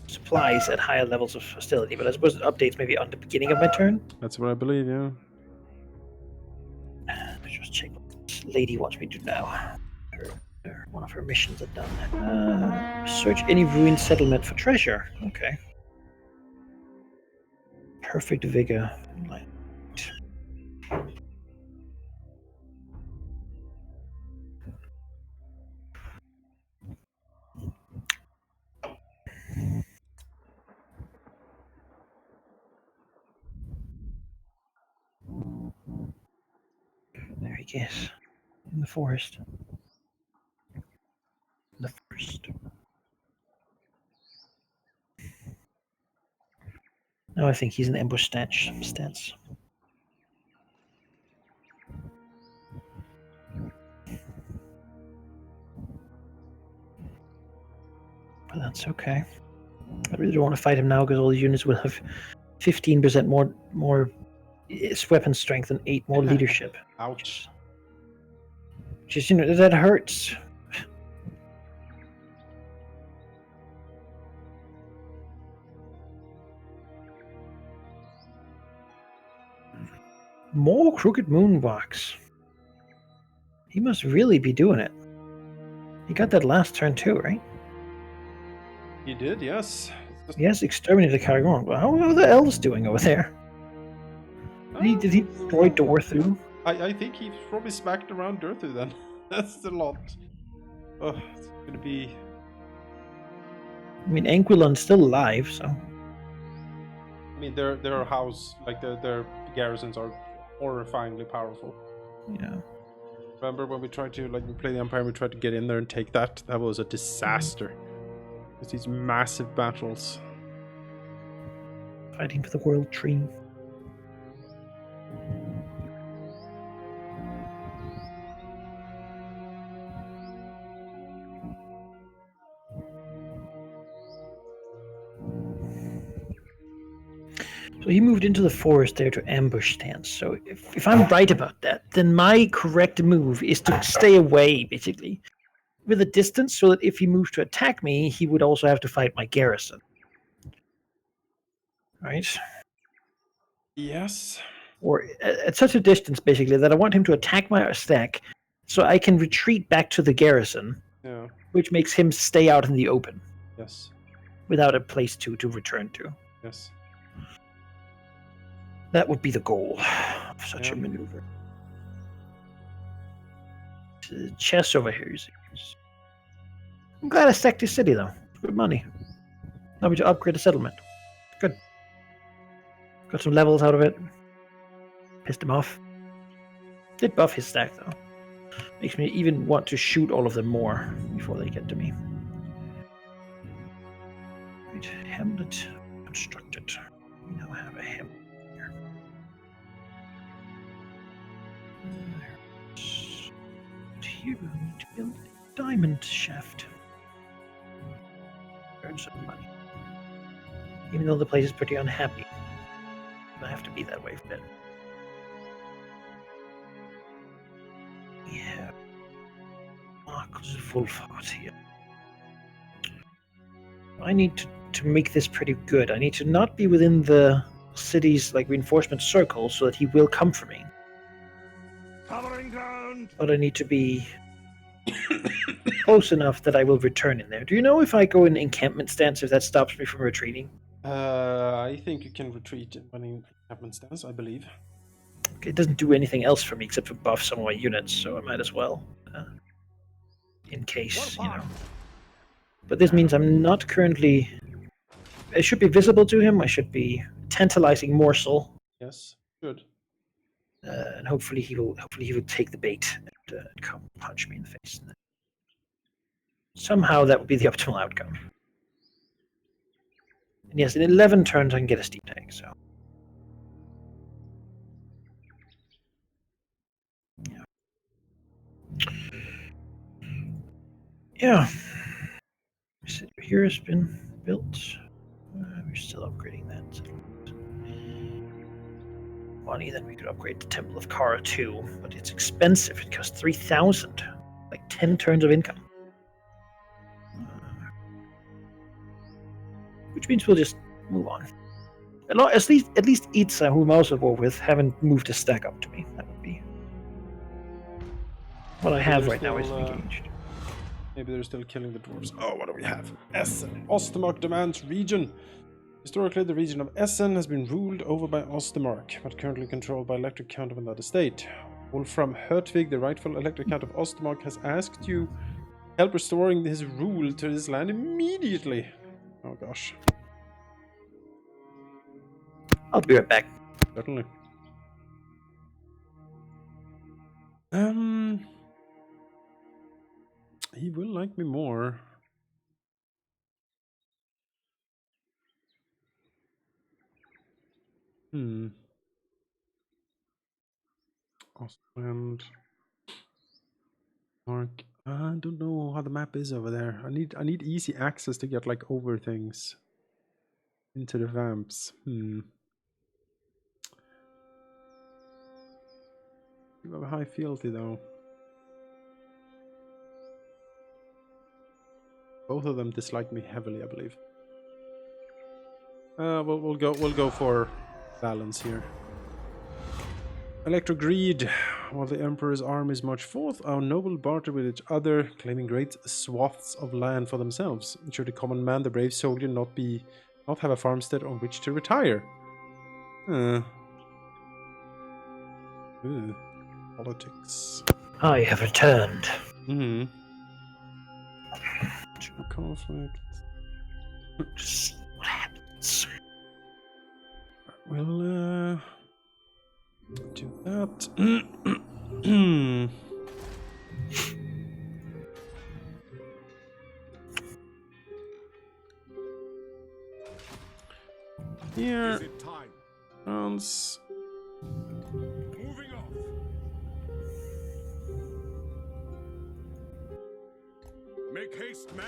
supplies at higher levels of hostility, but I suppose it updates maybe on the beginning of my turn. That's what I believe, yeah. Let's just check what this lady wants me to do now. One of her missions are done. Search any ruined settlement for treasure. Okay. Perfect vigor. There he is. In the forest. The forest. No, I think he's an ambush stance. But that's okay. I really don't want to fight him now because all the units will have 15% more weapon strength and 8 more leadership. Ouch. Just, that hurts. More Crooked Moonwalks. He must really be doing it. He got that last turn too, right? He did, yes. Yes, exterminated Caragorn. Well, how are the elves doing over there? Did he destroy Dorthu? I think he probably smacked around Dorthu then. That's a lot. Oh, it's gonna be... I mean, Anquilon's still alive, so... I mean, their house, like their garrisons are horrifyingly powerful. Yeah. Remember when we tried to, we play the Empire, we tried to get in there and take that? That was a disaster. It's these massive battles. Fighting for the World Tree. So he moved into the forest there to ambush stance. So if I'm right about that, then my correct move is to stay away, basically, with a distance, so that if he moves to attack me, he would also have to fight my garrison. Right? Yes. Or at such a distance, basically, that I want him to attack my stack, so I can retreat back to the garrison, Yeah. which makes him stay out in the open. Yes. Without a place to return to. Yes. That would be the goal of such a maneuver. The chest over here is... I'm glad I sacked this city, though. Good money. Now we to upgrade the settlement. Good. Got some levels out of it. Pissed him off. Did buff his stack, though. Makes me even want to shoot all of them more before they get to me. Right, Hamlet constructed. We now have a Hamlet here. Here we need to build a diamond shaft. Earn some money. Even though the place is pretty unhappy. I have to be that way for it. We have Marcus Wolfhard here. I need to make this pretty good. I need to not be within the city's reinforcement circle so that he will come for me. Covering ground. But I need to be close enough that I will return in there. Do you know if I go in encampment stance, if that stops me from retreating? I think you can retreat when in encampment stance, I believe. Okay, it doesn't do anything else for me except for buff some of my units, so I might as well. In case, But this means I'm not currently... I should be visible to him. I should be tantalizing morsel. Yes, good. And hopefully he will take the bait and come punch me in the face. Somehow that would be the optimal outcome. And yes, in 11 turns I can get a steam tank, so... Yeah. Sit here has been built. We're still upgrading that. Money, then we could upgrade the Temple of Kara too, but it's expensive. It costs 3,000, like 10 turns of income. Which means we'll just move on. At least Itza, whom I also war with, haven't moved a stack up to me. That would be what I have right now is engaged. Maybe they're still killing the dwarves. Oh, what do we have? Essen. Ostermark demands region. Historically, the region of Essen has been ruled over by Ostermark, but currently controlled by Elector Count of another state. Wolfram Hertwig, the rightful Elector Count of Ostermark, has asked you help restoring his rule to this land immediately. Oh gosh. I'll be right back. Certainly. He will like me more. Ostland. Mark. I don't know how the map is over there. I need easy access to get like over things. Into the vamps. You have a high fealty though. Both of them dislike me heavily, I believe. We'll go for balance here. Electro greed. While the Emperor's armies march forth, our noble barter with each other, claiming great swaths of land for themselves. Should the common man, the brave soldier, not have a farmstead on which to retire? Politics. I have returned. Conflict. What happens? We'll do that. Here. Is it time? France. Moving off. Make haste, men.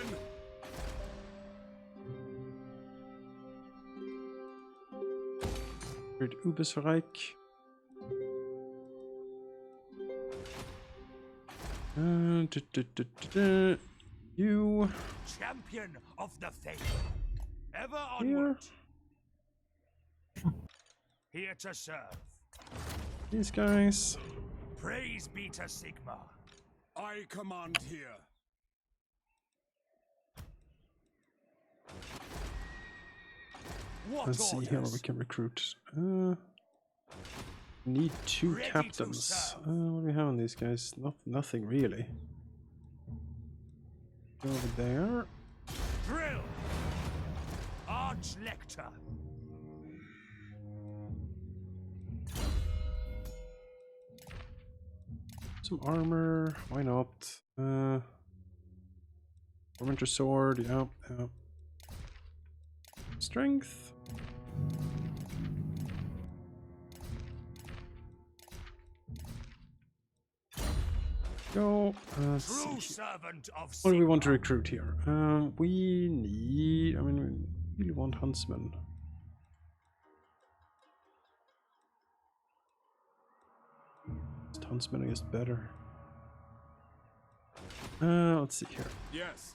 Great Ubesreich. You. Champion of the faith. Ever Here. onward. Here to serve. These guys. Praise be to Sigma. I command here. What Let's see orders? here what we can recruit. Need 2 Ready to captains. serve. What do we have on these guys? Nothing really. Go over there. Drill. Arch Lector. Some armor. Why not? Winter sword. Yep. Strength. Go. Let's see True here. servant of What do we want to Sigma. recruit here? We need. I mean, we really want huntsmen. Huntsmen, I guess, better. Let's see here. Yes.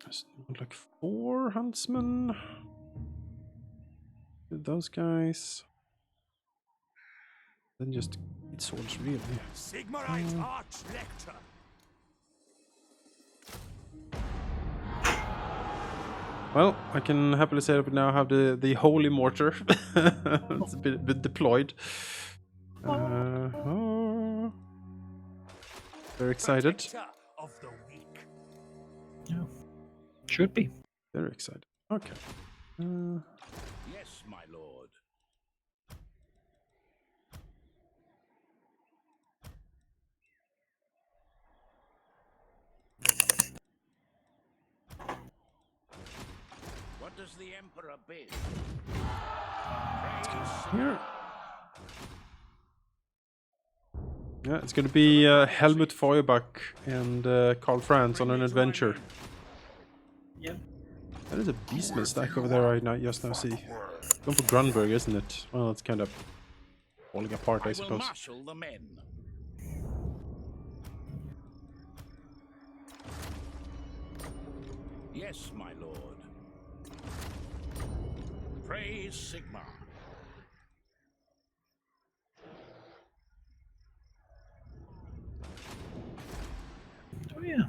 There's like 4 huntsmen. Those guys. Then just eat swords, really. Sigmarite Arch Lector. Well, I can happily say that we now have the holy mortar. It's a bit deployed. Very excited. Protector of the weak. Yeah. Should be. Very excited. Okay. Yes, my lord. What does the Emperor bid? Here. Yeah, it's gonna be Helmut Feuerbach and Karl Franz on an adventure. Yep. That is a beastman stack over there I just now see. Going for Grunberg, isn't it? Well, it's kind of falling apart, I I will suppose. marshal the men. Yes, my lord. Praise Sigmar. Oh yeah.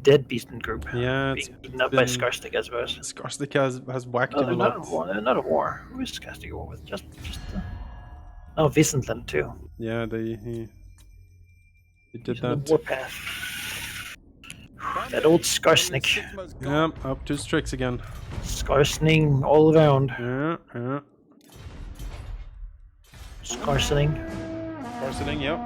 Dead beastman group. Yeah, it's being eaten up by Skarsnik, I suppose. Skarsnik has whacked him a Not a lot. war. Not a war. Who is Skarsnik war with? Just. Oh, Wissentland too. Yeah, he did He's on the that. warpath. That old Skarsnik. Yeah, up to Strix again. Skarsning all around. Yeah. Skarsening. Skarsening, yep.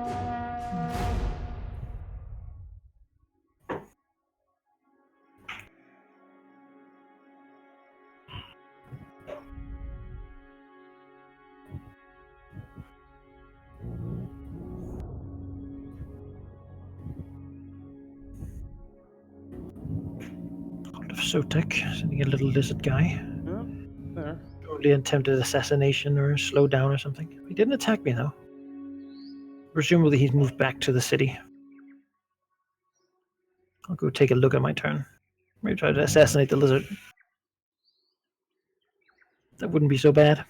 Of Sotek, sending a little lizard guy. Yeah, there. Probably attempted assassination or slow down or something. He didn't attack me though. Presumably he's moved back to the city. I'll go take a look at my turn. Maybe try to assassinate the lizard. That wouldn't be so bad.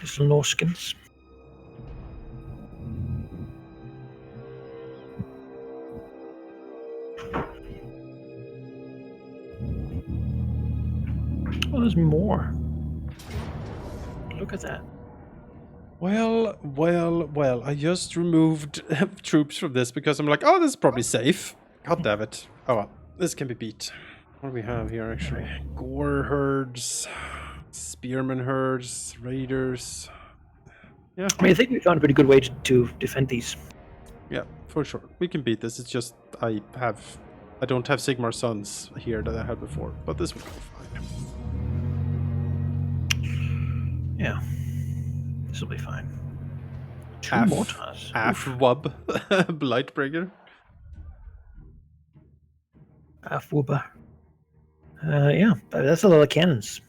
Little Norskins. Oh, there's more. Look at that. Well, I just removed troops from this because I'm like, oh, this is probably safe. God damn it. Oh well, this can be beat. What do we have here actually? Gore herds, spearman herds, raiders. Yeah. I mean, I think we found a pretty good way to defend these. Yeah, for sure. We can beat this. It's just I don't have Sigmar Sons here that I had before, but this will go fine. Yeah. This will be fine. Two mortars. Afwub, Blightbringer. Afwuba. Yeah, that's a lot of cannons.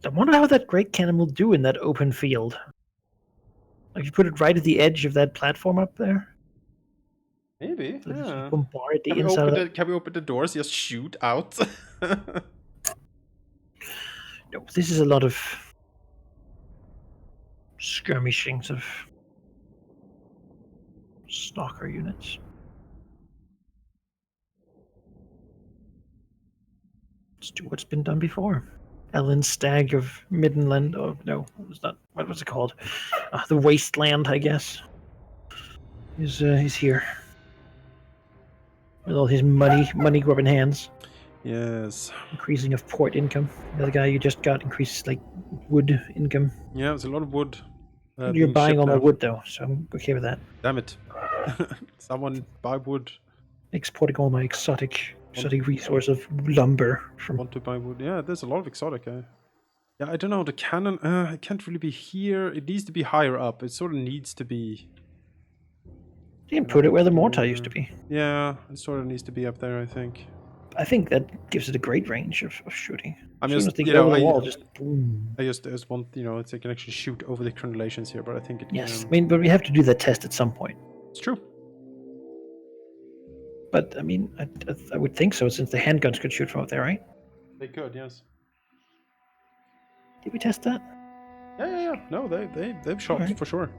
I wonder how that great cannon will do in that open field. Like, you put it right at the edge of that platform up there. Maybe. So just Yeah. bombard the Can we, inside of open that. can we open the doors? Just shoot out. No, this is a lot of skirmishings of stalker units. Let's do what's been done before. Ellen Stag of Middenland. Oh no, it was not. What was it called? The Wasteland, I guess. He's here with all his money grubbing hands. Yes. Increasing of port income. The other guy you just got increases like wood income. Yeah, it's a lot of wood. You're being buying shipped all my now. wood though, so I'm okay with that. Damn it. Someone buy wood. Exporting all my exotic resource of lumber from. Want to buy wood. Yeah, there's a lot of exotic. Yeah, I don't know. The cannon, it can't really be here. It needs to be higher up. It sort of needs to be... You can put it where the mortar used to be. Yeah, it sort of needs to be up there, I think. I think that gives it a great range of shooting. I'm As soon just, as they you get know, over the wall, just boom. I just want, they can actually shoot over the crenellations here, but I think it can... Yes, I mean, but we have to do that test at some point. It's true. But, I mean, I would think so, since the handguns could shoot from up there, right? They could, yes. Did we test that? Yeah. No, they've shot Alright. for sure.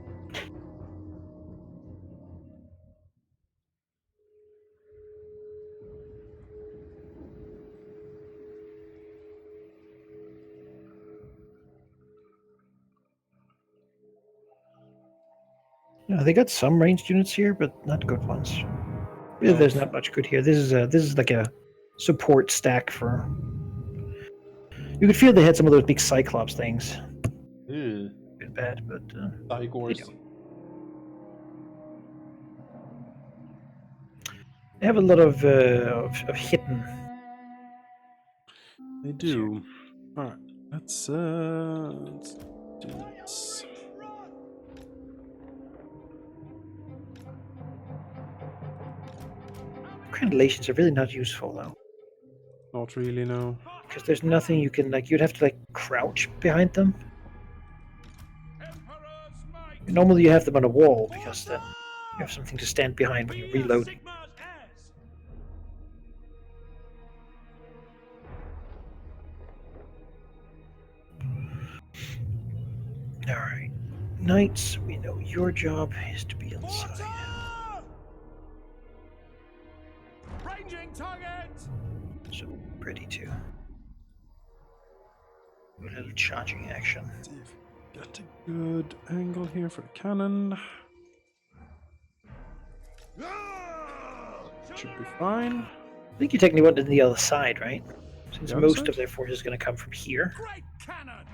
No, they got some ranged units here, but not good ones. Yeah, there's not much good here. This is like a support stack for. You could feel they had some of those big Cyclops things. Ew. A bit bad, but they Tigors. don't. They have a lot of hidden. They do. All right, let's do this. Crenulations are really not useful though, Not really, no. because there's nothing you can like. You'd have to like crouch behind them. Emperor's might. Normally you have them on a wall because then you have something to stand behind when you're We are reloading. Sigmar's heirs. All right, knights. We know your job is to be inside. Water! Ranging target. So ready to. A little charging action. See if we got a good angle here for the cannon. Should be fine. I think you technically want it to the other side, right? Since The other most side? of their force is going to come from here. Great cannon.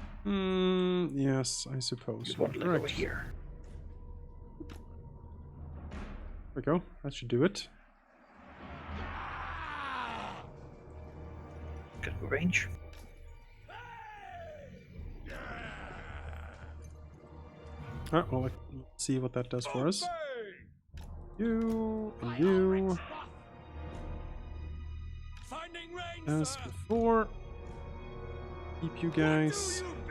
Yes, I suppose. You want to like over Correct. here. There we go. That should do it. Good range. Alright, well, let's see what that does for us. You and you, Finding range, as sir. before. Keep you guys. What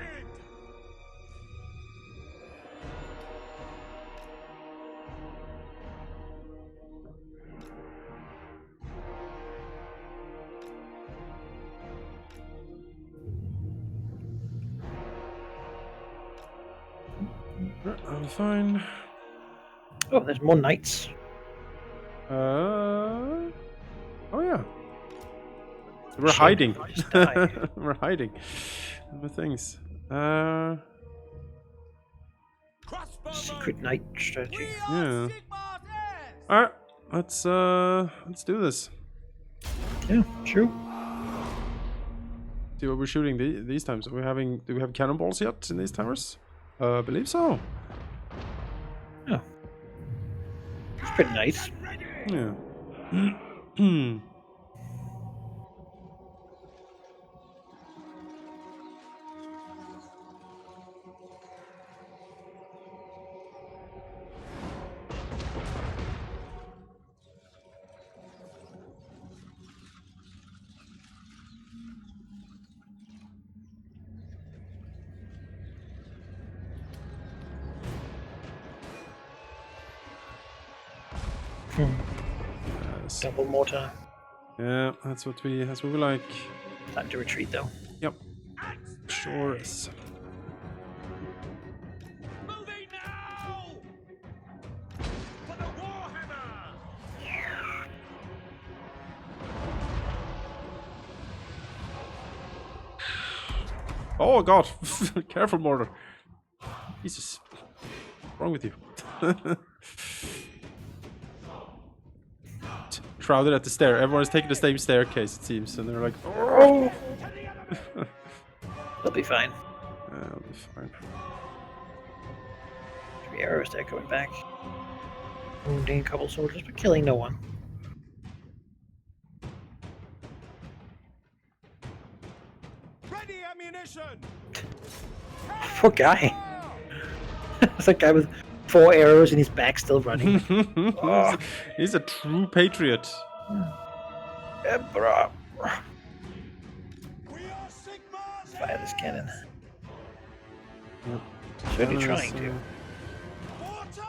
do you bid? I'm fine. Oh, there's more knights. Oh yeah. We're Shit, hiding. I just died. We're hiding. The things. Crossbowmen. Secret knight strategy. We are Yeah. Sigmar's heirs. Alright, let's do this. Yeah, true. See what we're shooting these times. Do we have cannonballs yet in these towers? I believe so. Oh. It's pretty nice. Yeah. Yes. Double mortar. Yeah, that's what we like. Time to retreat though. Yep. Sure is. Moving now. For the Warhammer. Oh god! Careful, mortar. Jesus. What's wrong with you? Shrouded at the stair. Everyone's taking the same staircase, it seems, and they're like, oh! They'll be fine. That'll be fine. 3 arrows there going back. Wounding a couple soldiers, but killing no one. Ready ammunition. Poor guy. It's that guy with 4 arrows and his back still running. He's a true patriot. Emperor. We are Sigmar's Fire this cannon. Yep. Certainly Cannon trying is, to. Water!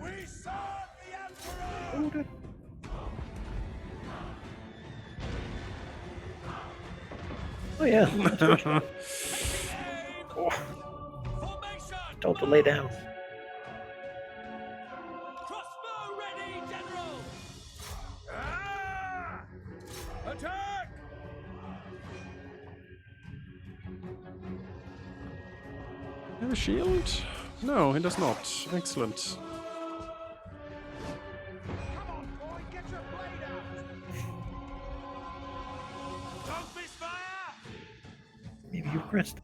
We serve the Emperor! Oh yeah. That's good. Oh, Formation! told to lay down. Crossbow ready, General! Ah! Attack! Have a shield? No, he does not. Excellent. Come on, boy, get your blade out! Don't misfire! Maybe you pressed.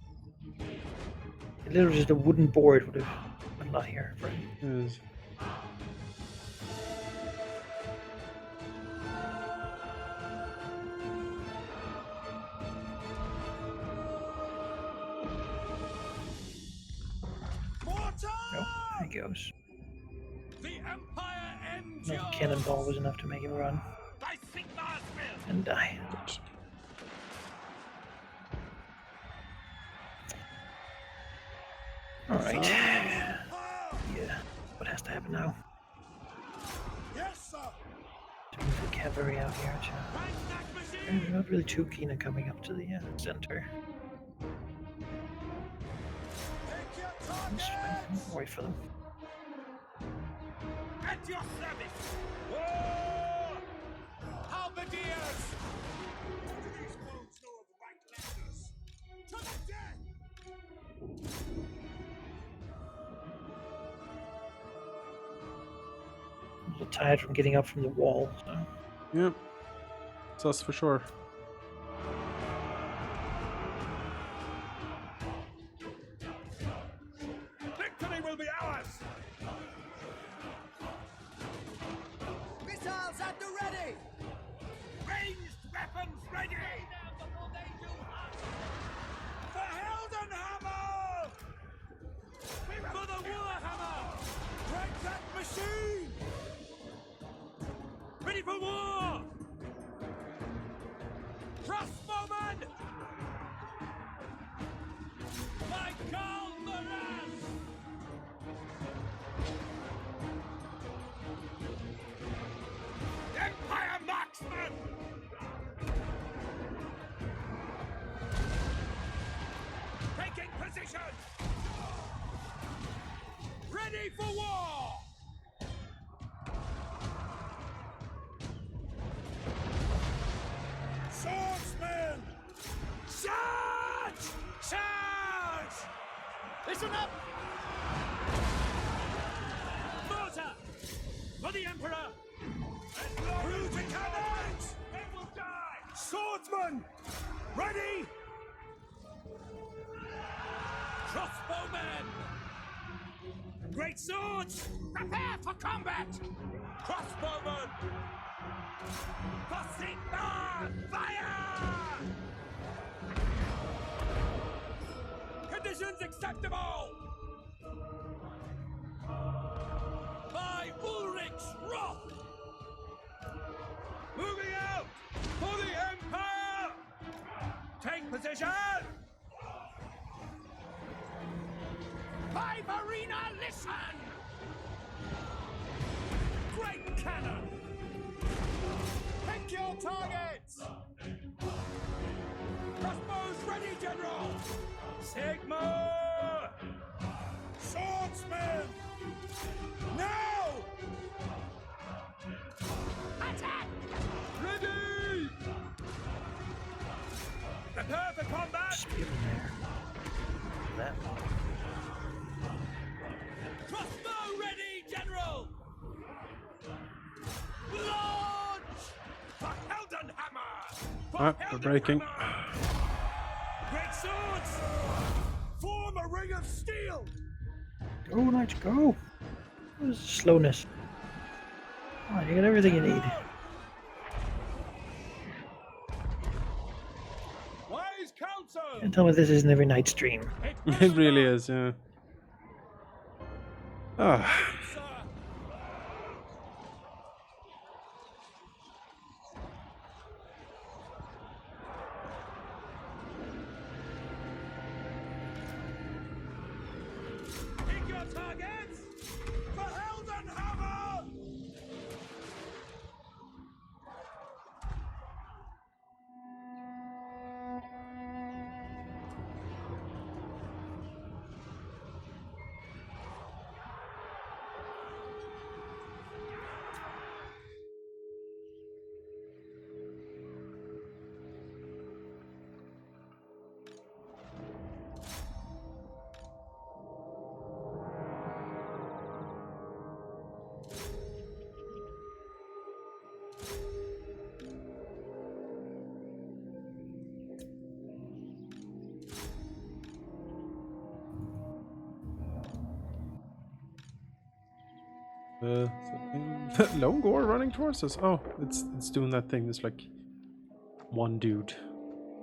Literally just a wooden board would have been a lot here for him. Yes. Mortar! Oh, there he goes. The Empire No endures! cannonball was enough to make him run Thy Sigmar's will! and die. Good. Alright. Fire! Yeah. What has to happen now? Yes, sir! To move the cavalry out here too. Right back, machine! They're not really too keen on coming up to the center. Take your It's targets! fine. Wait for them. At your service! War! Halberdiers! What do these wolves know of right letters? To the death! I'm a little tired from getting up from the wall. So. Yep. It's us for sure. Victory will be ours! Missiles at the ready! Ranged weapons ready! For Heldenhammer! For the Warhammer! Break that machine! Ready for war! Crossbowmen! My Carl Moran! Empire marksman! Taking position! Ready for war! Swordsman! Charge! Charge! Listen up! Mortar! For the Emperor! Through to cannons! It will die! Swordsman! Ready! Crossbowmen! Great swords! Prepare for combat! Crossbowmen! For Sigmar! Fire! Conditions acceptable! By Ulrich's wrath! Moving out! For the Empire! Take position! By Marina, listen! Great cannon! Pick your targets! Crossbows ready, General! Sigmar! Swordsman! Now! Attack! Ready! Prepare for combat! Speed in there. That one. Crossbow ready, General! Launch! For Heldenhammer! For Ah, we're breaking. Heldenhammer! Great swords! Form a ring of steel! Go, Knights, go! What is the slowness? Come on, you got everything you need. Wise counsel! Can't tell me this isn't every night's dream. It really is, yeah. Ah, Sir. Pick your targets! For Heldenhammer! Lone Gore running towards us. Oh, it's doing that thing. There's like one dude.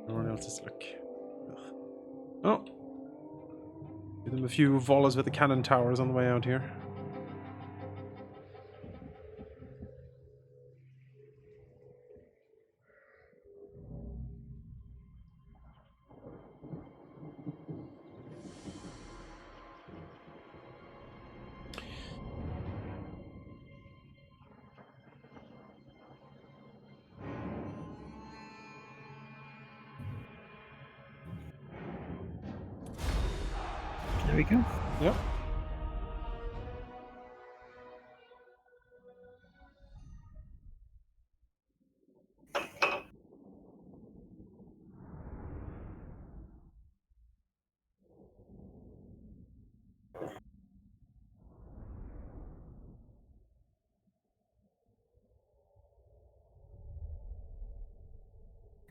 Everyone else is like. Ugh. Oh, give them a few volleys with the cannon towers on the way out here. There we go. Yep.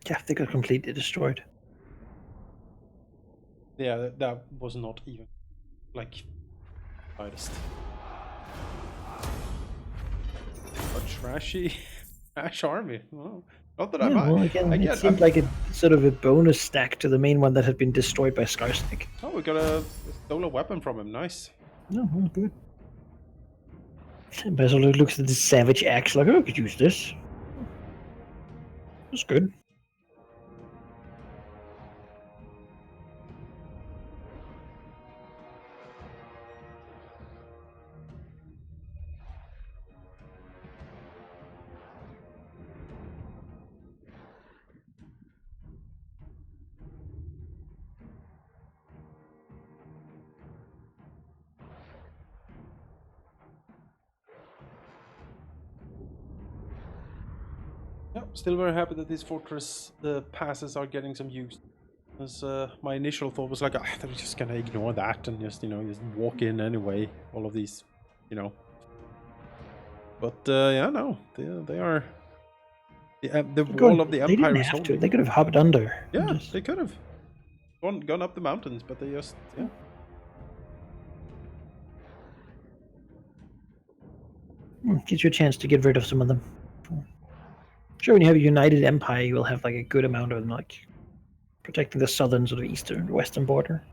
Yeah, they got completely destroyed. Yeah, that was not even like slightest. A trashy trash army. Well, not that Yeah, well, again, it seemed like a sort of a bonus stack to the main one that had been destroyed by Skarsnik. Oh, we got a stolen weapon from him. Nice. No, well, good. Basil looks at the savage axe like, oh, I could use this. That's good. Yep, still very happy that these fortress passes are getting some use. Because my initial thought was like, they're just gonna ignore that and just just walk in anyway. All of these, But yeah, no, they are. The wall of the They empire didn't is have to. holding. They could have hopped under. Yeah, they could have gone up the mountains, but they just Gives you a chance to get rid of some of them. Sure, when you have a united empire, you will have like a good amount of them, like protecting the southern, sort of eastern, western border.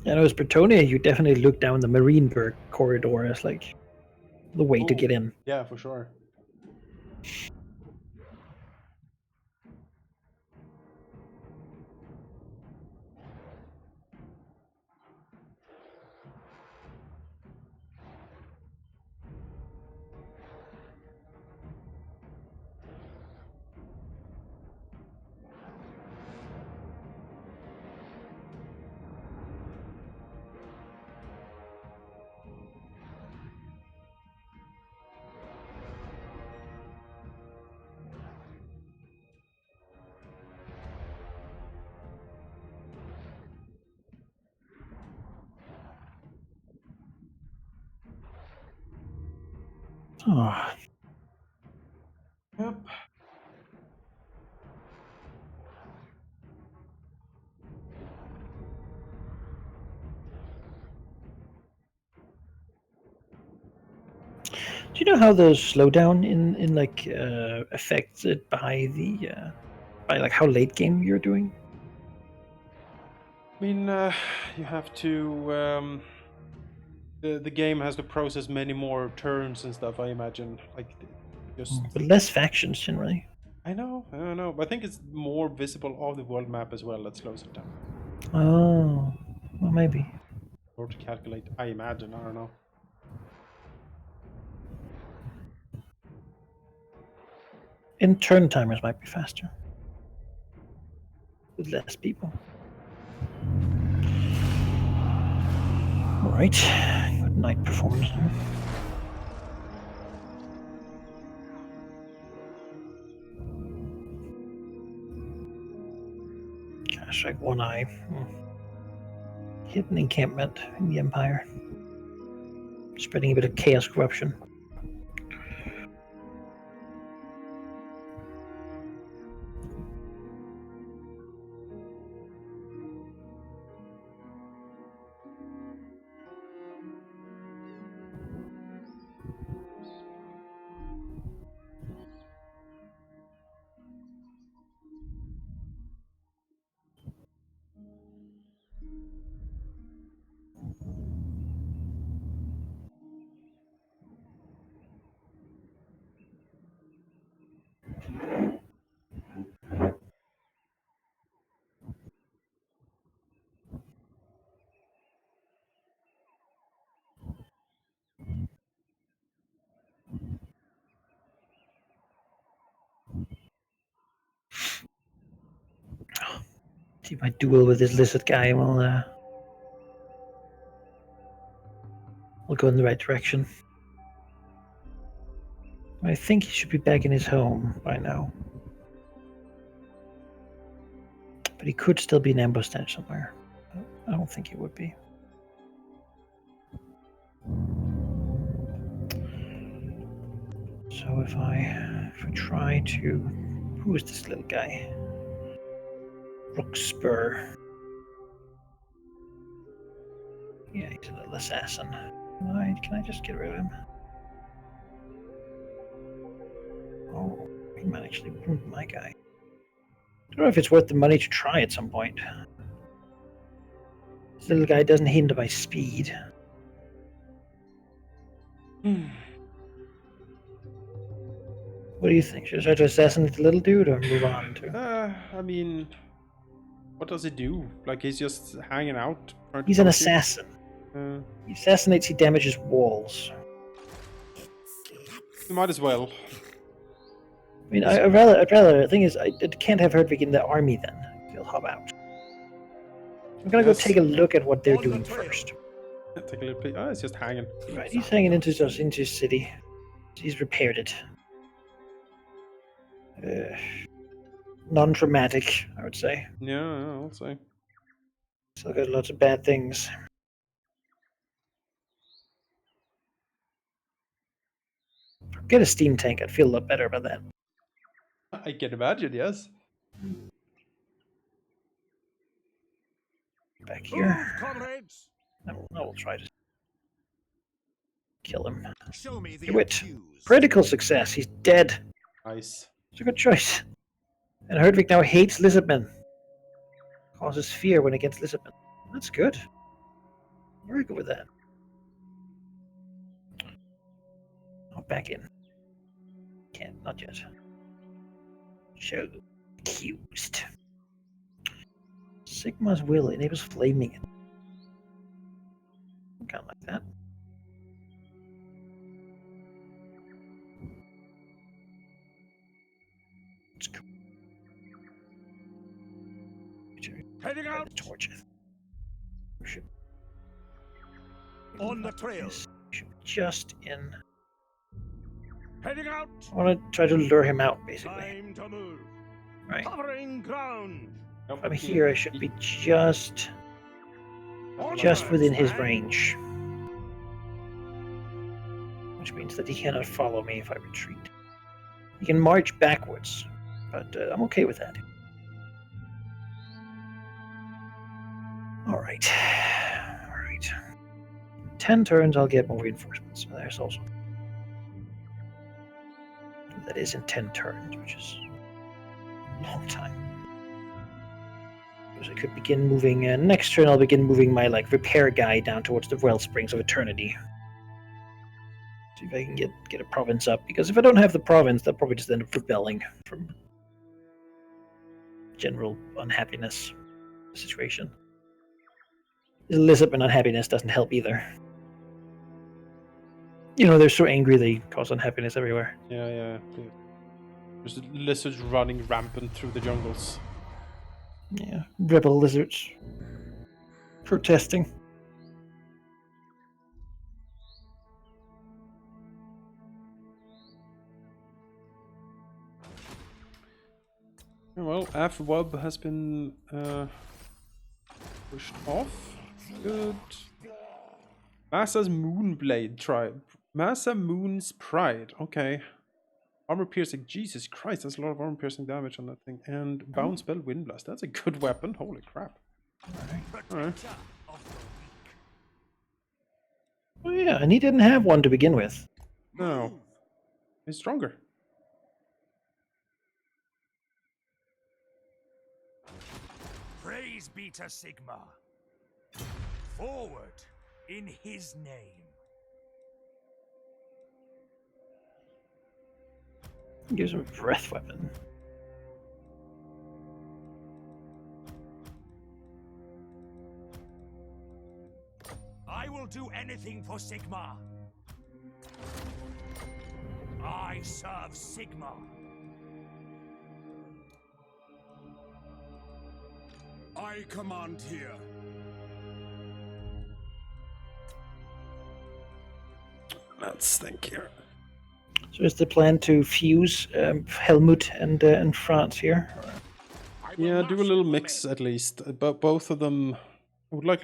And as Bretonia, you definitely look down the Marienburg corridor as like the way to get in. Yeah, for sure. Oh. Yep. Do you know how the slowdown in like affected by the by like how late game you're doing? I mean, you have to. The game has to process many more turns and stuff. I imagine, like, just. But less factions generally. I know, but I think it's more visible of the world map as well. That slows it down. Oh, well, maybe. Or to calculate, I imagine. I don't know. In turn timers might be faster with less people. All right, good night performance. Gosh, like one eye. hidden encampment in the Empire. Spreading a bit of chaos corruption. See my duel with this lizard guy will go in the right direction. I think he should be back in his home by now. But he could still be in ambush stand somewhere. I don't think he would be. So if I try to... Who is this little guy? Rookspur. Yeah, he's a little assassin. Can I just get rid of him? Oh, he might actually wound my guy. I don't know if it's worth the money to try at some point. This little guy doesn't hinder my speed. What do you think? Should I try to assassinate the little dude or move on to? I mean, what does he do? Like, he's just hanging out? He's an assassin. He assassinates, he damages walls. You might as well. I mean, I'd rather, the thing is, I can't have Herdvig in the army then. He'll hop out. I'm gonna go take a look at what they're doing first. Take a little peek. Oh, it's just hanging. Right, he's hanging into his city. He's repaired it. Non-traumatic, I would say. Yeah, I'll say. Still got lots of bad things. Get a steam tank, I'd feel a lot better about that. I can imagine, yes. Back here. comrades. I will try to kill him. Show me the Do it. accused. Critical success, he's dead. Nice. It's a good choice. And Herdvig now hates lizardmen. Causes fear when it gets lizardmen. That's good. Very good with that. Oh, back in. Can't, not yet. Show accused. Sigma's will enables flaming. Kind of like that. Let's go. Heading out. The torches. On the trail. Should be just in. Heading out. I want to try to lure him out, basically. Time to move. Right. Covering ground. Nope. From here, I should be just within his range. Which means that he cannot follow me if I retreat. He can march backwards, but I'm okay with that. Alright. Alright. 10 turns, I'll get more reinforcements. So there's also... That is in 10 turns, which is a long time. So I could begin moving... next turn, I'll begin moving my repair guy down towards the Wellsprings of Eternity. See if I can get a province up, because if I don't have the province, they'll probably just end up rebelling from general unhappiness situation. Lizardman unhappiness doesn't help either. You know, they're so angry they cause unhappiness everywhere. Yeah. There's lizards running rampant through the jungles. Yeah, rebel lizards. Protesting. Well, Afwab has been pushed off. Good. Masa's Moonblade tribe. Masa Moon's Pride. Okay. Armor piercing. Jesus Christ, that's a lot of armor piercing damage on that thing. And bounce spell wind blast. That's a good weapon. Holy crap. Alright. Oh yeah, and he didn't have one to begin with. No. He's stronger. Praise be to Sigma. Forward in his name. Gives him a breath weapon. I will do anything for Sigma. I serve Sigma. I command here. Let's think here. So is the plan to fuse Helmut and France here? Yeah, do a little mix at least. But both of them, I would like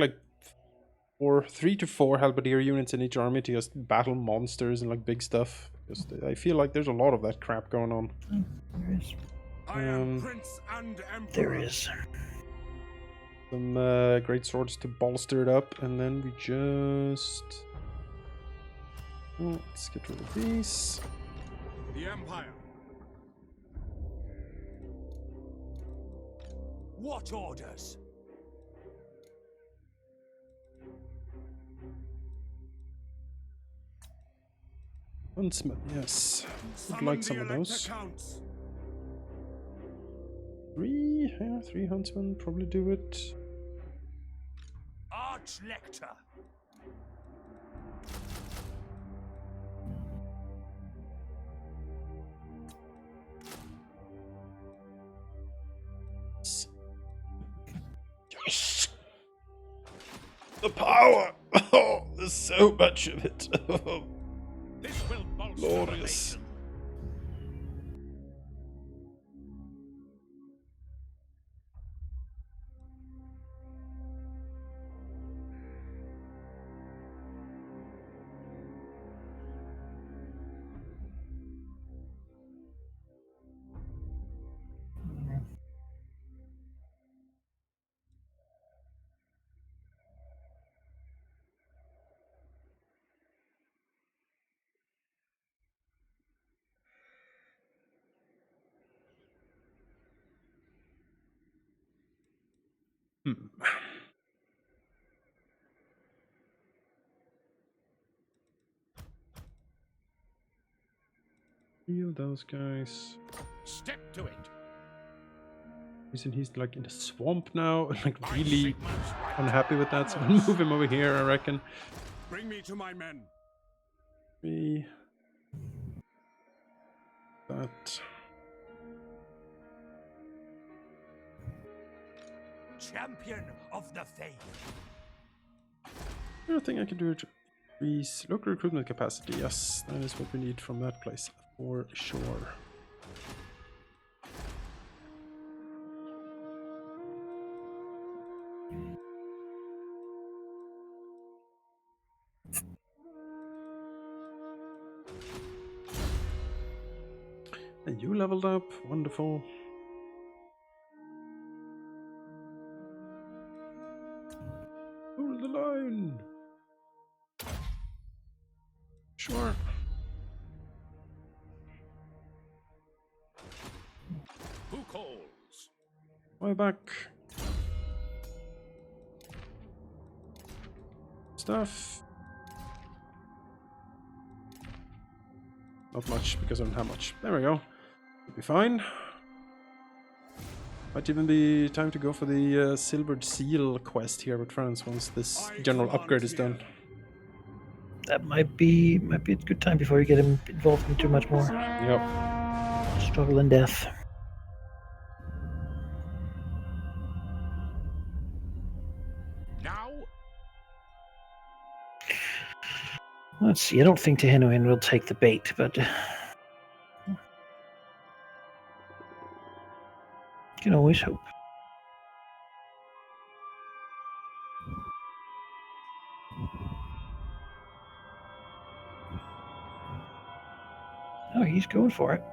3 to 4 halberdier units in each army to just battle monsters and like big stuff. Because I feel like there's a lot of that crap going on. There is. I am Prince and Emperor. There is. Some great swords to bolster it up, and then we just... Oh, let's get rid of these. The Empire. What orders? Huntsman, yes. Would like some of those. 3, yeah, 3 huntsmen, probably do it. Elector. Yes! The power! Oh, there's so much of it. This will bolster Glorious. Heal those guys. Stick to it. Isn't he's like in the swamp now? Like really unhappy with that, so I'll move him over here, I reckon. Bring me to my men. 3. That. Champion of the faith. I don't think I can do it. Increase local recruitment capacity. Yes, that is what we need from that place for sure. And you leveled up. Wonderful. Hold the line. Sure. Who calls? Why back? Stuff. Not much because I don't have much. There we go. We'll be fine. Might even be time to go for the Silvered Seal quest here with France once this general upgrade is done. That might be a good time before you get him involved in too much more Yep. struggle and death. Now? Let's see. I don't think Tehenoin will take the bait, but can always hope. he's going for it.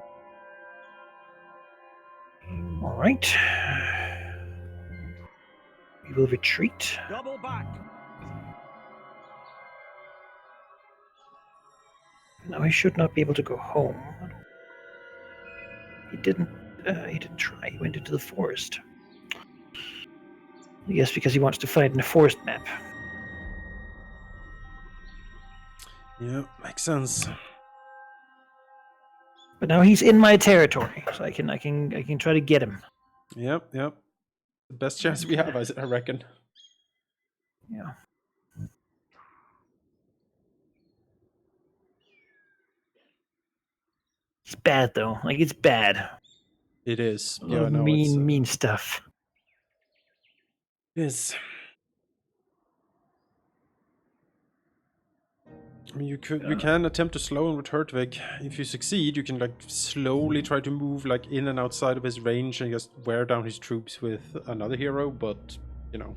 All right. We will retreat. Double back. Now he should not be able to go home. He didn't. He didn't try. He went into the forest. I guess because he wants to fight in a forest map. Yeah, makes sense. But now he's in my territory, so I can try to get him. Yep. The best chance we have, I reckon. Yeah. It's bad though. Like it's bad. It is. A lot Yeah, of no, mean stuff. It is. I mean, you can attempt to slow him with Hertwig. If you succeed, you can like slowly try to move like in and outside of his range and just wear down his troops with another hero. But you know,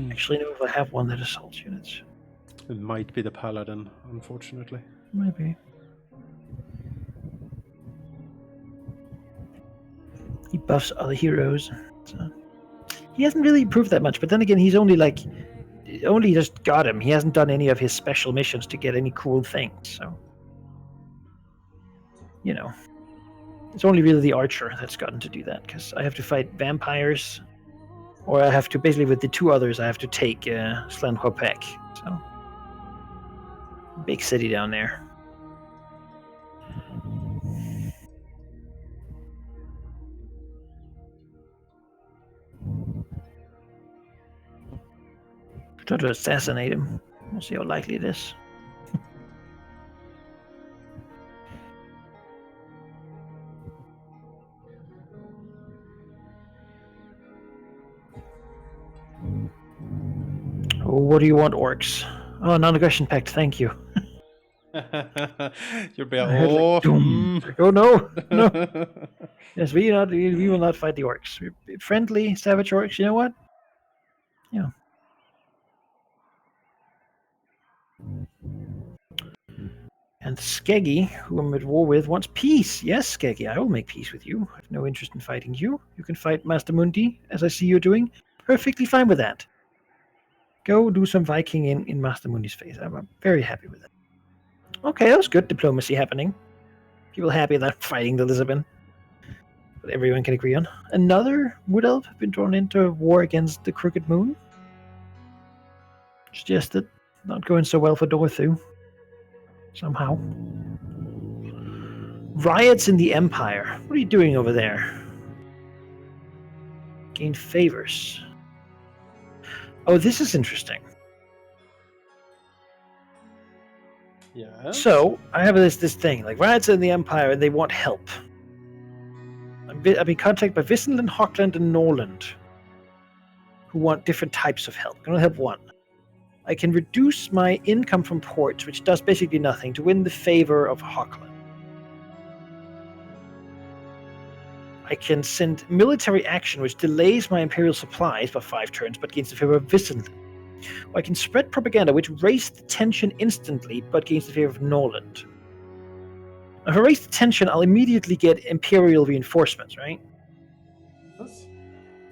Actually, no. If I have one that assaults units, it might be the Paladin, unfortunately. maybe. He buffs other heroes. So. He hasn't really improved that much, but then again, he's only just got him. He hasn't done any of his special missions to get any cool things, so you know. It's only really the archer that's gotten to do that, because I have to fight vampires, or I have to, basically with the two others, I have to take Slanhopek, so big city down there. Try to assassinate him. We'll see how likely it is. Oh, what do you want, orcs? Oh, non-aggression pact, thank you. You'll be I heard, like, doom. Oh no, no. Yes, we will not fight the orcs. We're friendly, savage orcs, you know what? Yeah. And Skeggy, who I'm at war with, wants peace. Yes, Skeggy, I will make peace with you. I have no interest in fighting you. You can fight Master Mundi, as I see you're doing. Perfectly fine with that. Go do some Viking in Master Mundi's face. I'm very happy with it. Okay, that was good diplomacy happening. People happy that I'm fighting the Lisbon. But everyone can agree on. Another Wood Elf been drawn into war against the Crooked Moon. It's just that not going so well for Dorthu. Somehow. Riots in the Empire. What are you doing over there? Gain favors. Oh, this is interesting. Yeah. So, I have this thing. Like, riots in the Empire, and they want help. I've been contacted by Vissenland, Hockland, and Norland, who want different types of help. I'm going to help one. I can reduce my income from ports, which does basically nothing, to win the favor of Hockland. I can send military action, which delays my imperial supplies by 5 turns, but gains the favor of Vissenland. Or I can spread propaganda, which raises the tension instantly, but gains the favor of Norland. Now, if I raise the tension, I'll immediately get imperial reinforcements, right? Yes.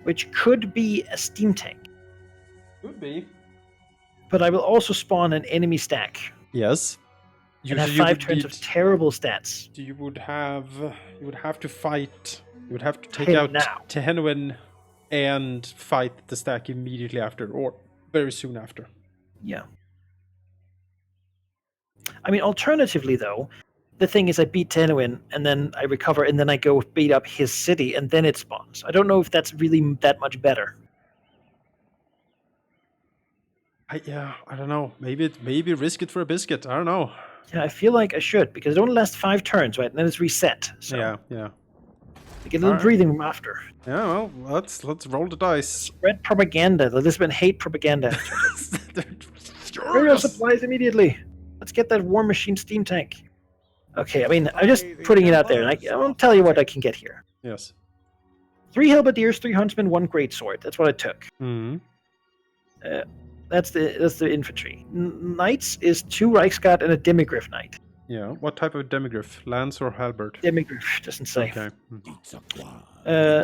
Which could be a steam tank. Could be. But I will also spawn an enemy stack. Yes. And have 5 turns of terrible stats. You would have to fight. You would have to take Him out now. Tehenwen and fight the stack immediately after, or very soon after. Yeah. I mean, alternatively, though, the thing is I beat Tehenwen, and then I recover, and then I go beat up his city, and then it spawns. I don't know if that's really that much better. I don't know. Maybe risk it for a biscuit. I don't know. Yeah, I feel like I should, because it only lasts 5 turns, right? And then it's reset. So Yeah. I get a little breathing room after. Yeah, well, let's roll the dice. Spread propaganda. The Lisbon hate propaganda. Imperial supplies immediately. Let's get that War Machine steam tank. Okay, I mean, I'm just putting it out there. And I won't tell you what I can get here. Yes. 3 3 Halberdiers, 3 Huntsmen, 1 Greatsword. That's what I took. Mm-hmm. That's the infantry. Knights is 2 Reichsguard and a Demigryph Knight. Yeah. What type of demigryph? Lance or halberd? Demigryph doesn't say. Okay.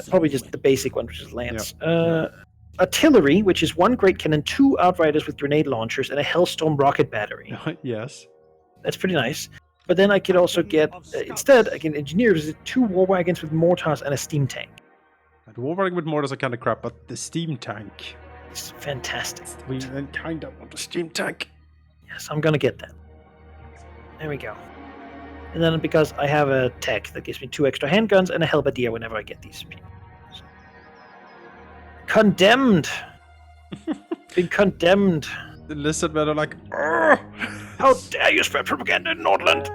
Probably just the basic one, which is Lance. Artillery, which is 1 great cannon, 2 outriders with grenade launchers, and a Hellstorm rocket battery. Yes. That's pretty nice. But then I could also get, instead, I can engineers 2 war wagons with mortars and a steam tank. The war wagon with mortars are kind of crap, but the steam tank. It's fantastic. We kind of want a steam tank. Yes, I'm gonna get that. There we go. And then because I have a tech that gives me 2 extra handguns and a halberdier whenever I get these people. Condemned! Been condemned. The lizard men are like, "Argh!" How dare you spread propaganda in Nordland?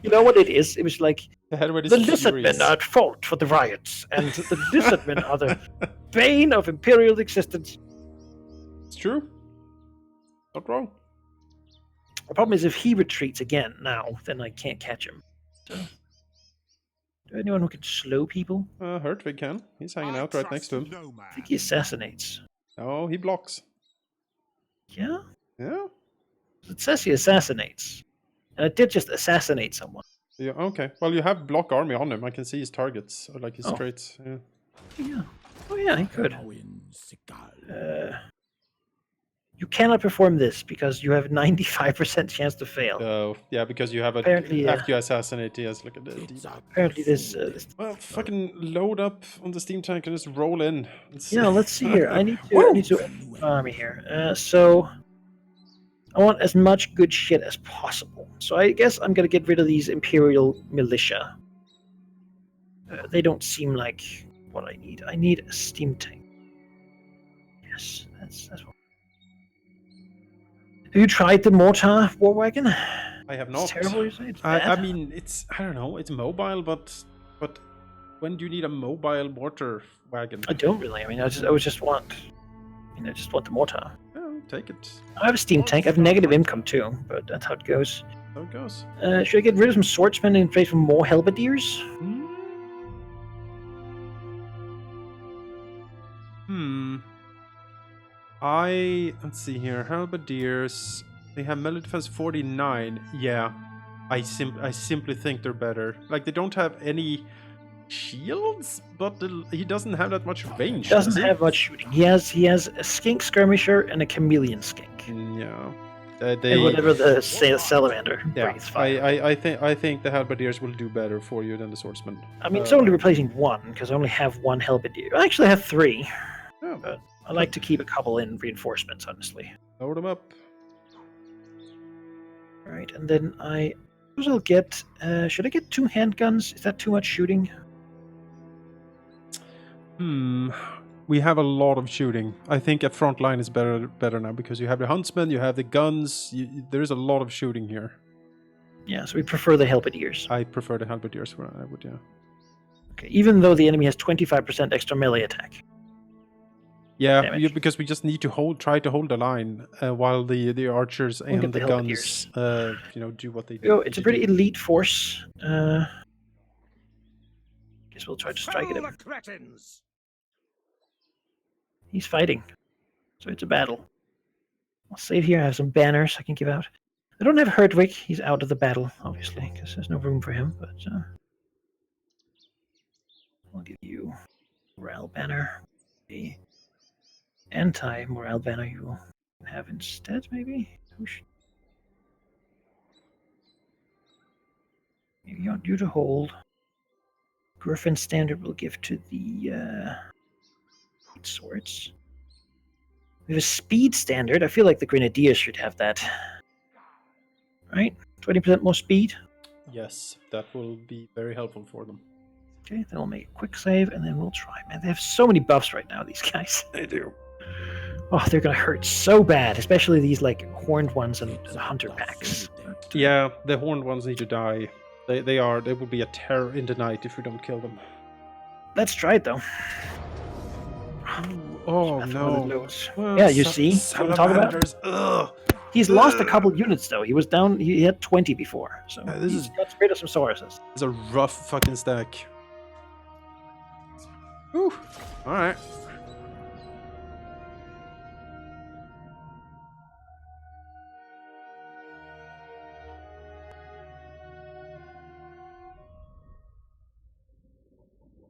You know what it is? It was like, the lizard men are at fault for the riots, and the lizard men are the bane of imperial existence. It's true. Not wrong. The problem is if he retreats again now, then I can't catch him. So, do anyone who can slow people? Hertwig can. He's hanging out right next to him. No man. I think he assassinates. Oh, he blocks. Yeah? Yeah. It says he assassinates. And it did just assassinate someone. Yeah. Okay. Well, you have block army on him. I can see his targets, or like his traits. Yeah. Yeah. Oh yeah, he could. You cannot perform this because you have 95% chance to fail. Oh, yeah, because you have a Apparently, after you assassinate, yes. Look at the. Apparently this... Well, fucking load up on the steam tank and just roll in. Yeah, let's see here. I need to army here. So I want as much good shit as possible. So I guess I'm gonna get rid of these Imperial militia. They don't seem like what I need. I need a steam tank. Yes, that's what. Have you tried the mortar war wagon? I have not. It's terrible, you say? It's I bad? mean, I don't know, it's mobile, but when do you need a mobile mortar wagon? I don't really. I mean, I just want the mortar. Oh, take it. I have a steam tank. I have negative income too, but that's how it goes. How it goes. Should I get rid of some swordsmen and trade for more halberdiers? Let's see here. Halberdiers. They have melee defense 49. Yeah. I simply think they're better. Like, they don't have any shields, but he doesn't have that much range. Doesn't have much shooting. He has a skink skirmisher and a chameleon skink. Yeah. And whatever the salamander breathes fire. I think the halberdiers will do better for you than the swordsmen. I mean, it's only replacing one because I only have 1 halberdier. I actually have 3. Oh. But I like to keep a couple in reinforcements, honestly. Load them up. Alright, and then I suppose I'll get... should I get 2 handguns? Is that too much shooting? We have a lot of shooting. I think a front line is better now because you have the huntsmen, you have the guns. There's a lot of shooting here. Yeah, so we prefer the halberdiers. I prefer the halberdiers. I would, yeah. Okay, even though the enemy has 25% extra melee attack. Yeah, because we just need to try to hold the line while the archers and the guns, do what they do. It's a pretty elite force. Guess we'll try to strike at him. He's fighting, so it's a battle. I'll save here. I have some banners I can give out. I don't have Hertwig. He's out of the battle, obviously, because there's no room for him. But I'll give you morale banner. The anti-morale banner you will have instead, maybe? Maybe you want you to hold. Griffin standard will give to the swords. We have a speed standard. I feel like the grenadiers should have that. Right? 20% more speed? Yes, that will be very helpful for them. Okay, then we'll make a quick save, and then we'll try. Man, they have so many buffs right now, these guys. They do. Oh, they're gonna hurt so bad, especially these, like, horned ones and hunter packs. Yeah, the horned ones need to die. They will be a terror in the night if we don't kill them. Let's try it, though. Oh, no. Well, yeah, you see? What I'm talking about? Ugh. He's lost a couple units, though. He was down... He had 20 before, so he's got rid of some Sauruses. It's a rough fucking stack. Whew. Alright.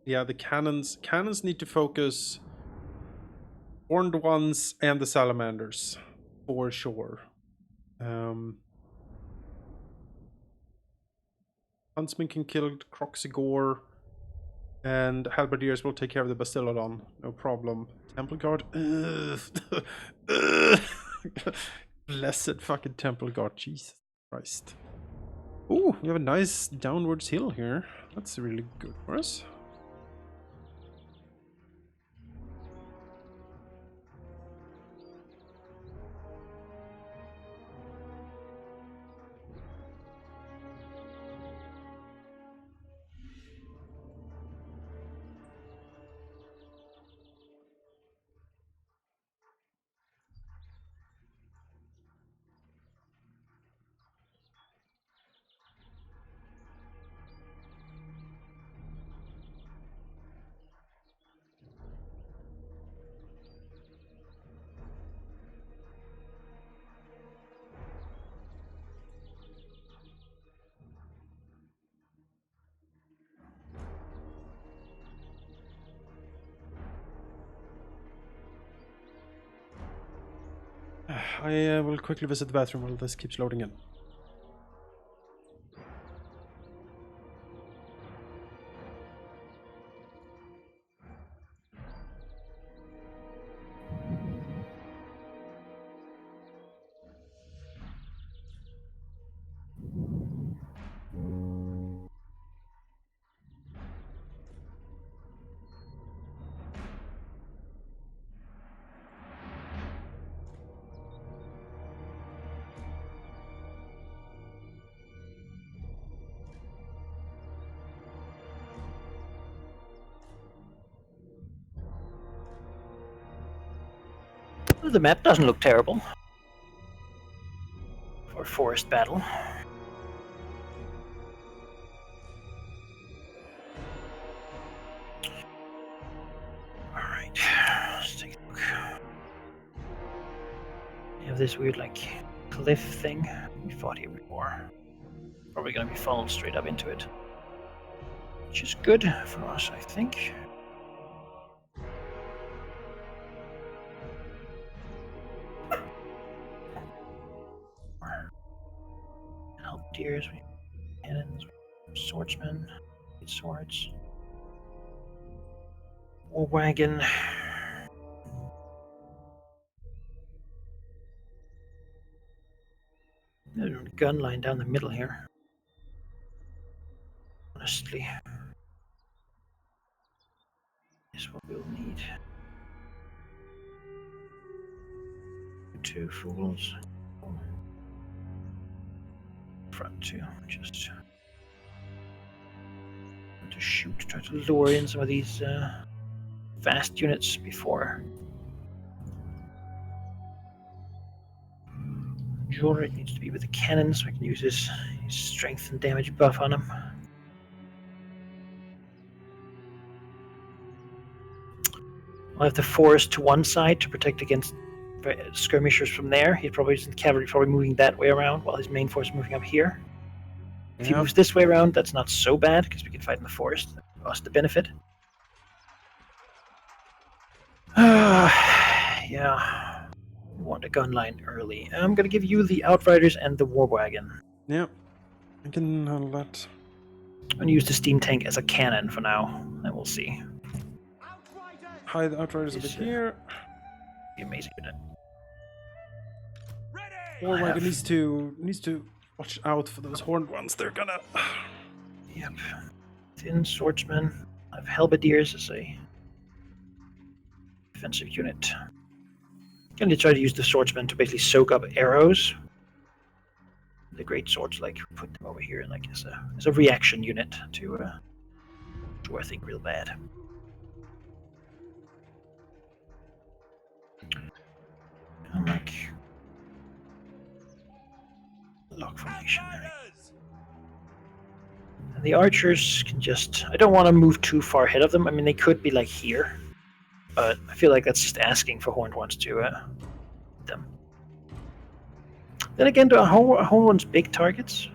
Yeah, the cannons. Cannons need to focus horned ones and the salamanders, for sure. Huntsman can kill Croxigore, and Halberdiers will take care of the Bastillodon, no problem. Temple Guard. Ugh. Ugh. Blessed fucking Temple Guard, Jesus Christ. Ooh, we have a nice downwards hill here. That's really good for us. I will quickly visit the bathroom while this keeps loading in. The map doesn't look terrible for a forest battle. Alright, let's take a look. You have this weird, like, cliff thing. We fought here before. Probably gonna be falling straight up into it. Which is good for us, I think. Help deers, we have cannons, swordsmen, swords. War wagon. There's a gun line down the middle here. Honestly. Is what we'll need. 2 fools. Front 2, just to shoot, try to lure in some of these fast units before. Jorah needs to be with the cannon so I can use his strength and damage buff on him. I'll have the forest to one side to protect against skirmishers from there. He'd probably cavalry probably moving that way around while his main force is moving up here. If he moves this way around, that's not so bad because we can fight in the forest. That's the benefit. Yeah. We want a gun line early. I'm gonna give you the Outriders and the War Wagon. Yep. I can handle that. I'm gonna use the steam tank as a cannon for now, and we'll see. Hide the Outriders a bit here. The amazing unit. War Wagon needs to watch out for those horned ones. They're gonna. Yep. Thin swordsman. I have halberdiers as a defensive unit. I'm gonna try to use the swordsman to basically soak up arrows. The great swords, like put them over here, and like as a reaction unit to I think real bad. I'm like lock formation. And the archers can just. I don't want to move too far ahead of them. I mean, they could be like here, but I feel like that's just asking for horned ones to them. Then again, do horned ones big targets?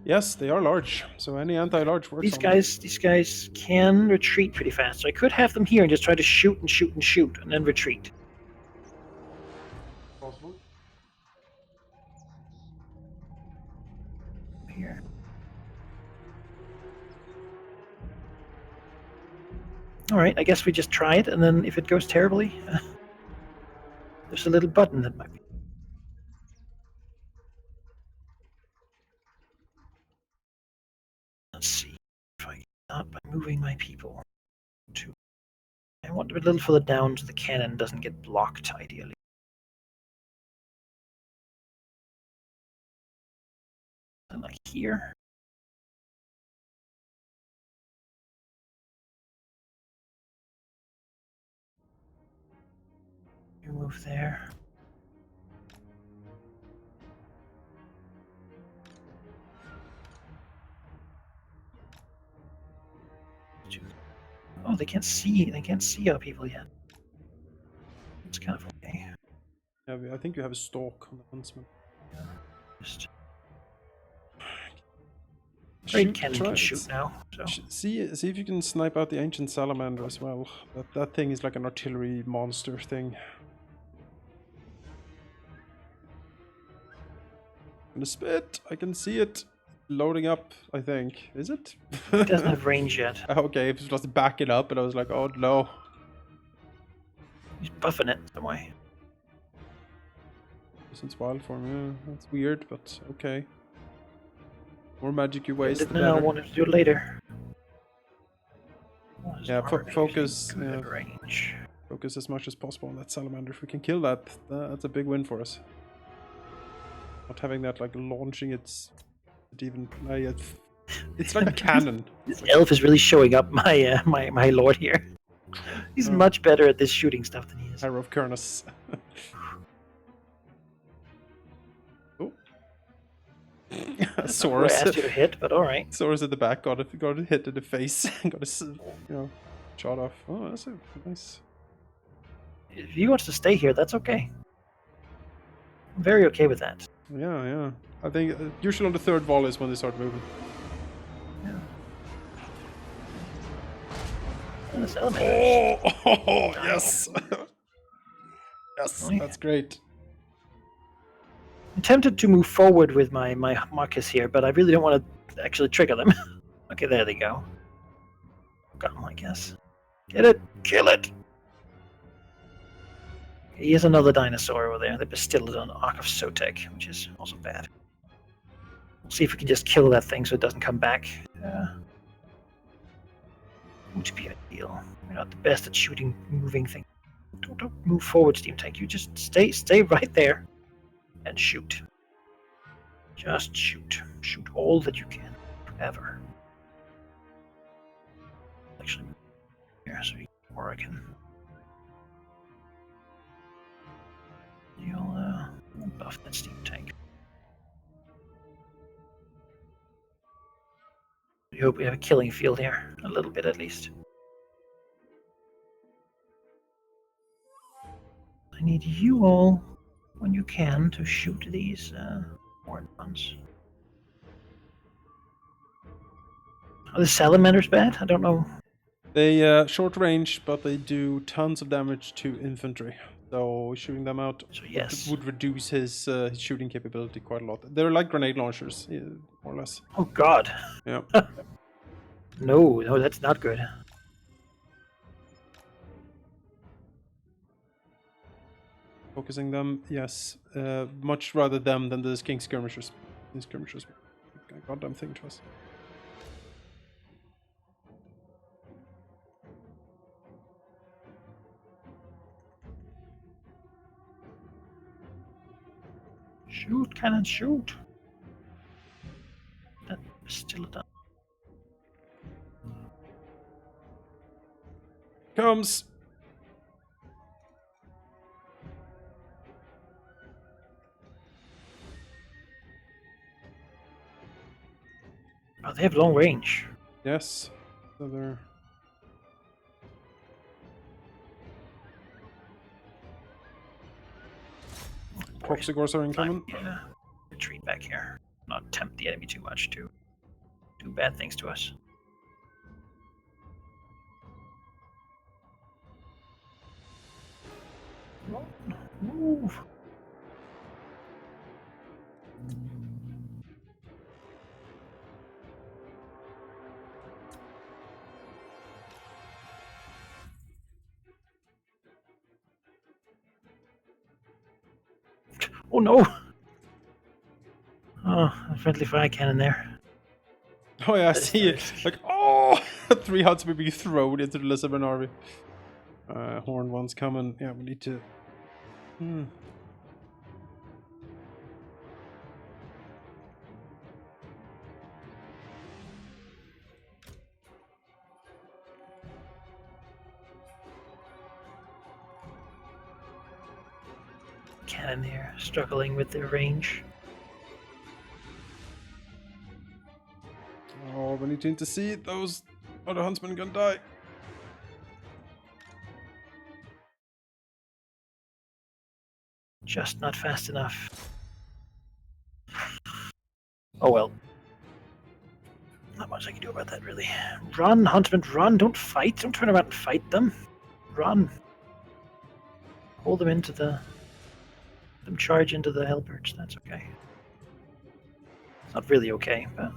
Yes, they are large. So any anti-large works. These guys can retreat pretty fast. So I could have them here and just try to shoot and shoot and shoot and then retreat. Possible. Here. All right, I guess we just try it, and then if it goes terribly, there's a little button that might be. Let's see if I can start by moving my people to. I want to be a little further down so the cannon doesn't get blocked, ideally. And like here. You move there. Oh, they can't see. They can't see our people yet. It's kind of okay. Yeah, I think you have a stalk on the huntsman. Just great cannon try can it. shoot now. So See if you can snipe out the ancient salamander as well. That thing is like an artillery monster thing. And the spit, I can see it loading up. I think is it? it doesn't have range yet. Okay, it was just backing up, and I was like, oh no. He's buffing it some way. Since wild form, yeah, that's weird, but okay. More magic-y ways, the No, I better. wanted to do it later. Oh, Yeah, focus. Good range. Focus as much as possible on that salamander. If we can kill that, that's a big win for us. Not having that like launching its, it's like a cannon. This elf is really showing up my my lord here. He's much better at this shooting stuff than he is. Arrow of Kernus. Oh. I Saurus. asked you to hit, but all right. Saurus at the back got a hit in the face. Got a shot off. Oh, that's a nice. If he wants to stay here, that's okay. I'm very okay with that. Yeah. I think usually on the third volley is when they start moving. Yeah. And the salamanders. Oh, yes. Yes, Oh, yeah. that's great. I'm tempted to move forward with my Marcus here, but I really don't want to actually trigger them. Okay, there they go. Got him, I guess. Get it! Kill it! Here's another dinosaur over there. They bestilled it on Ark of Sotek, which is also bad. We'll see if we can just kill that thing so it doesn't come back. Would be ideal. We're not the best at shooting moving things. Don't move forward, Steam Tank. You just stay right there and shoot. Just shoot. Shoot all that you can. Ever. Actually, here, so or I can. You'll buff that Steam Tank. We hope we have a killing field here, a little bit at least. I need you all, when you can, to shoot these horned ones. Are the salamanders bad? I don't know. They short range, but they do tons of damage to infantry. So shooting them out So yes. would reduce his shooting capability quite a lot. They're like grenade launchers, yeah, more or less. Oh God. Yeah. No, that's not good. Focusing them, yes. Much rather them than the king skirmishers. King skirmishers, a goddamn thing to us. Shoot, cannon, shoot. That is still done. Comes. Oh, they have long range. Yes. So they're. Proxygors are incoming. Yeah. Retreat back here. not tempt the enemy too much to do bad things to us. Move. Oh no! Oh, a friendly fire cannon there. Oh yeah, I That is see it. nice. Like, oh, 3 huntsmen being thrown into the Lisbon army. Horned one's coming. Yeah, we need to. Cannon here, struggling with their range. Oh, we need to intercede. Those other huntsmen gonna die. Just not fast enough. Oh well. Not much I can do about that, really. Run, Huntsman, run! Don't fight! Don't turn around and fight them! Run! Pull them into the... them charge into the Hellbirds, that's okay. It's not really okay, but...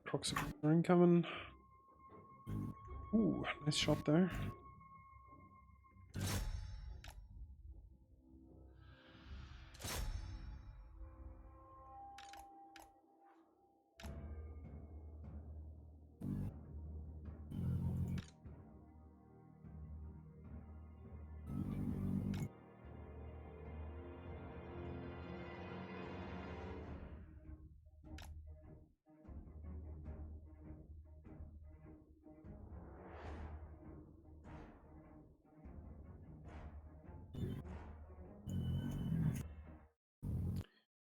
Proxy incoming. Ooh, nice shot there.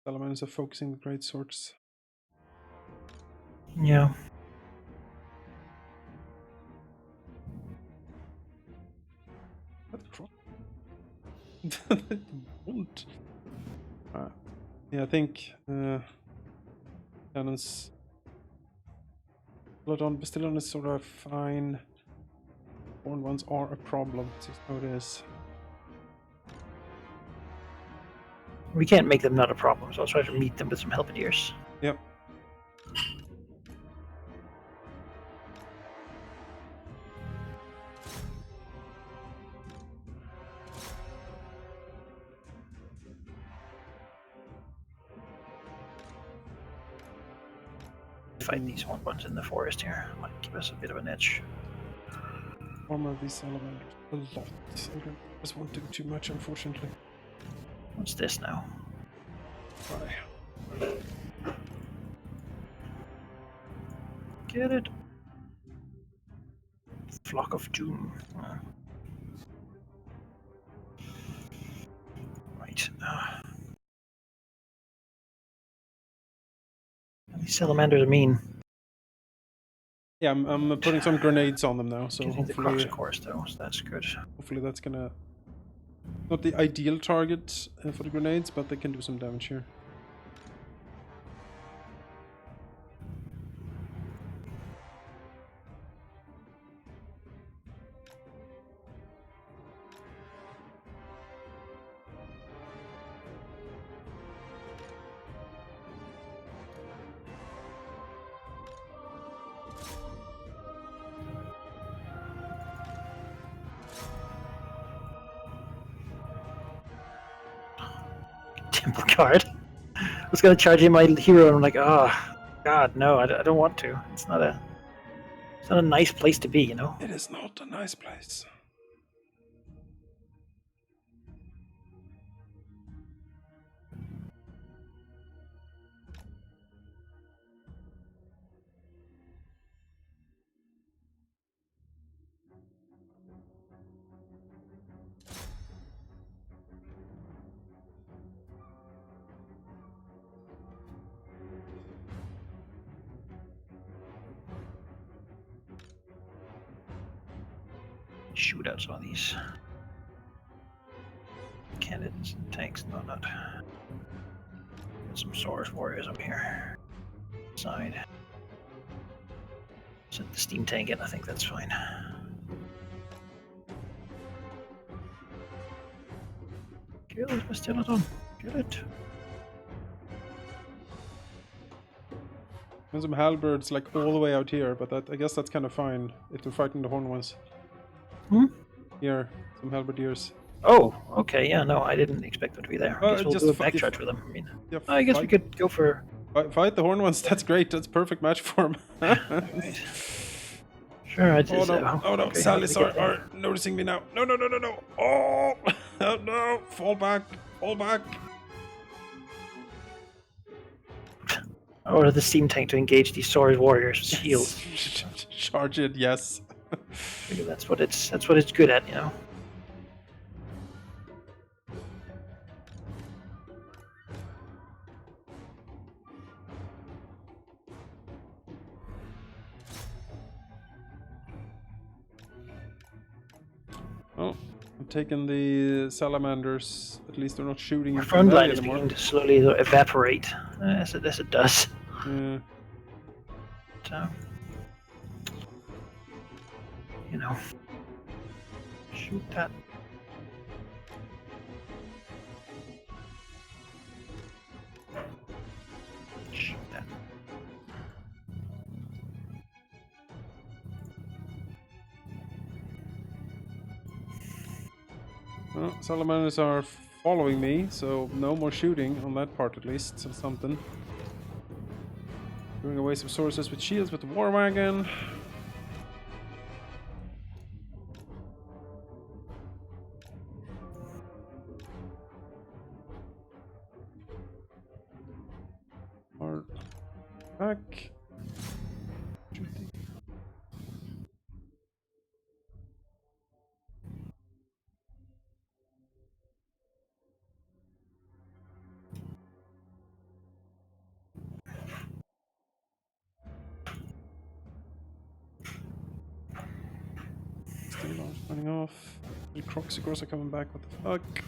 Salamanders are focusing the great swords. Yeah. What the fuck? Won't. Yeah, I think cannons. Bastilon is sort of fine. Horned ones are a problem. It's just how it is. We can't make them not a problem, so I'll try to meet them with some Halberdiers. Yep. Fight these one ones in the forest here. Might give us a bit of an edge. Armor these salamanders a lot. I don't just won't do too much, unfortunately. What's this now? Bye. Get it? Flock of Doom. Right. These salamanders are mean. Yeah, I'm putting some grenades on them now, so Getting the hopefully, Crocs, of course, though, so that's good. hopefully that's gonna not the ideal target for the grenades, but they can do some damage here. Temple Guard. I was gonna charge in my hero, and I'm like, oh, God, no, I don't want to. It's not a nice place to be, you know? It is not a nice place. shoot out some of these cannons and tanks. No, not. Some Saurus warriors up here. Side. Set the steam tank in. I think that's fine. Kill the skeleton. Kill it. And some halberds like all the way out here, but I guess that's kind of fine if they're fighting the horn ones. Hmm? Here, some halberdiers. Oh, okay. Yeah, no, I didn't expect them to be there. I guess we'll just do a fi- if- backcharge for them. I mean, Yeah, I guess we could go for. fight the horn ones. That's great. That's a perfect match for them. Right. Sure, I just. Oh no! Oh no! Okay, how did Sallies we get there? are noticing me now. No! No! No! No! No! Oh! Oh no! Fall back! Fall back! Or the steam tank to engage these Saurus warriors with shields. Charge it! Yes. Figure that's what it's good at, you know. Oh, I'm taking the salamanders. At least they're not shooting Our into front the line valley is anymore. beginning to slowly evaporate, as it does. Yeah. So, you know, shoot that. Shoot that. Well, salamanders are following me, so no more shooting on that part at least. So something. Doing away some sources with shields with the war wagon. Or back. Steel arms running off. The crocs, of course, are coming back. What the fuck?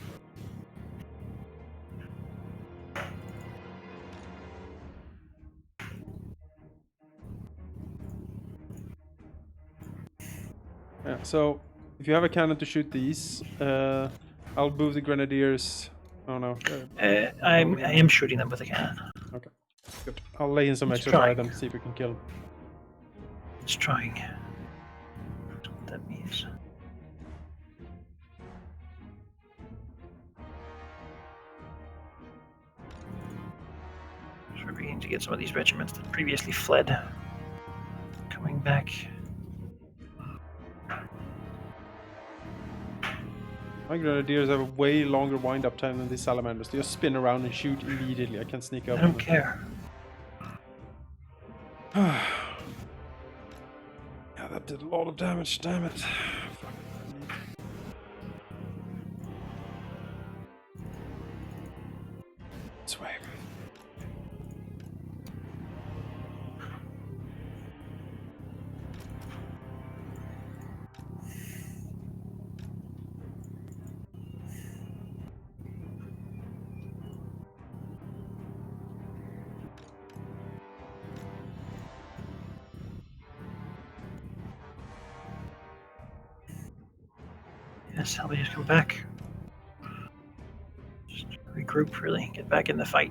Yeah, so if you have a cannon to shoot these, I'll move the grenadiers. Oh no. I am shooting them with a cannon. Okay, good. I'll lay in some Let's extra try. fire them, see if we can kill them. It's trying. That's what that means. So we're beginning to get some of these regiments that previously fled coming back. My grenadiers have a way longer wind-up time than these salamanders. They just spin around and shoot immediately. I can't sneak up I on don't them. care. Yeah, that did a lot of damage, damn it. This way. Yes, I'll just come back. Just regroup, really. Get back in the fight.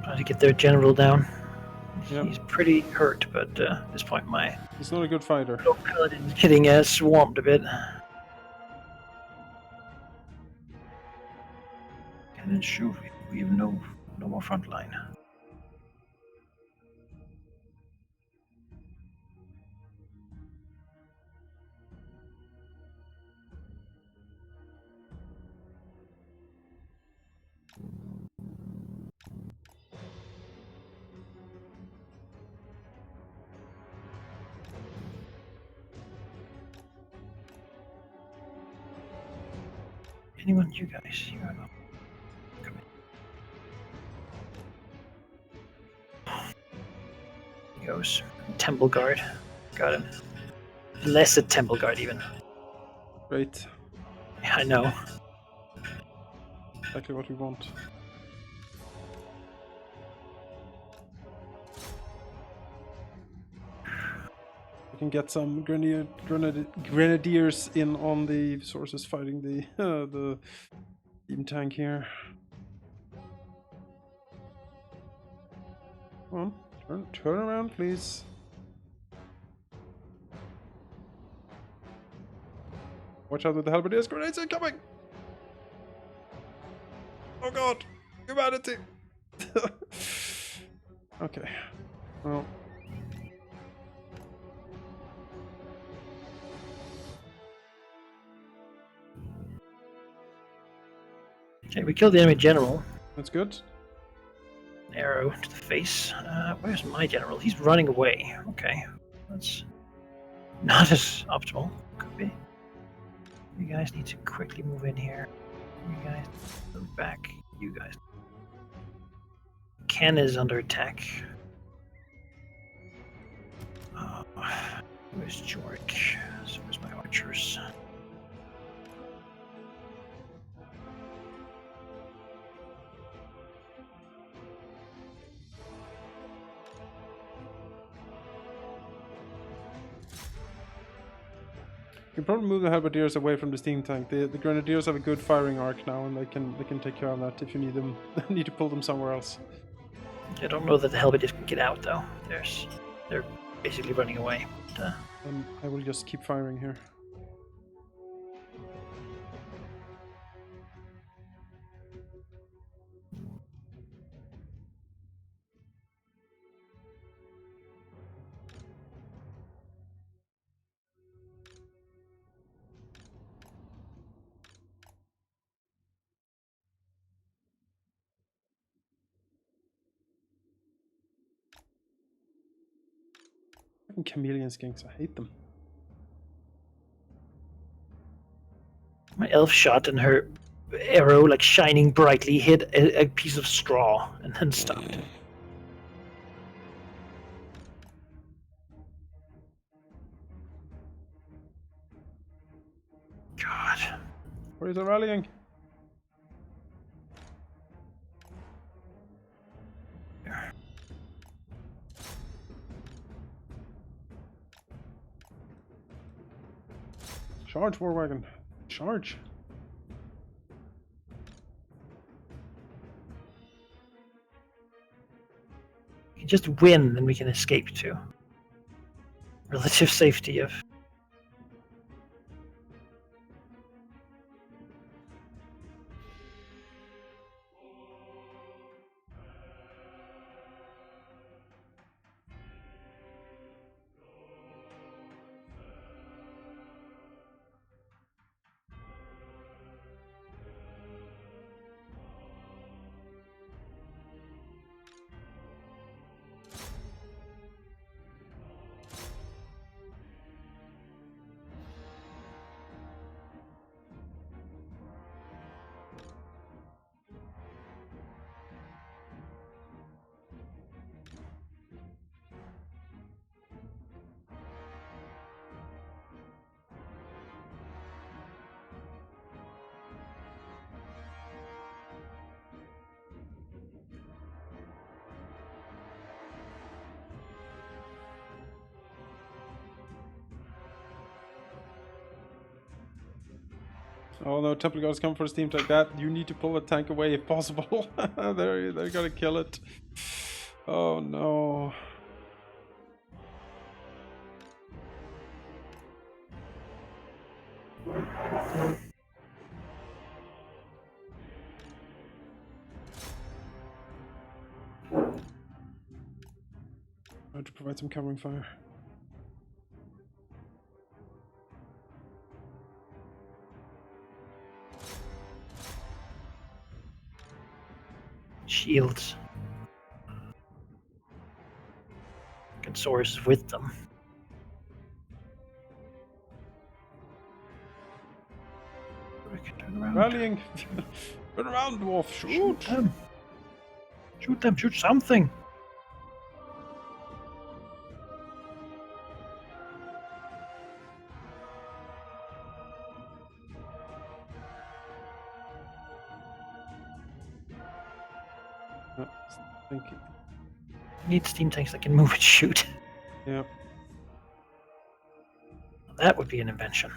Try to get their general down. Yep. He's pretty hurt, but at this point my He's not a good fighter. little paladin's getting swarmed a bit. And then shoot, we have no more front line. Anyone? You guys? You are not. Come in. He goes. Temple Guard. Got him. Blessed Temple Guard, even. Great. Yeah, I know. Exactly what we want. We can get some grenadiers in on the sources fighting the the team tank here. Come on, turn around, please. Watch out with the halberdiers, grenades incoming! Oh god, humanity! Okay, well. Okay, we killed the enemy general. That's good. Arrow to the face. Where's my general? He's running away. Okay, that's not as optimal. Could be. You guys need to quickly move in here. You guys move back. You guys. Ken is under attack. Where's George? So where's my archers? You can probably move the halberdiers away from the steam tank. The grenadiers have a good firing arc now, and they can take care of that if you need them. Need to pull them somewhere else. I don't know that the Helvetes can get out though. They're basically running away. But, I will just keep firing here. Fucking chameleon skinks, I hate them. my elf shot and her arrow, like shining brightly, hit a piece of straw and then stopped. God. Where is the rallying? Charge, war wagon. Charge. We can just win, then we can escape to relative safety of. Oh no, Temple Guards come for a steam tank. That you need to pull the tank away if possible. they're gonna kill it. Oh no. I have to provide some covering fire. Shields. And swords with them. Turn around. Rallying! Turn around, dwarf! Shoot! them. Shoot them, shoot something. Thank you. Need steam tanks that can move and shoot. Yeah. That would be an invention.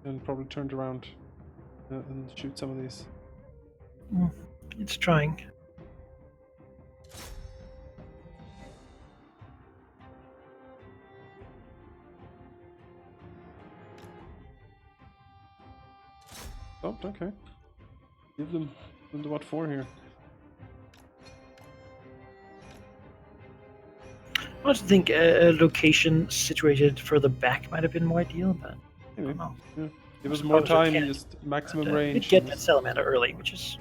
And probably turned around and shoot some of these. It's trying. Oh, okay. Give them the what for here. I also think a location situated further back might have been more ideal, but I Maybe. don't know. Yeah. Give us more suppose we time, can. just maximum But, range. We'd get and that just- salamander early, which is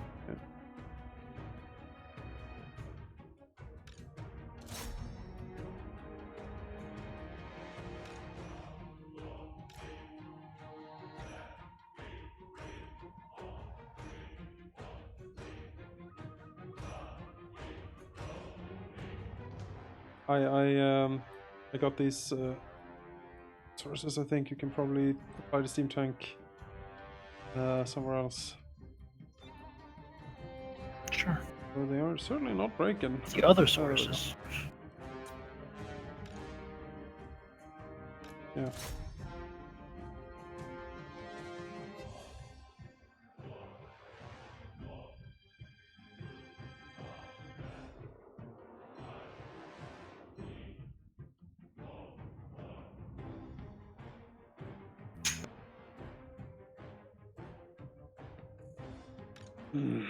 I got these sources. I think you can probably apply the steam tank somewhere else. sure. So they are certainly not breaking. The other Oh, there we go. sources. Yeah. Hmm.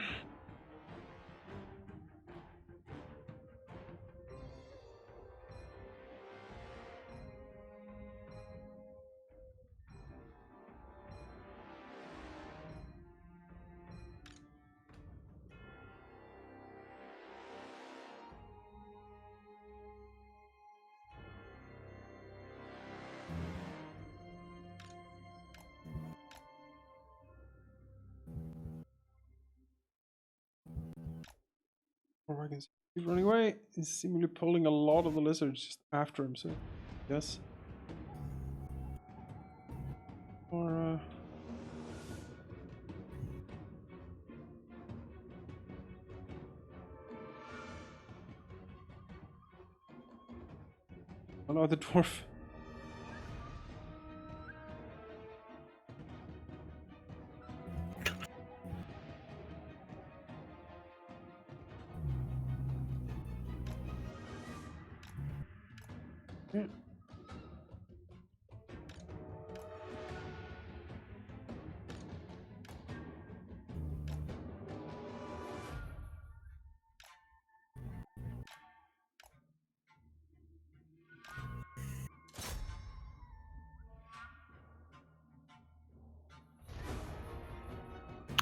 Oh, I can see he's running away. He's seemingly pulling a lot of the lizards just after him, so yes. Or oh no, the dwarf. Yeah.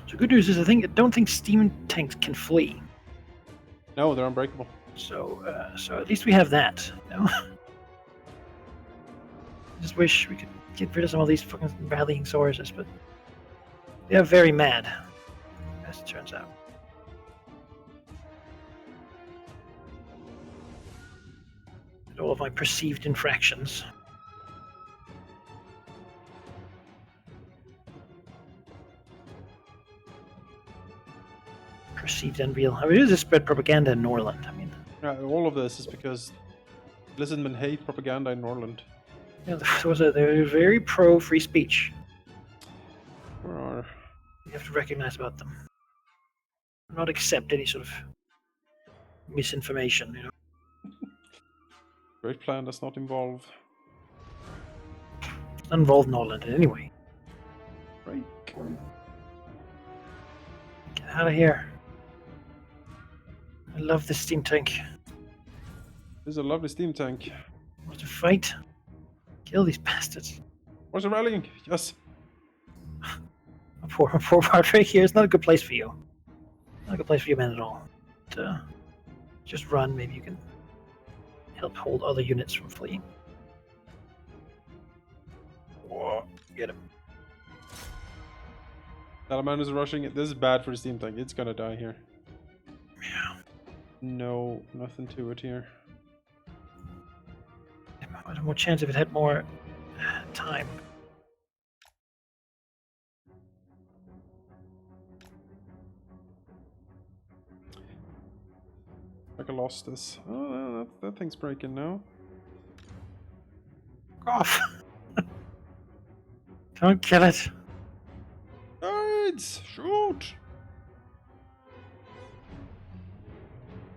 So good news is I don't think steam tanks can flee. No, they're unbreakable. So so at least we have that. You know? Just wish we could get rid of some of these fucking rallying sources, but they are very mad, as it turns out. At all of my perceived infractions. Perceived and real. I mean, it is spread propaganda in Norland. I mean, All of this is because Lizardmen hate propaganda in Norland. yeah, they're very pro free speech. Where are? You have to recognize about them. Not accept any sort of misinformation, you know. Great plan does not involve It's not involved in Norland in any way. break. Get out of here. I love this steam tank. This is a lovely steam tank. Want to fight? Kill these bastards. Where's the rallying? Yes. Poor Patrick here. It's not a good place for you. Not a good place for you, man, at all. But, just run. Maybe you can help hold other units from fleeing. Whoa, get him. Salamander's rushing it. This is bad for the steam tank. It's gonna die here. Yeah. No, nothing to it here. I had more chance if it had more time. Like I lost this. Oh, that thing's breaking now. Off. Don't kill it. Guards, shoot!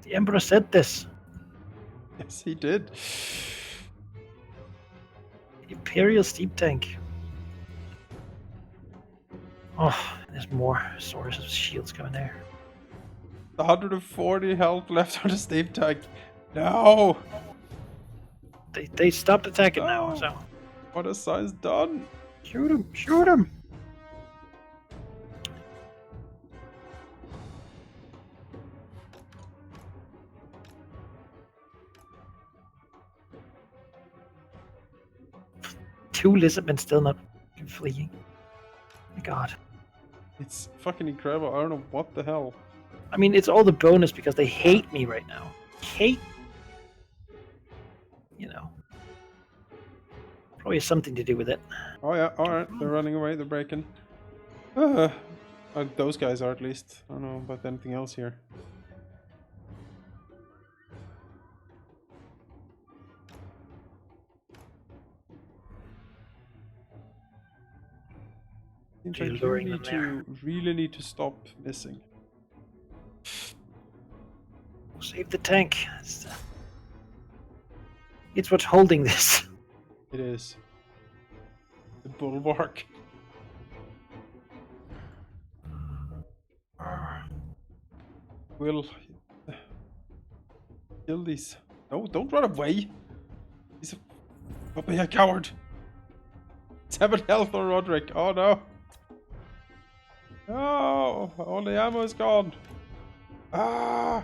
The Emperor said this. Yes, he did. Imperial steam tank. Oh, there's more swords of shields coming there. 140 health left on the steam tank. No! They stopped attacking now, No. so What has Science done? shoot him! Shoot him! Two lizardmen still not fleeing. My God. It's fucking incredible. I don't know what the hell. I mean, it's all the bonus because they hate me right now. Hate. You know. Probably has something to do with it. Oh yeah, alright. They're running away. They're breaking. Those guys are at least. I don't know about anything else here. Seems like you luring them really need to stop missing. Save the tank. It's what's holding this. It is. The bulwark. Will kill these. No, don't run away. He's a don't be a coward. 7 health on Roderick. Oh no. No, all the ammo is gone. Ah.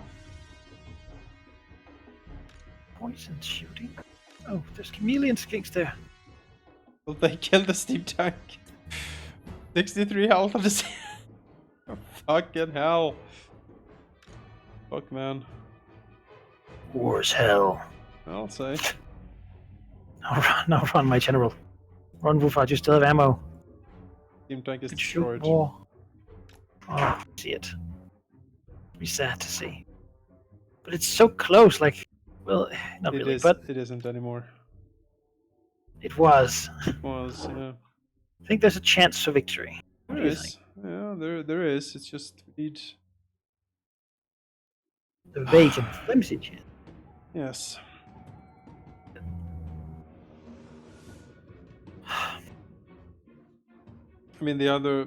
Poison shooting. Oh, there's chameleon skinks there. Will they kill the steam tank? 63 health on the steam. Fucking hell. Fuck, man. War's hell. I'll say. Now run, my general. Run, Wufat, you still have ammo. Steam tank is Could shoot destroyed. more. Oh, see it. Be sad to see. But it's so close, like, well, not really, but it isn't anymore. it was. It was, yeah. I think there's a chance for victory. What There do you is. think? Yeah, there is. It's just we need. The vacant flimsy chance. Yes. I mean, the other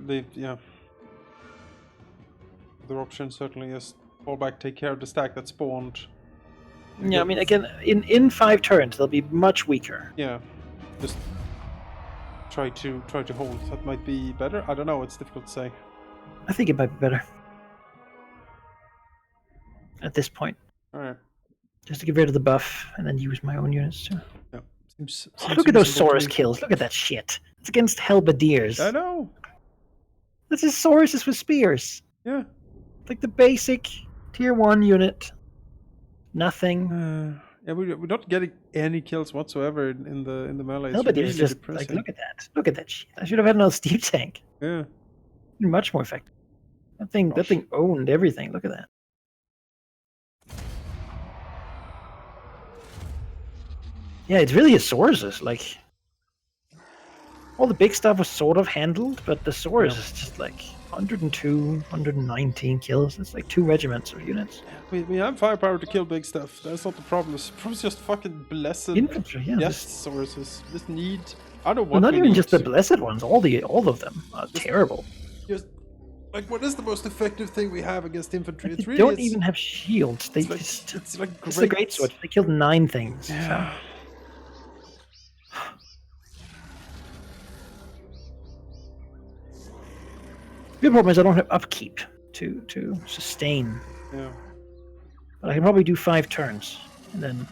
option certainly is fall back, take care of the stack that spawned. Yeah, I mean, again, in 5 turns, they'll be much weaker. Yeah, just try to hold. That might be better. I don't know. It's difficult to say. I think it might be better. At this point. All right. Just to get rid of the buff, and then use my own units too. Yeah. Seems Look at those reasonable to Saurus me. kills. Look at that shit. It's against Halberdiers. I know. This is Sauruses with spears. Yeah. Like the basic tier 1 unit. Nothing. Yeah, we're not getting any kills whatsoever in the melee. It's Halberdiers really just depressing. like look at that. Look at that shit. I should have had another steam tank. Yeah. Much more effective. That thing owned everything. Look at that. Yeah, it's really a Sauruses. Like all the big stuff was sort of handled, but the Saurus is just like 102, 119 kills. It's like 2 regiments of units. We have firepower to kill big stuff. That's not the problem. The problem is just fucking blessed. Infantry, yeah. Yes, sources. Just need. I don't know Well, what. not we even need. just the blessed ones. All of them are terrible. Just like what is the most effective thing we have against infantry? Like, It's they really. don't even have shields. They It's like, just. it's like It's the great sword. They killed 9 things. Yeah. So. The problem is I don't have upkeep to sustain. Yeah. But I can probably do 5 turns, and then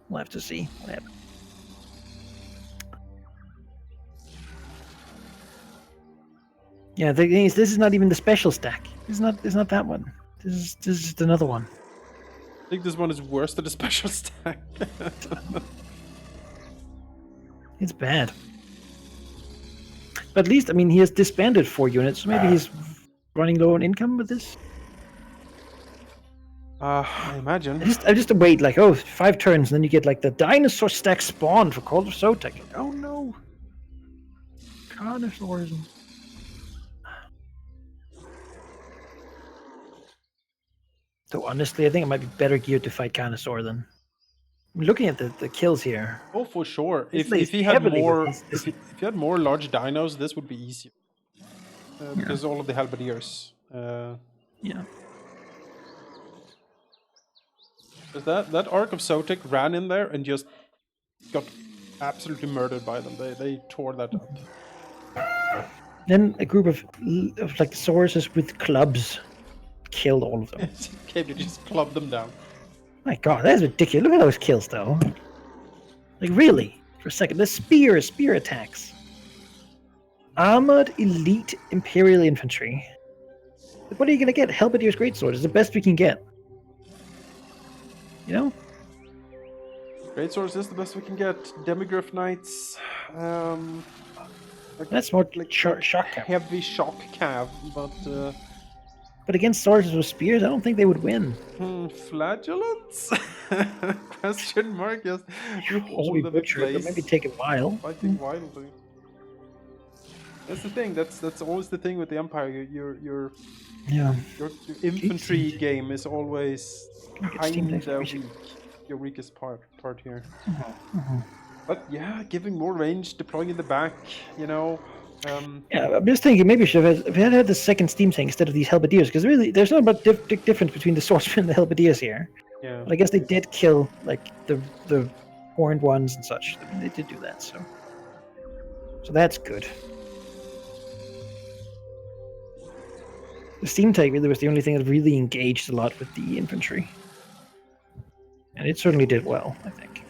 we'll have to see what happens. Yeah, the thing is, this is not even the special stack. It's not that one. This is just another one. I think this one is worse than the special stack. It's bad. But at least, I mean, he has disbanded 4 units, so maybe he's running low on income with this. I imagine. I just wait like 5 turns, and then you get like the dinosaur stack spawn for Call of Sotek. Like, oh no, Carnosaurs. So honestly, I think it might be better geared to fight Carnosaur than. I'm looking at the kills here. Oh, for sure. This If plays he had heavily with more, this- if he had more large dinos, this would be easier. Because all of the halberdiers. Yeah. Because that Ark of Sotek ran in there and just got absolutely murdered by them. They tore that up. Then a group of like Sauruses with clubs killed all of them. Came to just club them down. My God, that's ridiculous. Look at those kills, though. Like, really? For a second. The spear attacks. Armored elite Imperial infantry. Like, what are you gonna get? Halberdier's greatsword is the best we can get. You know? Great Swords is the best we can get. Demigryph Knights. That's more like shock cap. Heavy shock cav, But against Sauruses with spears, I don't think they would win. flagellants? Question mark, yes. You Holy hold them in butcher, but place, maybe take a while. fighting wildly. That's the thing. That's always the thing with the Empire. Your Yeah. infantry game is always Get Steam Deck kinda every weak. Your weakest part here. Mm-hmm. But yeah, giving more range, deploying in the back, you know. Yeah, I'm just thinking maybe if we had the second Steam tank instead of these Halberdiers, because really there's not much difference between the Swordsmen and the Halberdiers here. Yeah. But I guess they did kill like the horned ones and such. I mean, they did do that, so that's good. The Steam tank really was the only thing that really engaged a lot with the infantry, and it certainly did well, I think.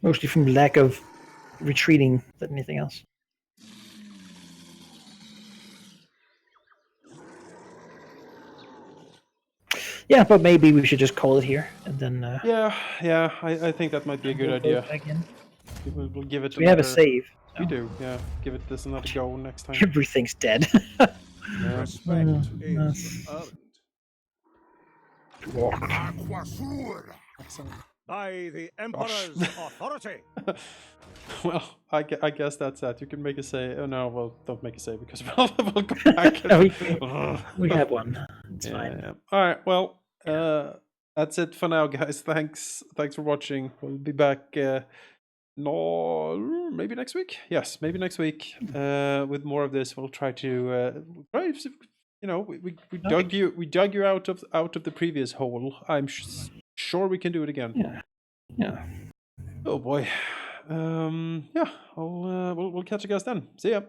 Mostly from lack of retreating than anything else. Yeah, but maybe we should just call it here and then. Yeah. I think that might be a good we'll go idea. back in. We'll give it. We have a save. We do. Yeah. Give it this another go next time. Everything's dead. Yeah. Respect yes. is earned. Aquasur. By the Emperor's authority. Well, I guess that's that. You can make a say. Oh no, well, don't make a say because we'll go back. we have one. It's Yeah, fine. yeah. All right. Well, that's it for now, guys. Thanks for watching. We'll be back. No, maybe next week. Yes, maybe next week. With more of this, we'll try to try. You know, we dug you out of the previous hole. I'm sure we can do it again. Yeah. Oh boy. Yeah. We'll catch you guys then. See ya.